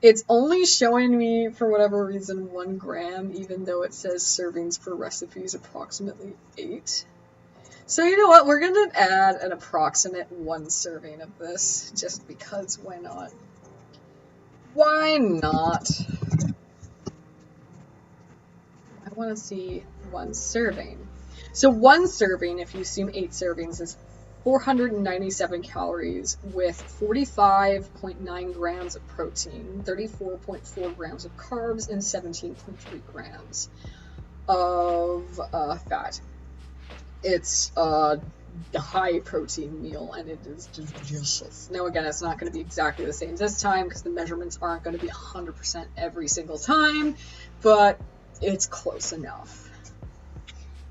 It's only showing me, for whatever reason, 1 gram, even though it says servings per recipe is approximately 8. So you know what? We're going to add an approximate 1 serving of this, just because, why not? Why not? I want to see 1 serving. So 1 serving, if you assume 8 servings, is 497 calories with 45.9 grams of protein, 34.4 grams of carbs, and 17.3 grams of fat. It's a high protein meal, and it is delicious. Now again, it's not going to be exactly the same this time because the measurements aren't going to be 100% every single time, but it's close enough.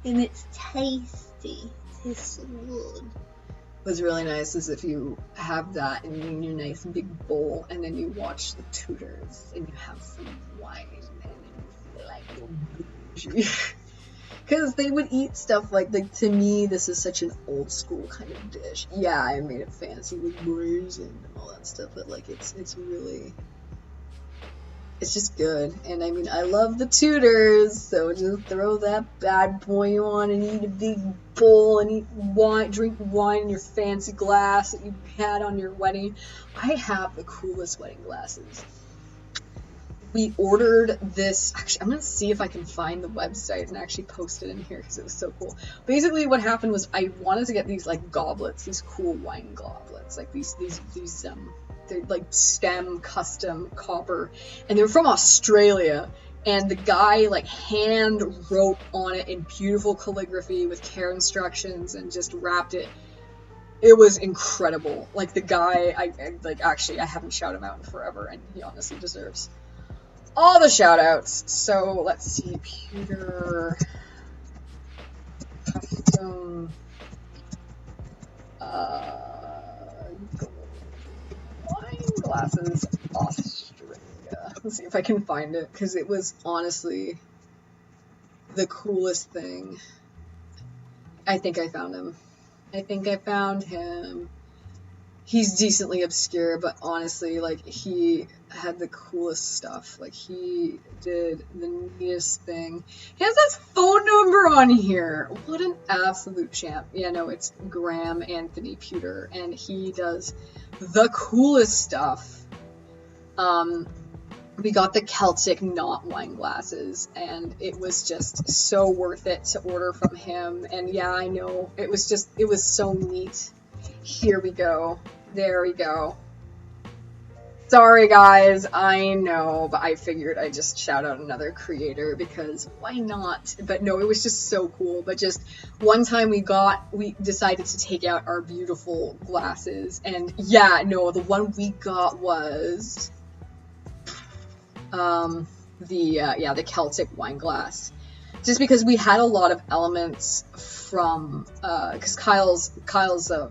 And it's tasty. Tastes so good. What's really nice is if you have that in your nice big bowl and then you watch the Tudors and you have some wine and you feel like you're bougie. Because they would eat stuff like to me, this is such an old school kind of dish. Yeah, I made it fancy with braising and all that stuff, but like it's really, it's just good. And I mean, I love the Tudors, so just throw that bad boy on and eat a big bowl and eat wine, drink wine in your fancy glass that you had on your wedding. I have the coolest wedding glasses. we ordered this. Actually, I'm gonna see if I can find the website and actually post it in here because it was so cool. Basically, what happened was I wanted to get these like goblets, these cool wine goblets, like these they're like stem custom copper, and they were from Australia. And the guy like hand wrote on it in beautiful calligraphy with care instructions and just wrapped it. It was incredible. Like the guy, I haven't shouted him out in forever, and he honestly deserves all the shout outs. So let's see, pewter custom wine glasses Australia. Let's see if I can find it, because it was honestly the coolest thing. I think I found him. He's decently obscure, but honestly, like, he had the coolest stuff. Like, he did the neatest thing. He has his phone number on here. What an absolute champ. Yeah, no, it's Graham Anthony Pewter, and he does the coolest stuff. We got the Celtic knot wine glasses, and it was just so worth it to order from him. And yeah, I know, it was so neat. Here we go. There we go. Sorry guys, I know, but I figured I'd just shout out another creator because why not? But no, it was just so cool. But just one time we decided to take out our beautiful glasses, and yeah, no, the one we got was the Celtic wine glass. Just because we had a lot of elements from, because Kyle's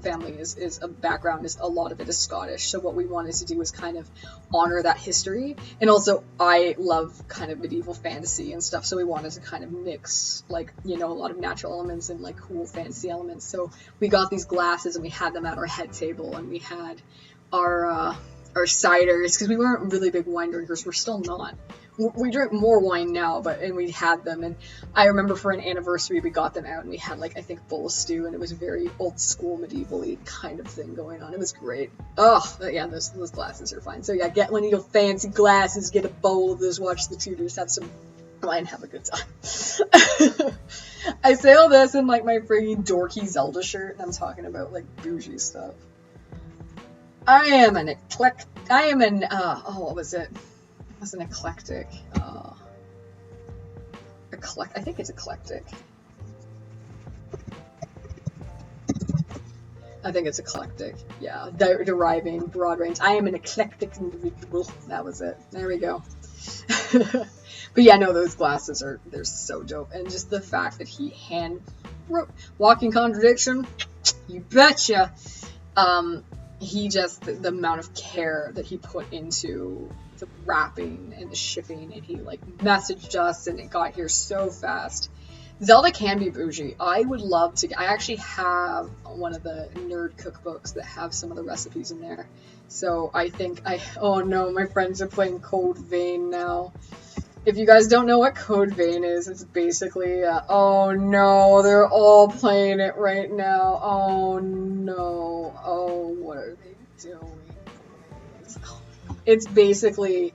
family is a background, is a lot of it is Scottish. So what we wanted to do was kind of honor that history, and also I love kind of medieval fantasy and stuff. So we wanted to kind of mix, like, you know, a lot of natural elements and like cool fantasy elements. So we got these glasses and we had them at our head table, and we had our ciders, because we weren't really big wine drinkers. We're still not. We drink more wine now, and we had them, and I remember for an anniversary we got them out, and we had, like, I think bowl stew, and it was a very old school medieval-y kind of thing going on. It was great. Oh yeah, those glasses are fine. So yeah, get one of your fancy glasses, get a bowl of this, watch the Tudors, have some wine, have a good time. I say all this in like my freaking dorky Zelda shirt, and I'm talking about like bougie stuff. I am an what was it? It was an eclectic. I think it's eclectic. I think it's eclectic. Yeah, deriving broad range. I am an eclectic individual. That was it. There we go. But yeah, no, those glasses they're so dope, and just the fact that he hand wrote walking contradiction. You betcha. He just the amount of care that he put into the wrapping and the shipping, and he like messaged us, and it got here so fast. Zelda can be bougie. I would love to. I actually have one of the nerd cookbooks that have some of the recipes in there. So I think oh no, my friends are playing Code Vein now. If you guys don't know what Code Vein is, it's basically oh no, they're all playing it right now. Oh no. Oh, what are they doing? It's basically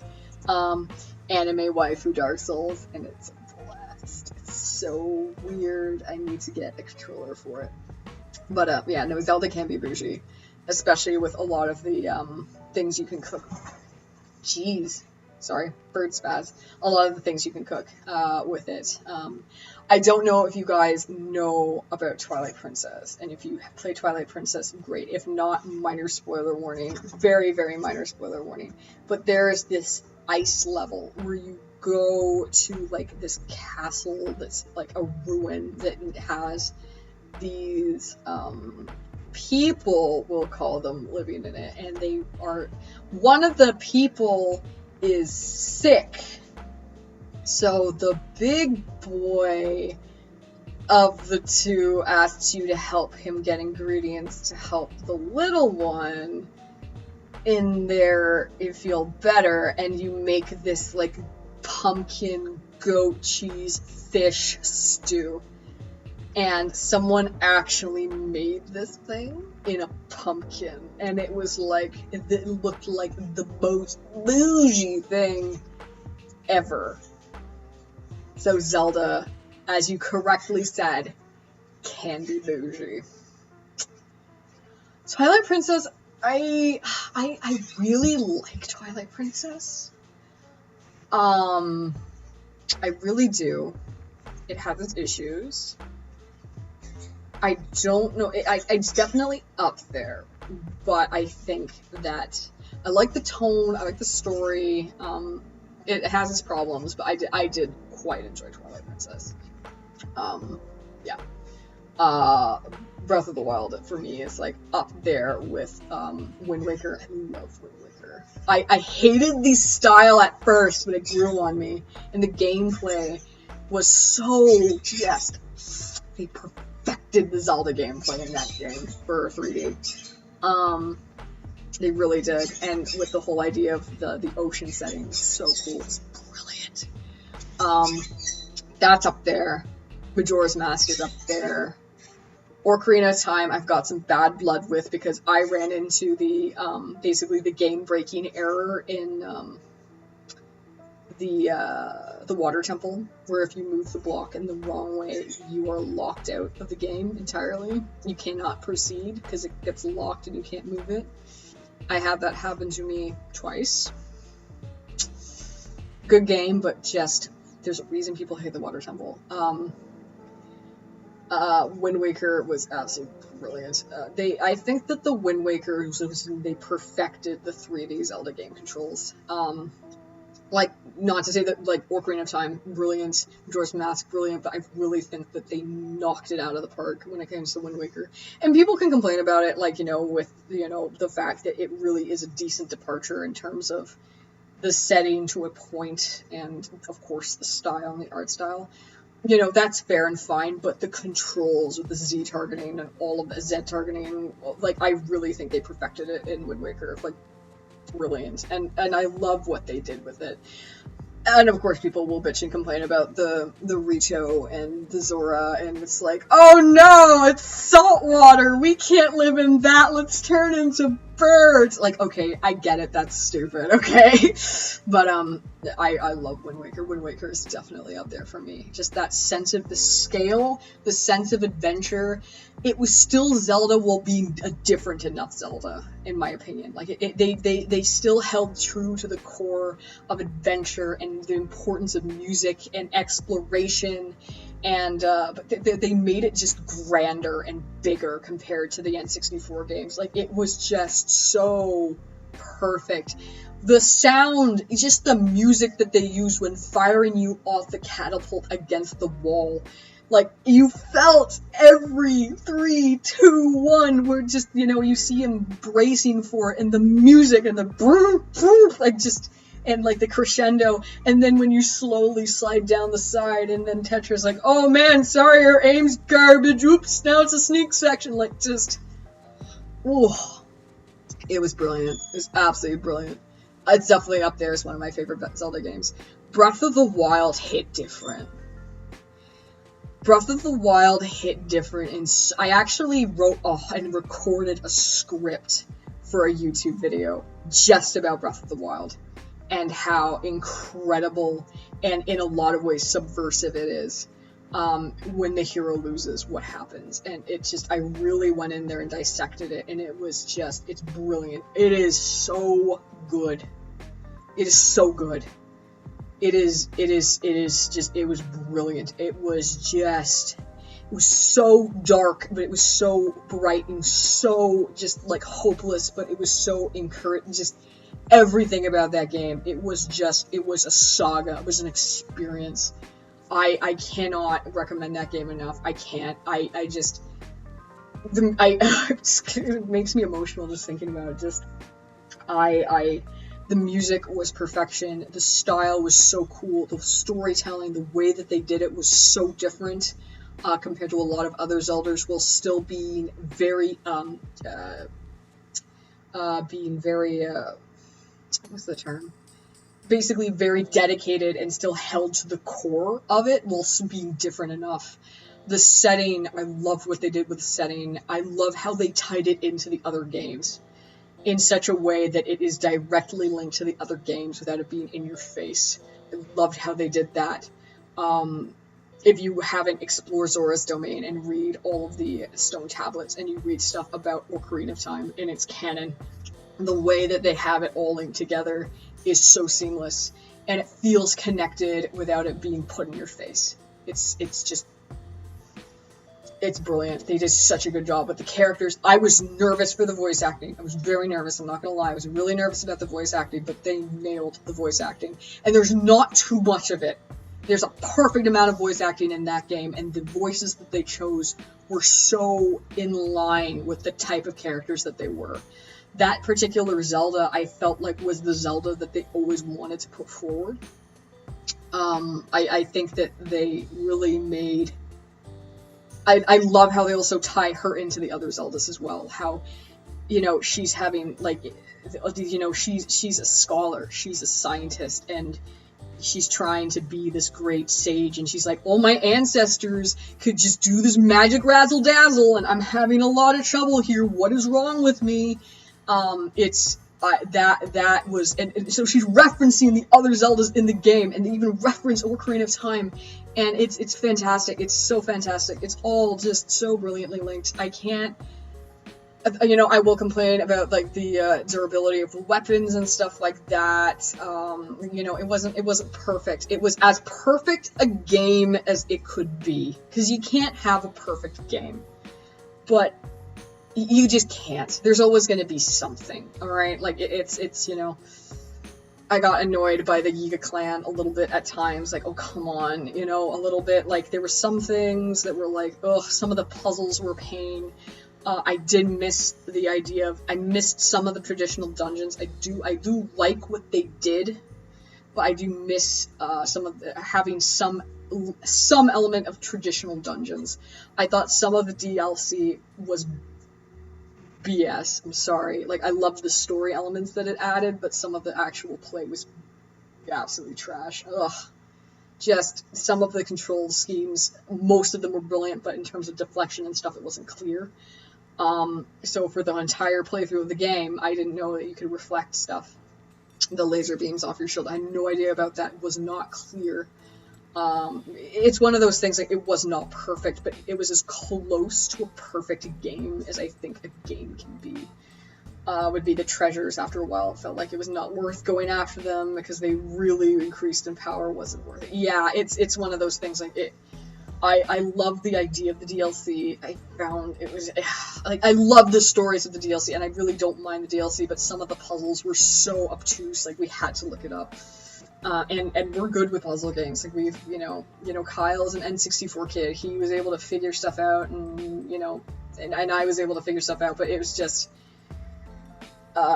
anime waifu Dark Souls, and it's a blast. It's so weird. I need to get a controller for it. But yeah, no, Zelda can be bougie, especially with a lot of the things you can cook. Jeez. Sorry, bird spaz. A lot of the things you can cook with it. I don't know if you guys know about Twilight Princess, and if you play Twilight Princess, great. If not, minor spoiler warning. Very, very minor spoiler warning. But there's this ice level where you go to like this castle that's like a ruin that has these people, we'll call them, living in it, and they are one of the people is sick. So the big boy of the two asks you to help him get ingredients to help the little one in there feel better, and you make this like pumpkin goat cheese fish stew. And someone actually made this thing in a pumpkin, and it was like, it looked like the most bougie thing ever. So Zelda, as you correctly said, can be bougie. Twilight Princess, I really like Twilight Princess. I really do. It has its issues. I don't know. It's definitely up there, but I think that I like the tone. I like the story. It has its problems, but I did quite enjoy Twilight Princess. Yeah. Breath of the Wild for me is like up there with Wind Waker. I love Wind Waker. I hated the style at first, but it grew on me, and the gameplay was so just they perfected the Zelda gameplay in that game for 3D. They really did, and with the whole idea of the ocean setting, was so cool. It's brilliant. That's up there. Majora's Mask is up there. Ocarina of Time, I've got some bad blood with because I ran into the basically the game-breaking error in the water temple, where if you move the block in the wrong way, you are locked out of the game entirely. You cannot proceed because it gets locked and you can't move it. I had that happen to me twice. Good game, but just there's a reason people hate the water temple. Wind Waker was absolutely brilliant. I think that the Wind Waker, they perfected the 3D Zelda game controls. Like, not to say that, like, Ocarina of Time, brilliant, Majora's Mask, brilliant, but I really think that they knocked it out of the park when it comes to Wind Waker. And people can complain about it, like, with, the fact that it really is a decent departure in terms of the setting to a point, and, of course, the style and the art style. That's fair and fine, but the controls with the Z targeting and all of the Z targeting, like, I really think they perfected it in Wind Waker. Like, brilliant. And I love what they did with it. And of course people will bitch and complain about the Rito and the Zora, and it's like, oh no, it's salt water, we can't live in that, let's turn into birds. Like, okay, I get it, that's stupid, okay? But I love Wind Waker. Wind Waker is definitely up there for me. Just that sense of the scale, the sense of adventure. It was still Zelda while being a different enough Zelda, in my opinion. Like, they still held true to the core of adventure and the importance of music and exploration, and but they made it just grander and bigger compared to the N64 games. Like, it was just so perfect. The sound, just the music that they used when firing you off the catapult against the wall. Like, you felt every 3, 2, 1, where just, you see him bracing for it, and the music, and the boom, boom, like, just, and, like, the crescendo, and then when you slowly slide down the side, and then Tetra's like, oh man, sorry, your aim's garbage, oops, now it's a sneak section, like, just, ooh, it was brilliant. It was absolutely brilliant. It's definitely up there as one of my favorite Zelda games. Breath of the Wild hit different. Breath of the Wild hit different, and I actually wrote and recorded a script for a YouTube video just about Breath of the Wild and how incredible and in a lot of ways subversive it is when the hero loses, what happens. And it just, I really went in there and dissected it, and it was just, it's brilliant. It is so good. It is so good. It is just, it was brilliant. It was so dark, but it was so bright and so just like hopeless, but it was so encouraging. Just everything about that game. It was a saga. It was an experience. I cannot recommend that game enough. I can't. It makes me emotional just thinking about it. The music was perfection. The style was so cool. The storytelling, the way that they did it was so different compared to a lot of other Zeldas, while still being very, what's the term? Basically very dedicated and still held to the core of it, while being different enough. The setting, I loved what they did with the setting. I love how they tied it into the other games in such a way that it is directly linked to the other games without it being in your face. loved how they did that. If you haven't explored Zora's domain and read all of the stone tablets and you read stuff about Ocarina of Time in its canon, the way that they have it all linked together is so seamless, and it feels connected without it being put in your face. It's brilliant. They did such a good job with the characters. I was nervous for the voice acting. I was very nervous, I'm not gonna lie. I was really nervous about the voice acting, but they nailed the voice acting. And there's not too much of it. There's a perfect amount of voice acting in that game, and the voices that they chose were so in line with the type of characters that they were. That particular Zelda, I felt like was the Zelda that they always wanted to put forward. I think that they really made... I love how they also tie her into the other Zeldas as well. How, you know, she's having, like, you know, she's a scholar, she's a scientist, and she's trying to be this great sage, and she's like, all my ancestors could just do this magic razzle dazzle, and I'm having a lot of trouble here. What is wrong with me? That was, and so she's referencing the other Zeldas in the game, and they even reference Ocarina of Time, and it's fantastic. It's so fantastic. It's all just so brilliantly linked. I can't, you know, I will complain about, like, the durability of weapons and stuff like that. You know, it wasn't perfect. It was as perfect a game as it could be, because you can't have a perfect game, but you just can't. There's always going to be something, alright? Like, it's, you know, I got annoyed by the Yiga clan a little bit at times, like, oh, come on, you know, a little bit. Like, there were some things that were like, ugh, some of the puzzles were a pain. I did miss the idea of, I missed some of the traditional dungeons. I do like what they did, but I do miss having some element of traditional dungeons. I thought some of the DLC was BS. I'm sorry. Like, I loved the story elements that it added, but some of the actual play was absolutely trash. Ugh. Just some of the control schemes, most of them were brilliant, but in terms of deflection and stuff, it wasn't clear. So for the entire playthrough of the game, I didn't know that you could reflect stuff. The laser beams off your shield, I had no idea about that. It was not clear. It's one of those things, like, it was not perfect, but it was as close to a perfect game as I think a game can be. Would be the treasures. After a while, it felt like it was not worth going after them because they really increased in power. Wasn't worth it. Yeah, it's one of those things, like, I love the idea of the DLC. I found it was, like, I love the stories of the DLC, and I really don't mind the DLC, but some of the puzzles were so obtuse, like, we had to look it up. And we're good with puzzle games. Like, we've, you know, Kyle's an N64 kid. He was able to figure stuff out, and, you know, and I was able to figure stuff out, but it was just,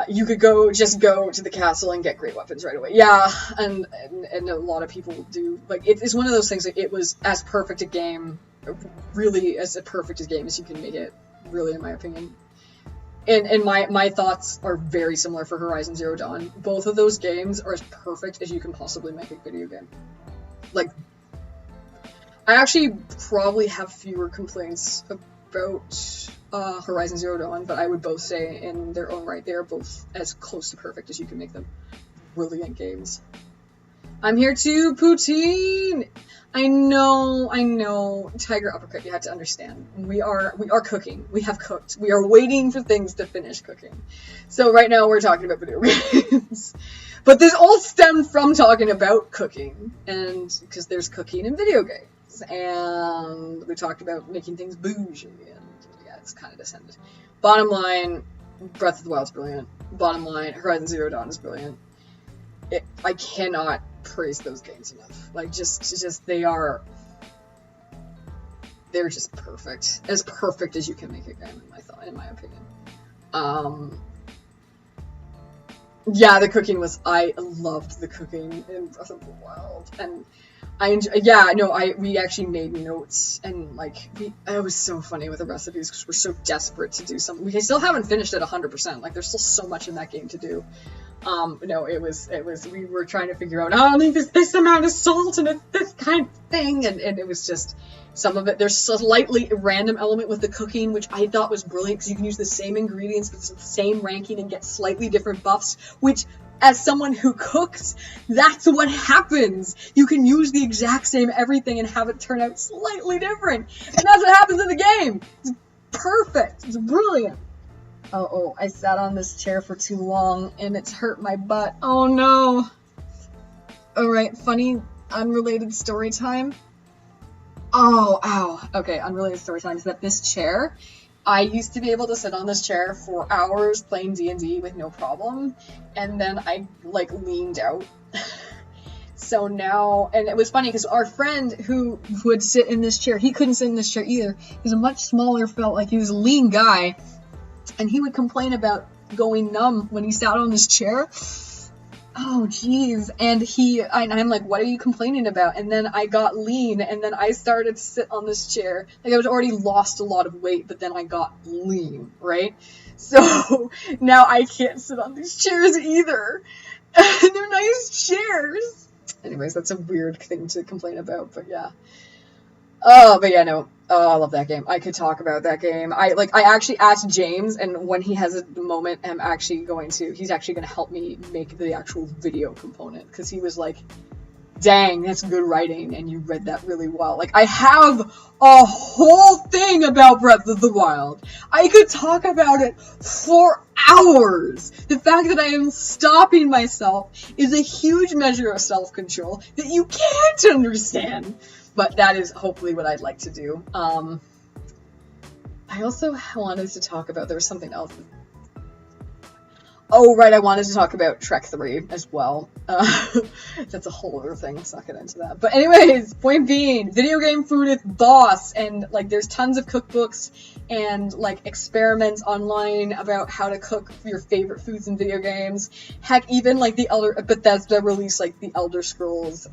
you could just go to the castle and get great weapons right away. Yeah, and a lot of people do. Like, it's one of those things, like, it was as perfect a game, really as perfect a game as you can make it, really, in my opinion. And my thoughts are very similar for Horizon Zero Dawn. Both of those games are as perfect as you can possibly make a video game. Like, I actually probably have fewer complaints about Horizon Zero Dawn, but I would both say in their own right, they are both as close to perfect as you can make them. Brilliant games. I'm here too, PEWtine! I know. Tiger Uppercut, you had to understand. We are cooking. We have cooked. We are waiting for things to finish cooking. So right now we're talking about video games. But this all stemmed from talking about cooking, and because there's cooking in video games. And we talked about making things bougie, and yeah, it's kind of descended. Bottom line, Breath of the Wild is brilliant. Bottom line, Horizon Zero Dawn is brilliant. I cannot praise those games enough. Like, just they're just perfect. As perfect as you can make a game, in my opinion. Yeah, the cooking was, I loved the cooking in Breath of the Wild, and we actually made notes, and, like, it was so funny with the recipes because we're so desperate to do something. We still haven't finished it 100%. Like, there's still so much in that game to do. We were trying to figure out, I need this amount of salt and it's this kind of thing, and it was just, some of it, there's a slightly random element with the cooking, which I thought was brilliant, because you can use the same ingredients with the same ranking and get slightly different buffs, which as someone who cooks, that's what happens. You can use the exact same everything and have it turn out slightly different. And that's what happens in the game. It's perfect. It's brilliant. Oh, I sat on this chair for too long and it's hurt my butt. Oh no. Alright, funny, unrelated story time. Oh, ow. Okay, unrelated story time is that this chair, I used to be able to sit on this chair for hours playing D&D with no problem, and then I, like, leaned out. So now, and it was funny because our friend who would sit in this chair, he couldn't sit in this chair either. He's a much smaller, felt like he was a lean guy, and he would complain about going numb when he sat on this chair. Oh, geez. And I'm like, what are you complaining about? And then I got lean, and then I started to sit on this chair. Like, I was already lost a lot of weight, but then I got lean, right? So now I can't sit on these chairs either. They're nice chairs. Anyways, that's a weird thing to complain about, but yeah. Oh, but yeah, no. Oh, I love that game. I could talk about that game. I actually asked James, and when he has a moment, he's actually going to help me make the actual video component, because he was like, dang, that's good writing, and you read that really well. Like, I have a whole thing about Breath of the Wild. I could talk about it for hours. The fact that I am stopping myself is a huge measure of self-control that you can't understand. But that is hopefully what I'd like to do. I also wanted to talk about, there was something else. Oh, right, I wanted to talk about Trek 3 as well. That's a whole other thing, let's not get into that. But anyways, point being, video game food is boss, and, like, there's tons of cookbooks and, like, experiments online about how to cook your favorite foods in video games. Heck, even, like, Bethesda released, like, the Elder Scrolls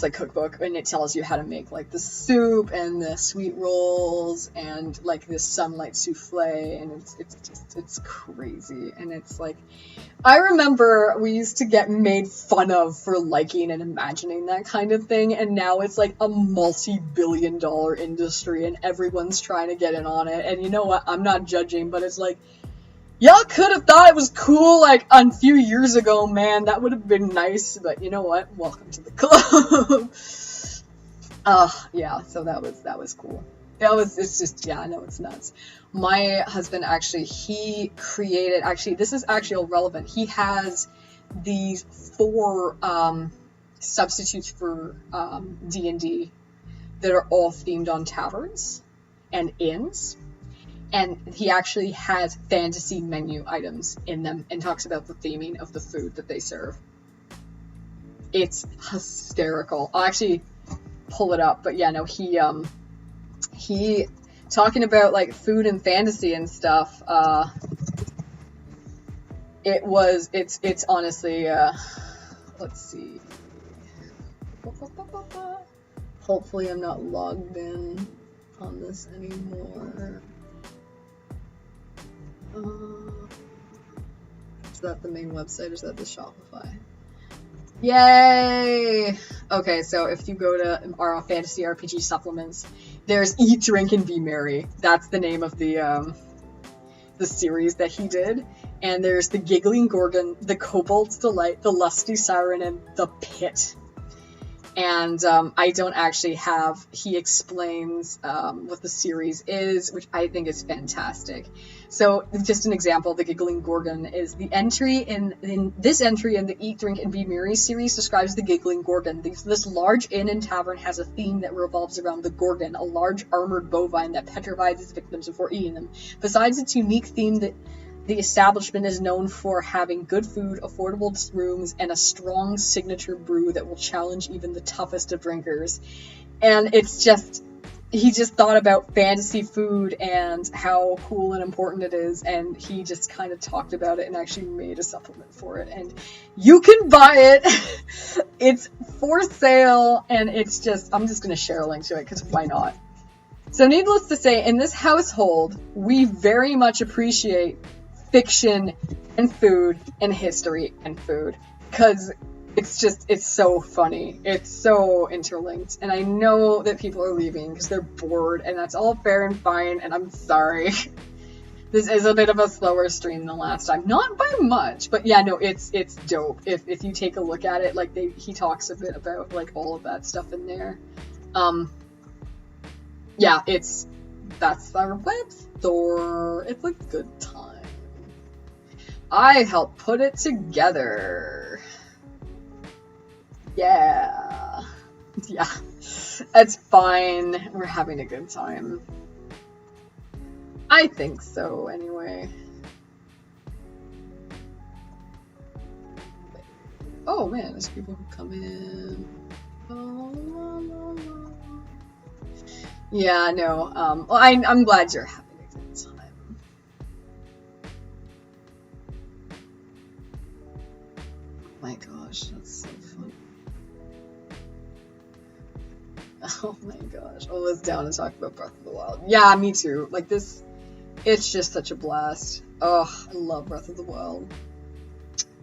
like cookbook, and it tells you how to make like the soup and the sweet rolls and like this sunlight souffle, and it's crazy. And it's like, I remember we used to get made fun of for liking and imagining that kind of thing, and now it's like a multi-billion-dollar industry and everyone's trying to get in on it. And you know what, I'm not judging, but it's like, y'all could have thought it was cool, like, a few years ago, man. That would have been nice, but you know what? Welcome to the club. Yeah, so that was cool. It's just, yeah, I know, it's nuts. My husband, actually, this is actually relevant. He has these 4 substitutes for D&D that are all themed on taverns and inns. And he actually has fantasy menu items in them and talks about the theming of the food that they serve. It's hysterical. I'll actually pull it up, but yeah, no, he talking about like food and fantasy and stuff. It's honestly, let's see. Hopefully I'm not logged in on this anymore. Is that the main website or is that the Shopify? Yay! Okay, so if you go to our fantasy RPG supplements, there's Eat, Drink, and Be Merry. That's the name of the series that he did. And there's the Giggling Gorgon, the Kobold's Delight, the Lusty Siren, and the Pit. And I don't actually have, he explains what the series is, which I think is fantastic. So just an example, the Giggling Gorgon is the entry in this entry in the Eat, Drink, and Be Merry series describes the Giggling Gorgon. This large inn and tavern has a theme that revolves around the Gorgon, a large armored bovine that petrifies its victims before eating them. Besides its unique theme, the establishment is known for having good food, affordable rooms, and a strong signature brew that will challenge even the toughest of drinkers. And it's just, he just thought about fantasy food and how cool and important it is, and he just kind of talked about it and actually made a supplement for it. And you can buy it. It's for sale, and it's just, I'm just going to share a link to it, because why not? So needless to say, in this household, we very much appreciate fiction and food and history and food, because it's so funny. It's so interlinked, and I know that people are leaving because they're bored, and that's all fair and fine, and I'm sorry. This is a bit of a slower stream than last time. Not by much, but yeah, no, it's dope. If you take a look at it, like he talks a bit about like all of that stuff in there. Yeah, that's our web store. It's a good time. I helped put it together. Yeah. Yeah. It's fine. We're having a good time. I think so, anyway. Oh man, there's people who come in. Yeah, no. Well, I'm glad you're having a good time. Oh my gosh, that's so funny. Oh my gosh, I was down to talk about Breath of the Wild. Yeah, me too. Like this, it's just such a blast. Oh, I love Breath of the Wild.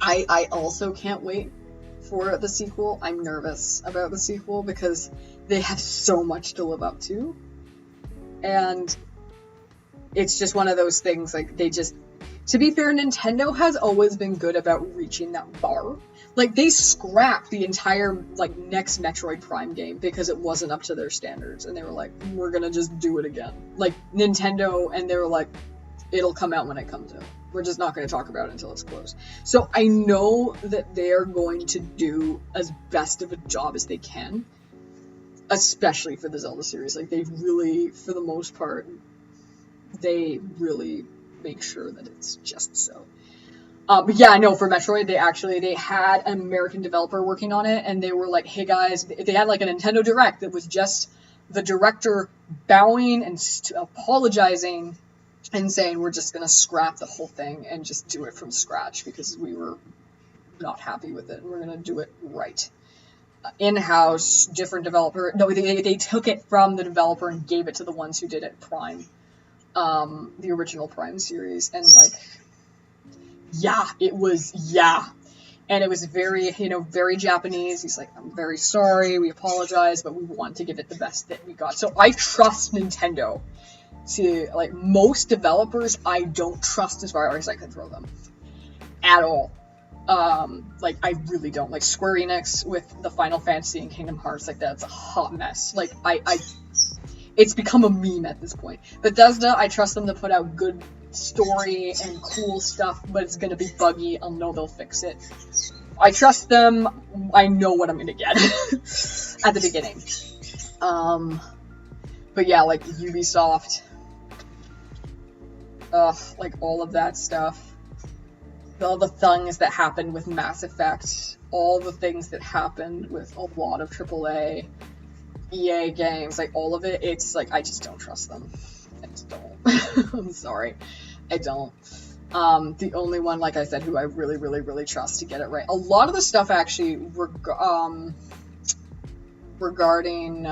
I also can't wait for the sequel. I'm nervous about the sequel because they have so much to live up to. And it's just one of those things, like, they just... To be fair, Nintendo has always been good about reaching that bar. Like, they scrapped the entire, like, next Metroid Prime game because it wasn't up to their standards. And they were like, we're gonna just do it again. Like, Nintendo, and they were like, it'll come out when it comes out. We're just not going to talk about it until it's closed. So I know that they're going to do as best of a job as they can, especially for the Zelda series. Like, they've really, for the most part, they really make sure that it's just so. But yeah, no, for Metroid, they had an American developer working on it, and they were like, hey guys, they had like a Nintendo Direct that was just the director bowing and apologizing and saying we're just going to scrap the whole thing and just do it from scratch because we were not happy with it and we're going to do it right. In-house, different developer. No, they took it from the developer and gave it to the ones who did it Prime. The original Prime series. And like, yeah, it was, yeah. And it was very, very Japanese. He's like, I'm very sorry, we apologize, but we want to give it the best that we got. So I trust Nintendo. To, like, most developers, I don't trust as far as I can throw them. At all. Like, I really don't. Like, Square Enix with the Final Fantasy and Kingdom Hearts, like, that's a hot mess. Like, it's become a meme at this point. Bethesda, I trust them to put out good story and cool stuff, but it's gonna be buggy. I'll know they'll fix it. I trust them. I know what I'm gonna get at the beginning. But yeah, like, Ubisoft... like all of that stuff, all the things that happened with Mass Effect, all the things that happened with a lot of AAA, EA games, like all of it, it's like, I just don't trust them. I just don't. I'm sorry. I don't. The only one, like I said, who I really, really, really trust to get it right. A lot of the stuff actually regarding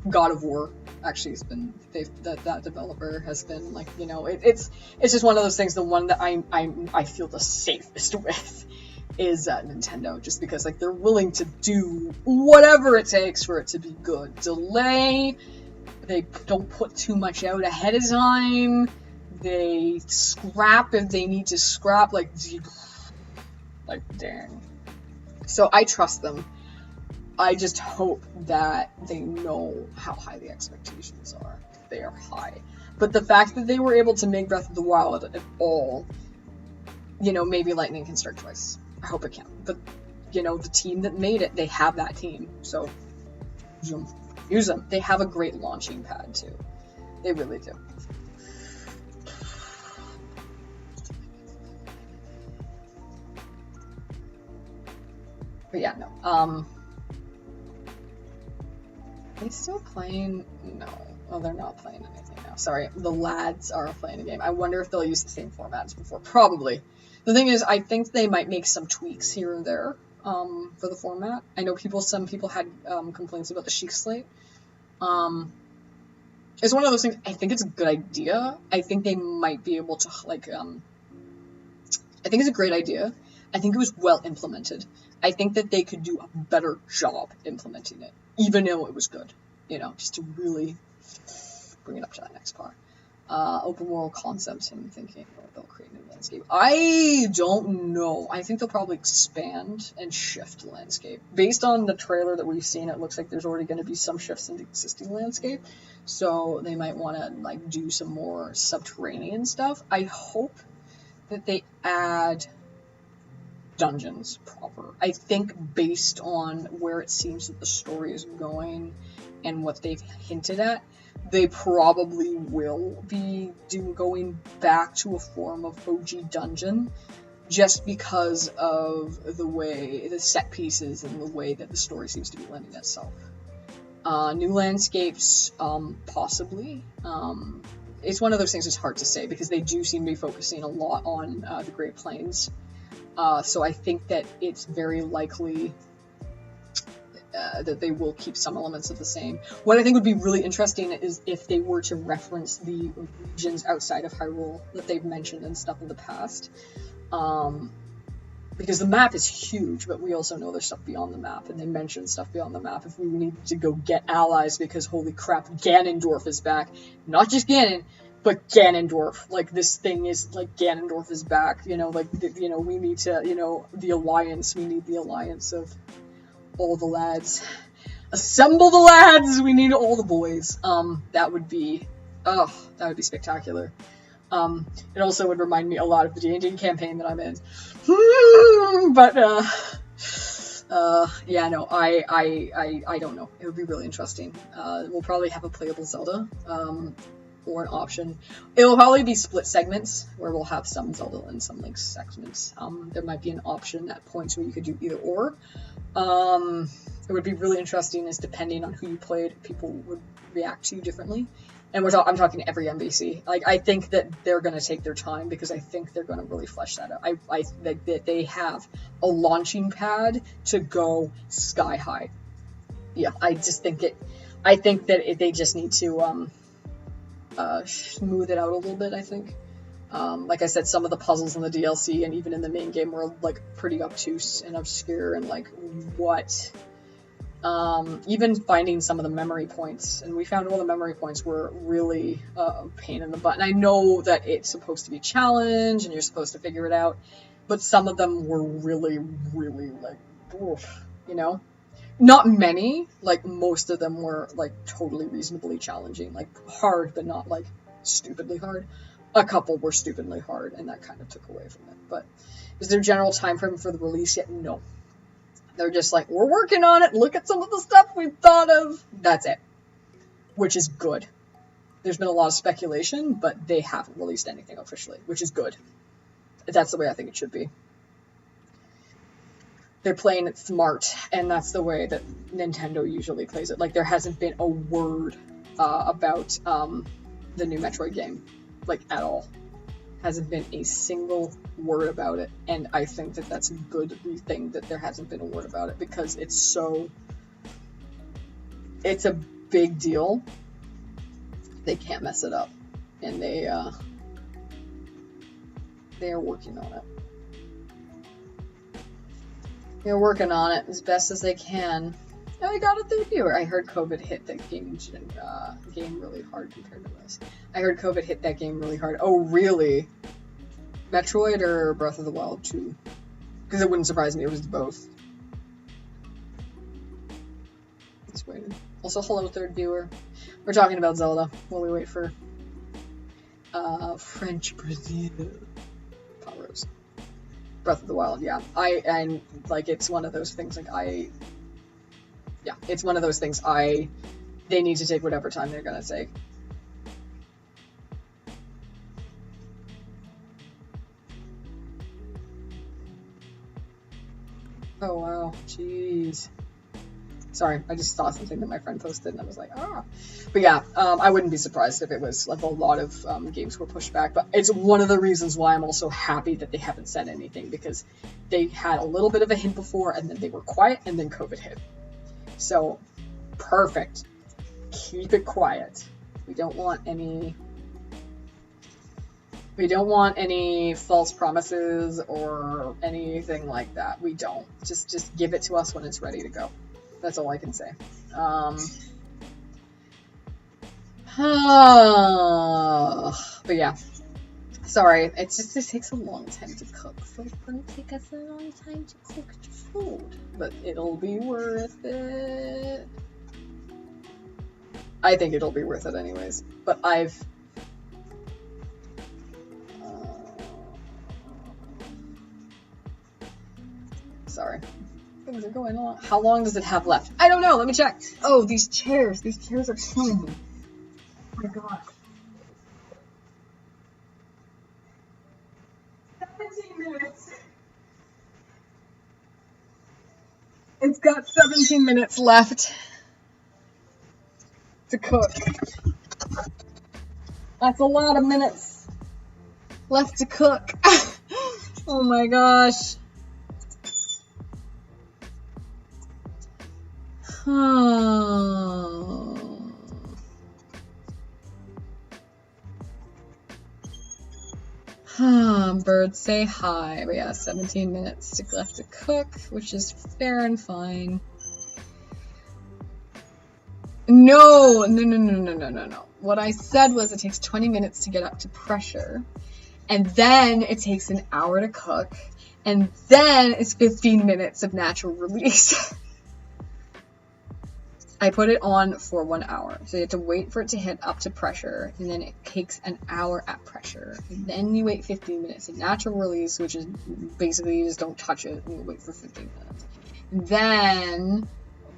God of War actually has been, that developer has been like, it's just one of those things. The one that I feel the safest with is Nintendo, just because like they're willing to do whatever it takes for it to be good. Delay, they don't put too much out ahead of time, they scrap if they need to scrap, like dang. So I trust them. I just hope that they know how high the expectations are. They are high. But the fact that they were able to make Breath of the Wild at all, maybe lightning can strike twice. I hope it can. But, the team that made it, they have that team. So, use them. They have a great launching pad, too. They really do. But yeah, no. Are they still playing? No. Oh, they're not playing anything now. Sorry, the lads are playing a game. I wonder if they'll use the same format as before. Probably. The thing is, I think they might make some tweaks here and there for the format. I know some people had complaints about the Sheik Slate. It's one of those things, I think it's a good idea. I think they might be able to, I think it's a great idea. I think it was well implemented. I think that they could do a better job implementing it, even though it was good, just to really bring it up to that next par. Open world concepts, and I'm thinking they'll create a new landscape. I don't know. I think they'll probably expand and shift the landscape. Based on the trailer that we've seen, it looks like there's already going to be some shifts in the existing landscape. So they might want to like do some more subterranean stuff. I hope that they add dungeons proper. I think based on where it seems that the story is going and what they've hinted at, they probably will be going back to a form of OG dungeon, just because of the way the set pieces and the way that the story seems to be lending itself. New landscapes, possibly. It's one of those things that's hard to say because they do seem to be focusing a lot on the Great Plains. So I think that it's very likely that they will keep some elements of the same. What I think would be really interesting is if they were to reference the regions outside of Hyrule that they've mentioned and stuff in the past. Because the map is huge, but we also know there's stuff beyond the map, and they mention stuff beyond the map. If we need to go get allies because holy crap, Ganondorf is back. Not just Ganon, but Ganondorf. Like, this thing is, like, Ganondorf is back. You know, like, you know, we need to, you know, the alliance. We need the alliance of all the lads. Assemble the lads! We need all the boys. That would be spectacular. It also would remind me a lot of the D&D campaign that I'm in. But, yeah, no, I don't know. It would be really interesting. We'll probably have a playable Zelda, or an option. It will probably be split segments, where we'll have some Zelda and some Link segments. There might be an option at points where you could do either or. It would be really interesting is depending on who you played, people would react to you differently. And I'm talking every MVC. Like, I think that they're going to take their time because I think they're going to really flesh that out. I think that they have a launching pad to go sky high. Yeah, I just think I think that they just need to smooth it out a little bit, I think. Like I said, some of the puzzles in the DLC and even in the main game were like pretty obtuse and obscure and like what... even finding some of the memory points, and we found all the memory points were really a pain in the butt. And I know that it's supposed to be a challenge and you're supposed to figure it out, but some of them were really, really like, oof, you know? Not many, like most of them were like totally reasonably challenging, like hard, but not like stupidly hard. A couple were stupidly hard, and that kind of took away from it. But is there a general time frame for the release yet? No. They're just like, we're working on it. Look at some of the stuff we've thought of. That's it. Which is good. There's been a lot of speculation, but they haven't released anything officially, which is good. That's the way I think it should be. They're playing it smart, and that's the way that Nintendo usually plays it. Like, there hasn't been a word about the new Metroid game, like, at all. Hasn't been a single word about it, and I think that that's a good thing that there hasn't been a word about it, because it's a big deal. They can't mess it up, and they are working on it. They're working on it as best as they can. I got a third viewer. I heard COVID hit that game really hard compared to this. I heard COVID hit that game really hard. Oh, really? Metroid or Breath of the Wild 2? Because it wouldn't surprise me. It was both. Just waiting. Also, hello, third viewer. We're talking about Zelda while we wait for French Brazil. Pot Rose. Breath of the Wild, yeah. I'm like, it's one of those things, like, yeah, it's one of those things they need to take whatever time they're gonna take. Oh, wow. Jeez. Sorry, I just saw something that my friend posted, and I was like, ah. But yeah, I wouldn't be surprised if it was, like, a lot of games were pushed back. But it's one of the reasons why I'm also happy that they haven't said anything, because they had a little bit of a hint before, and then they were quiet, and then COVID hit. So, perfect. Keep it quiet. We don't want any false promises or anything like that. We don't. Just give it to us when it's ready to go. That's all I can say. But yeah, sorry, it's just, it takes a long time to cook, so it's gonna take us a long time to cook the food, but it'll be worth it. I think it'll be worth it anyways, but sorry. Things are going along. How long does it have left? I don't know, let me check. Oh, these chairs are killing me. Oh my god. 17 minutes. It's got 17 minutes left to cook. That's a lot of minutes left to cook. Oh my gosh. Birds say hi. But yeah, 17 minutes left to cook, which is fair and fine. No. What I said was it takes 20 minutes to get up to pressure, and then it takes an hour to cook, and then it's 15 minutes of natural release. I put it on for 1 hour, so you have to wait for it to hit up to pressure, and then it takes an hour at pressure, and then you wait 15 minutes of natural release, which is basically you just don't touch it and you wait for 15 minutes. Then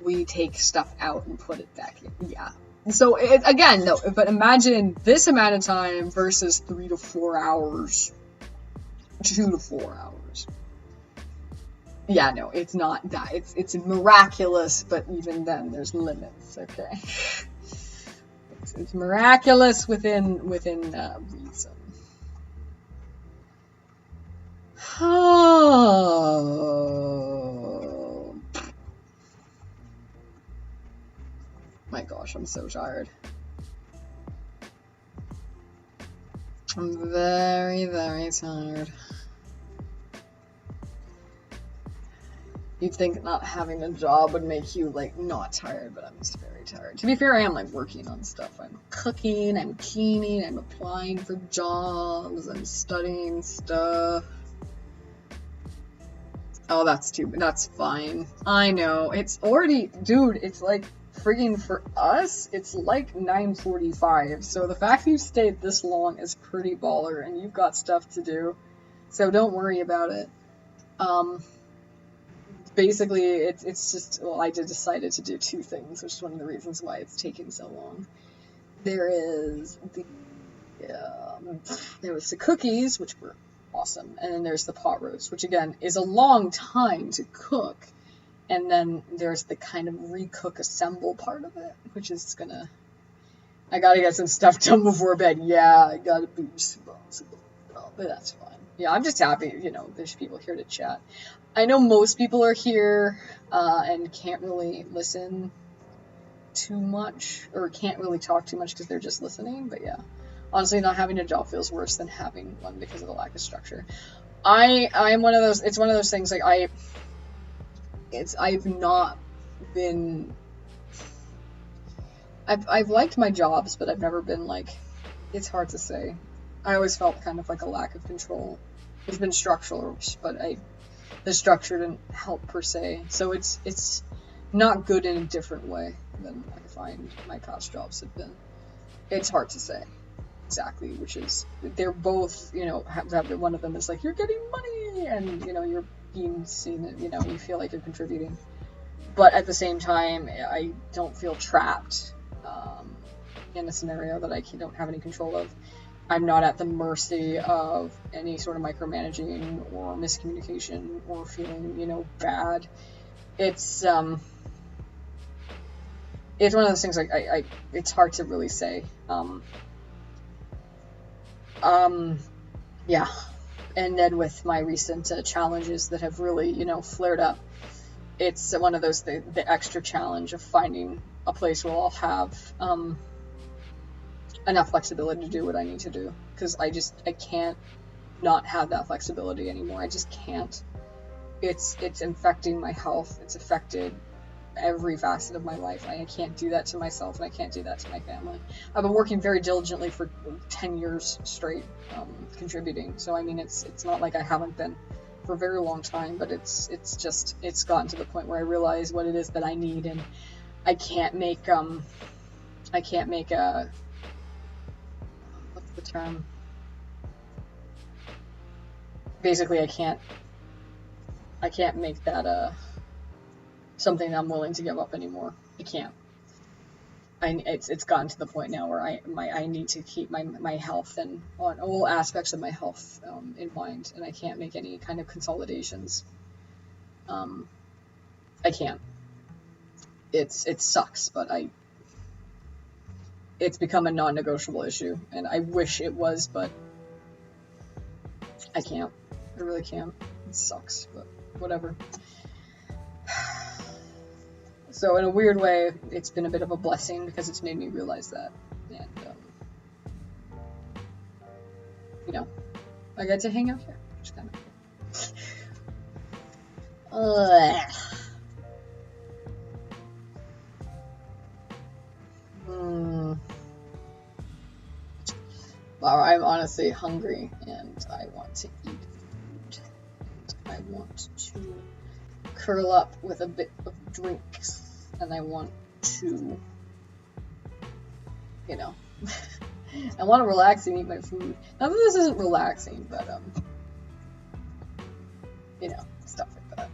we take stuff out and put it back in. Yeah. So again, no, but imagine this amount of time versus 3 to 4 hours, 2 to 4 hours. Yeah, no, it's not that. It's miraculous, but even then, there's limits. Okay, it's miraculous within reason. Oh my gosh, I'm so tired. I'm very, very tired. You'd think not having a job would make you, like, not tired, but I'm just very tired. To be fair, I am, like, working on stuff. I'm cooking, I'm cleaning, I'm applying for jobs, I'm studying stuff. Oh, that's fine. I know, it's already, dude, it's like, friggin' for us, it's like 9:45, so the fact that you stayed this long is pretty baller, and you've got stuff to do, so don't worry about it. Basically, it's just, well, I decided to do two things, which is one of the reasons why it's taking so long. There was the cookies, which were awesome, and then there's the pot roast, which again is a long time to cook, and then there's the kind of recook assemble part of it, which is I gotta get some stuff done before bed. Yeah, I gotta be responsible, but that's fine. Yeah, I'm just happy, there's people here to chat. I know most people are here and can't really listen too much, or can't really talk too much because they're just listening, but yeah. Honestly, not having a job feels worse than having one because of the lack of structure. I'm one of those, it's one of those things, like, I've not been, I've liked my jobs, but I've never been, like, it's hard to say. I always felt kind of like a lack of control. It's been structural, but the structure didn't help per se, so it's not good in a different way than I find my past jobs have been. It's hard to say exactly, which is, they're both, one of them is like, you're getting money, and you're being seen, you feel like you're contributing, but at the same time I don't feel trapped in a scenario that I don't have any control of. I'm not at the mercy of any sort of micromanaging or miscommunication or feeling, bad. It's one of those things, like, it's hard to really say. Yeah. And then with my recent challenges that have really, flared up, it's one of those, the extra challenge of finding a place where I'll have, enough flexibility to do what I need to do, because I can't not have that flexibility anymore. I just can't. It's infecting my health. It's affected every facet of my life. I can't do that to myself, and I can't do that to my family. I've been working very diligently for 10 years straight, contributing. So I mean, it's not like I haven't been for a very long time, but it's gotten to the point where I realize what it is that I need, and I can't make a, what's the term? Basically, I can't make that something I'm willing to give up anymore. I can't. It's gotten to the point now where I need to keep my health and on all aspects of my health in mind, and I can't make any kind of consolidations. I can't. It sucks, but it's become a non-negotiable issue, and I wish it was, but I can't. I really can't. It sucks, but whatever. So in a weird way, it's been a bit of a blessing because it's made me realize that, and you know, I get to hang out here, which is kind of cool. Wow, I'm honestly hungry, and I want to eat food. And I want to curl up with a bit of drinks, and I want to, you know, I want to relax and eat my food. Not that this isn't relaxing, but you know, stuff like that.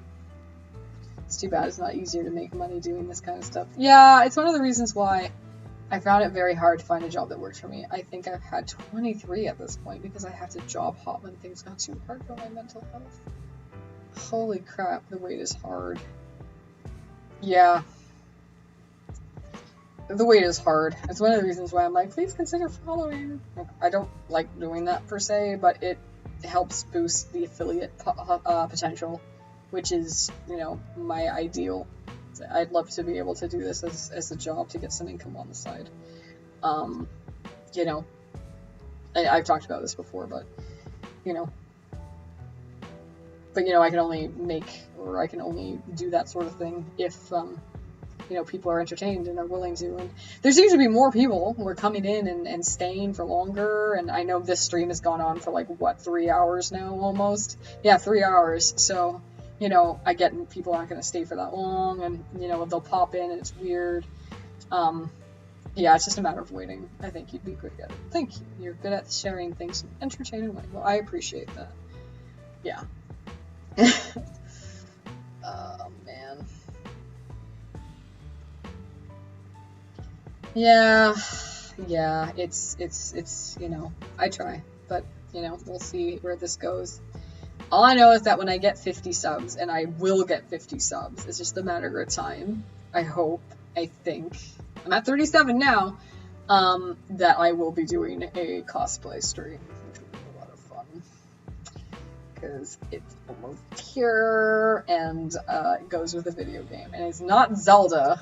It's too bad it's not easier to make money doing this kind of stuff. Yeah, it's one of the reasons why I found it very hard to find a job that worked for me. I think I've had 23 at this point because I had to job hop when things got too hard for my mental health. Holy crap, the wait is hard. Yeah. The wait is hard. It's one of the reasons why I'm like, please consider following. I don't like doing that per se, but it helps boost the affiliate potential, which is, you know, my ideal. I'd love to be able to do this as a job to get some income on the side. You know, I've talked about this before, but, you know, I can only I can only do that sort of thing if, you know, people are entertained and are willing to. And there seems to be more people who are coming in and staying for longer. And I know this stream has gone on for like, what, 3 hours now almost? Yeah, 3 hours. So, you know, I get people aren't going to stay for that long, and, you know, they'll pop in and it's weird. Yeah, it's just a matter of waiting. I think you'd be good at it. Thank you. You're good at sharing things in an entertaining way. Well, I appreciate that. Yeah. Oh, man. Yeah, it's, you know, I try, but, you know, we'll see where this goes. All I know is that when I get 50 subs, and I will get 50 subs, it's just a matter of time. I hope, I think. I'm at 37 now, that I will be doing a cosplay stream, which will be a lot of fun. Because it's almost here, and it goes with a video game. And it's not Zelda,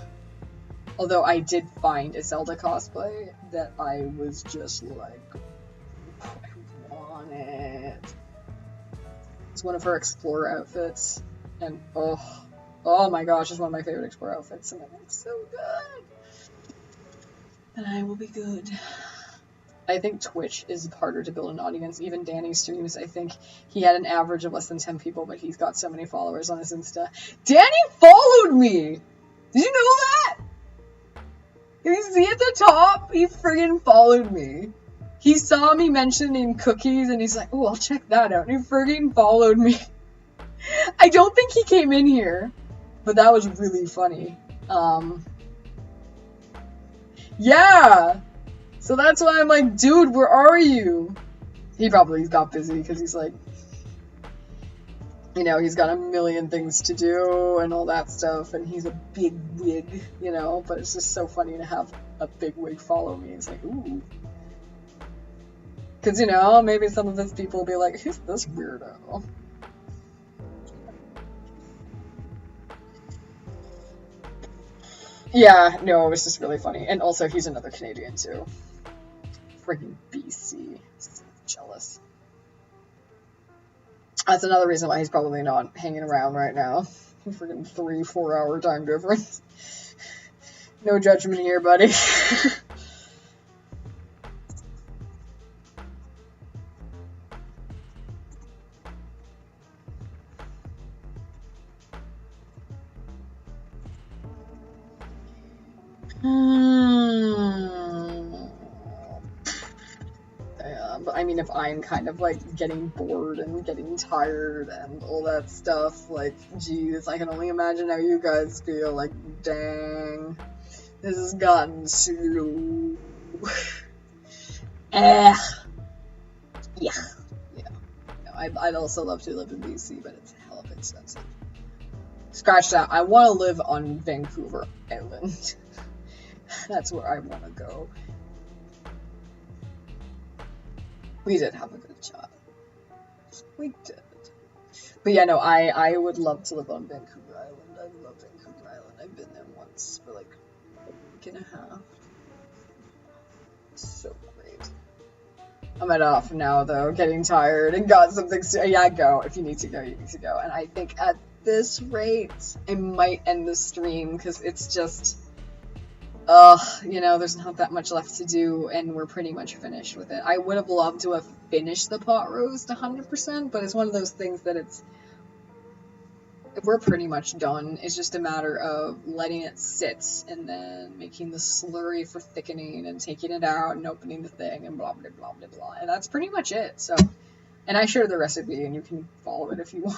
although I did find a Zelda cosplay that I was just like, I want it. It's one of her Explorer outfits, and oh my gosh, it's one of my favorite Explorer outfits, and it looks so good. And I will be good. I think Twitch is harder to build an audience. Even Danny's streams, I think he had an average of less than 10 people, but he's got so many followers on his Insta. Danny followed me! Did you know that? Can you see at the top? He friggin' followed me. He saw me mentioning cookies, and he's like, oh, I'll check that out. And he friggin' followed me. I don't think he came in here, but that was really funny. Yeah! So that's why I'm like, dude, where are you? He probably got busy, because he's like, you know, he's got a million things to do and all that stuff, and he's a big wig, you know, but it's just so funny to have a big wig follow me. It's like, ooh. Because, you know, maybe some of his people will be like, who's this weirdo? Yeah, no, it was just really funny. And also, he's another Canadian, too. Freaking BC. So jealous. That's another reason why he's probably not hanging around right now. Freaking 3-4 hour time difference. No judgment here, buddy. Yeah, but I mean, if I'm kind of like getting bored and getting tired and all that stuff, like, geez, I can only imagine how you guys feel. Like, dang, this has gotten slow. Yeah. Yeah. No, I'd also love to live in BC, but it's hell of expensive. Scratch that. I want to live on Vancouver Island. That's where I want to go. We did have a good chat. We did. But yeah, no, I would love to live on Vancouver Island. I love Vancouver Island. I've been there once for like a week and a half. So great. I'm off now though, getting tired and got something. Yeah, go. If you need to go, you need to go. And I think at this rate, I might end the stream because it's just. You know, there's not that much left to do, and we're pretty much finished with it. I would have loved to have finished the pot roast 100%, but it's one of those things that we're pretty much done. It's just a matter of letting it sit, and then making the slurry for thickening, and taking it out, and opening the thing, and blah, blah, blah, blah, blah. And that's pretty much it, so. And I share the recipe, and you can follow it if you want.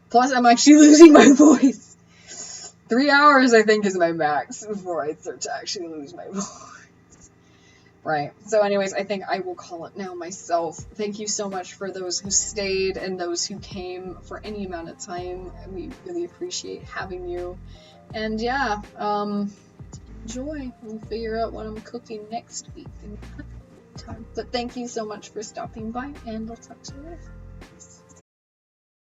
Plus, I'm actually losing my voice. 3 hours, I think, is my max before I start to actually lose my voice. Right. So anyways, I think I will call it now myself. Thank you so much for those who stayed and those who came for any amount of time. We really appreciate having you. And yeah, enjoy. We'll figure out what I'm cooking next week in time. But thank you so much for stopping by, and I'll talk to you later.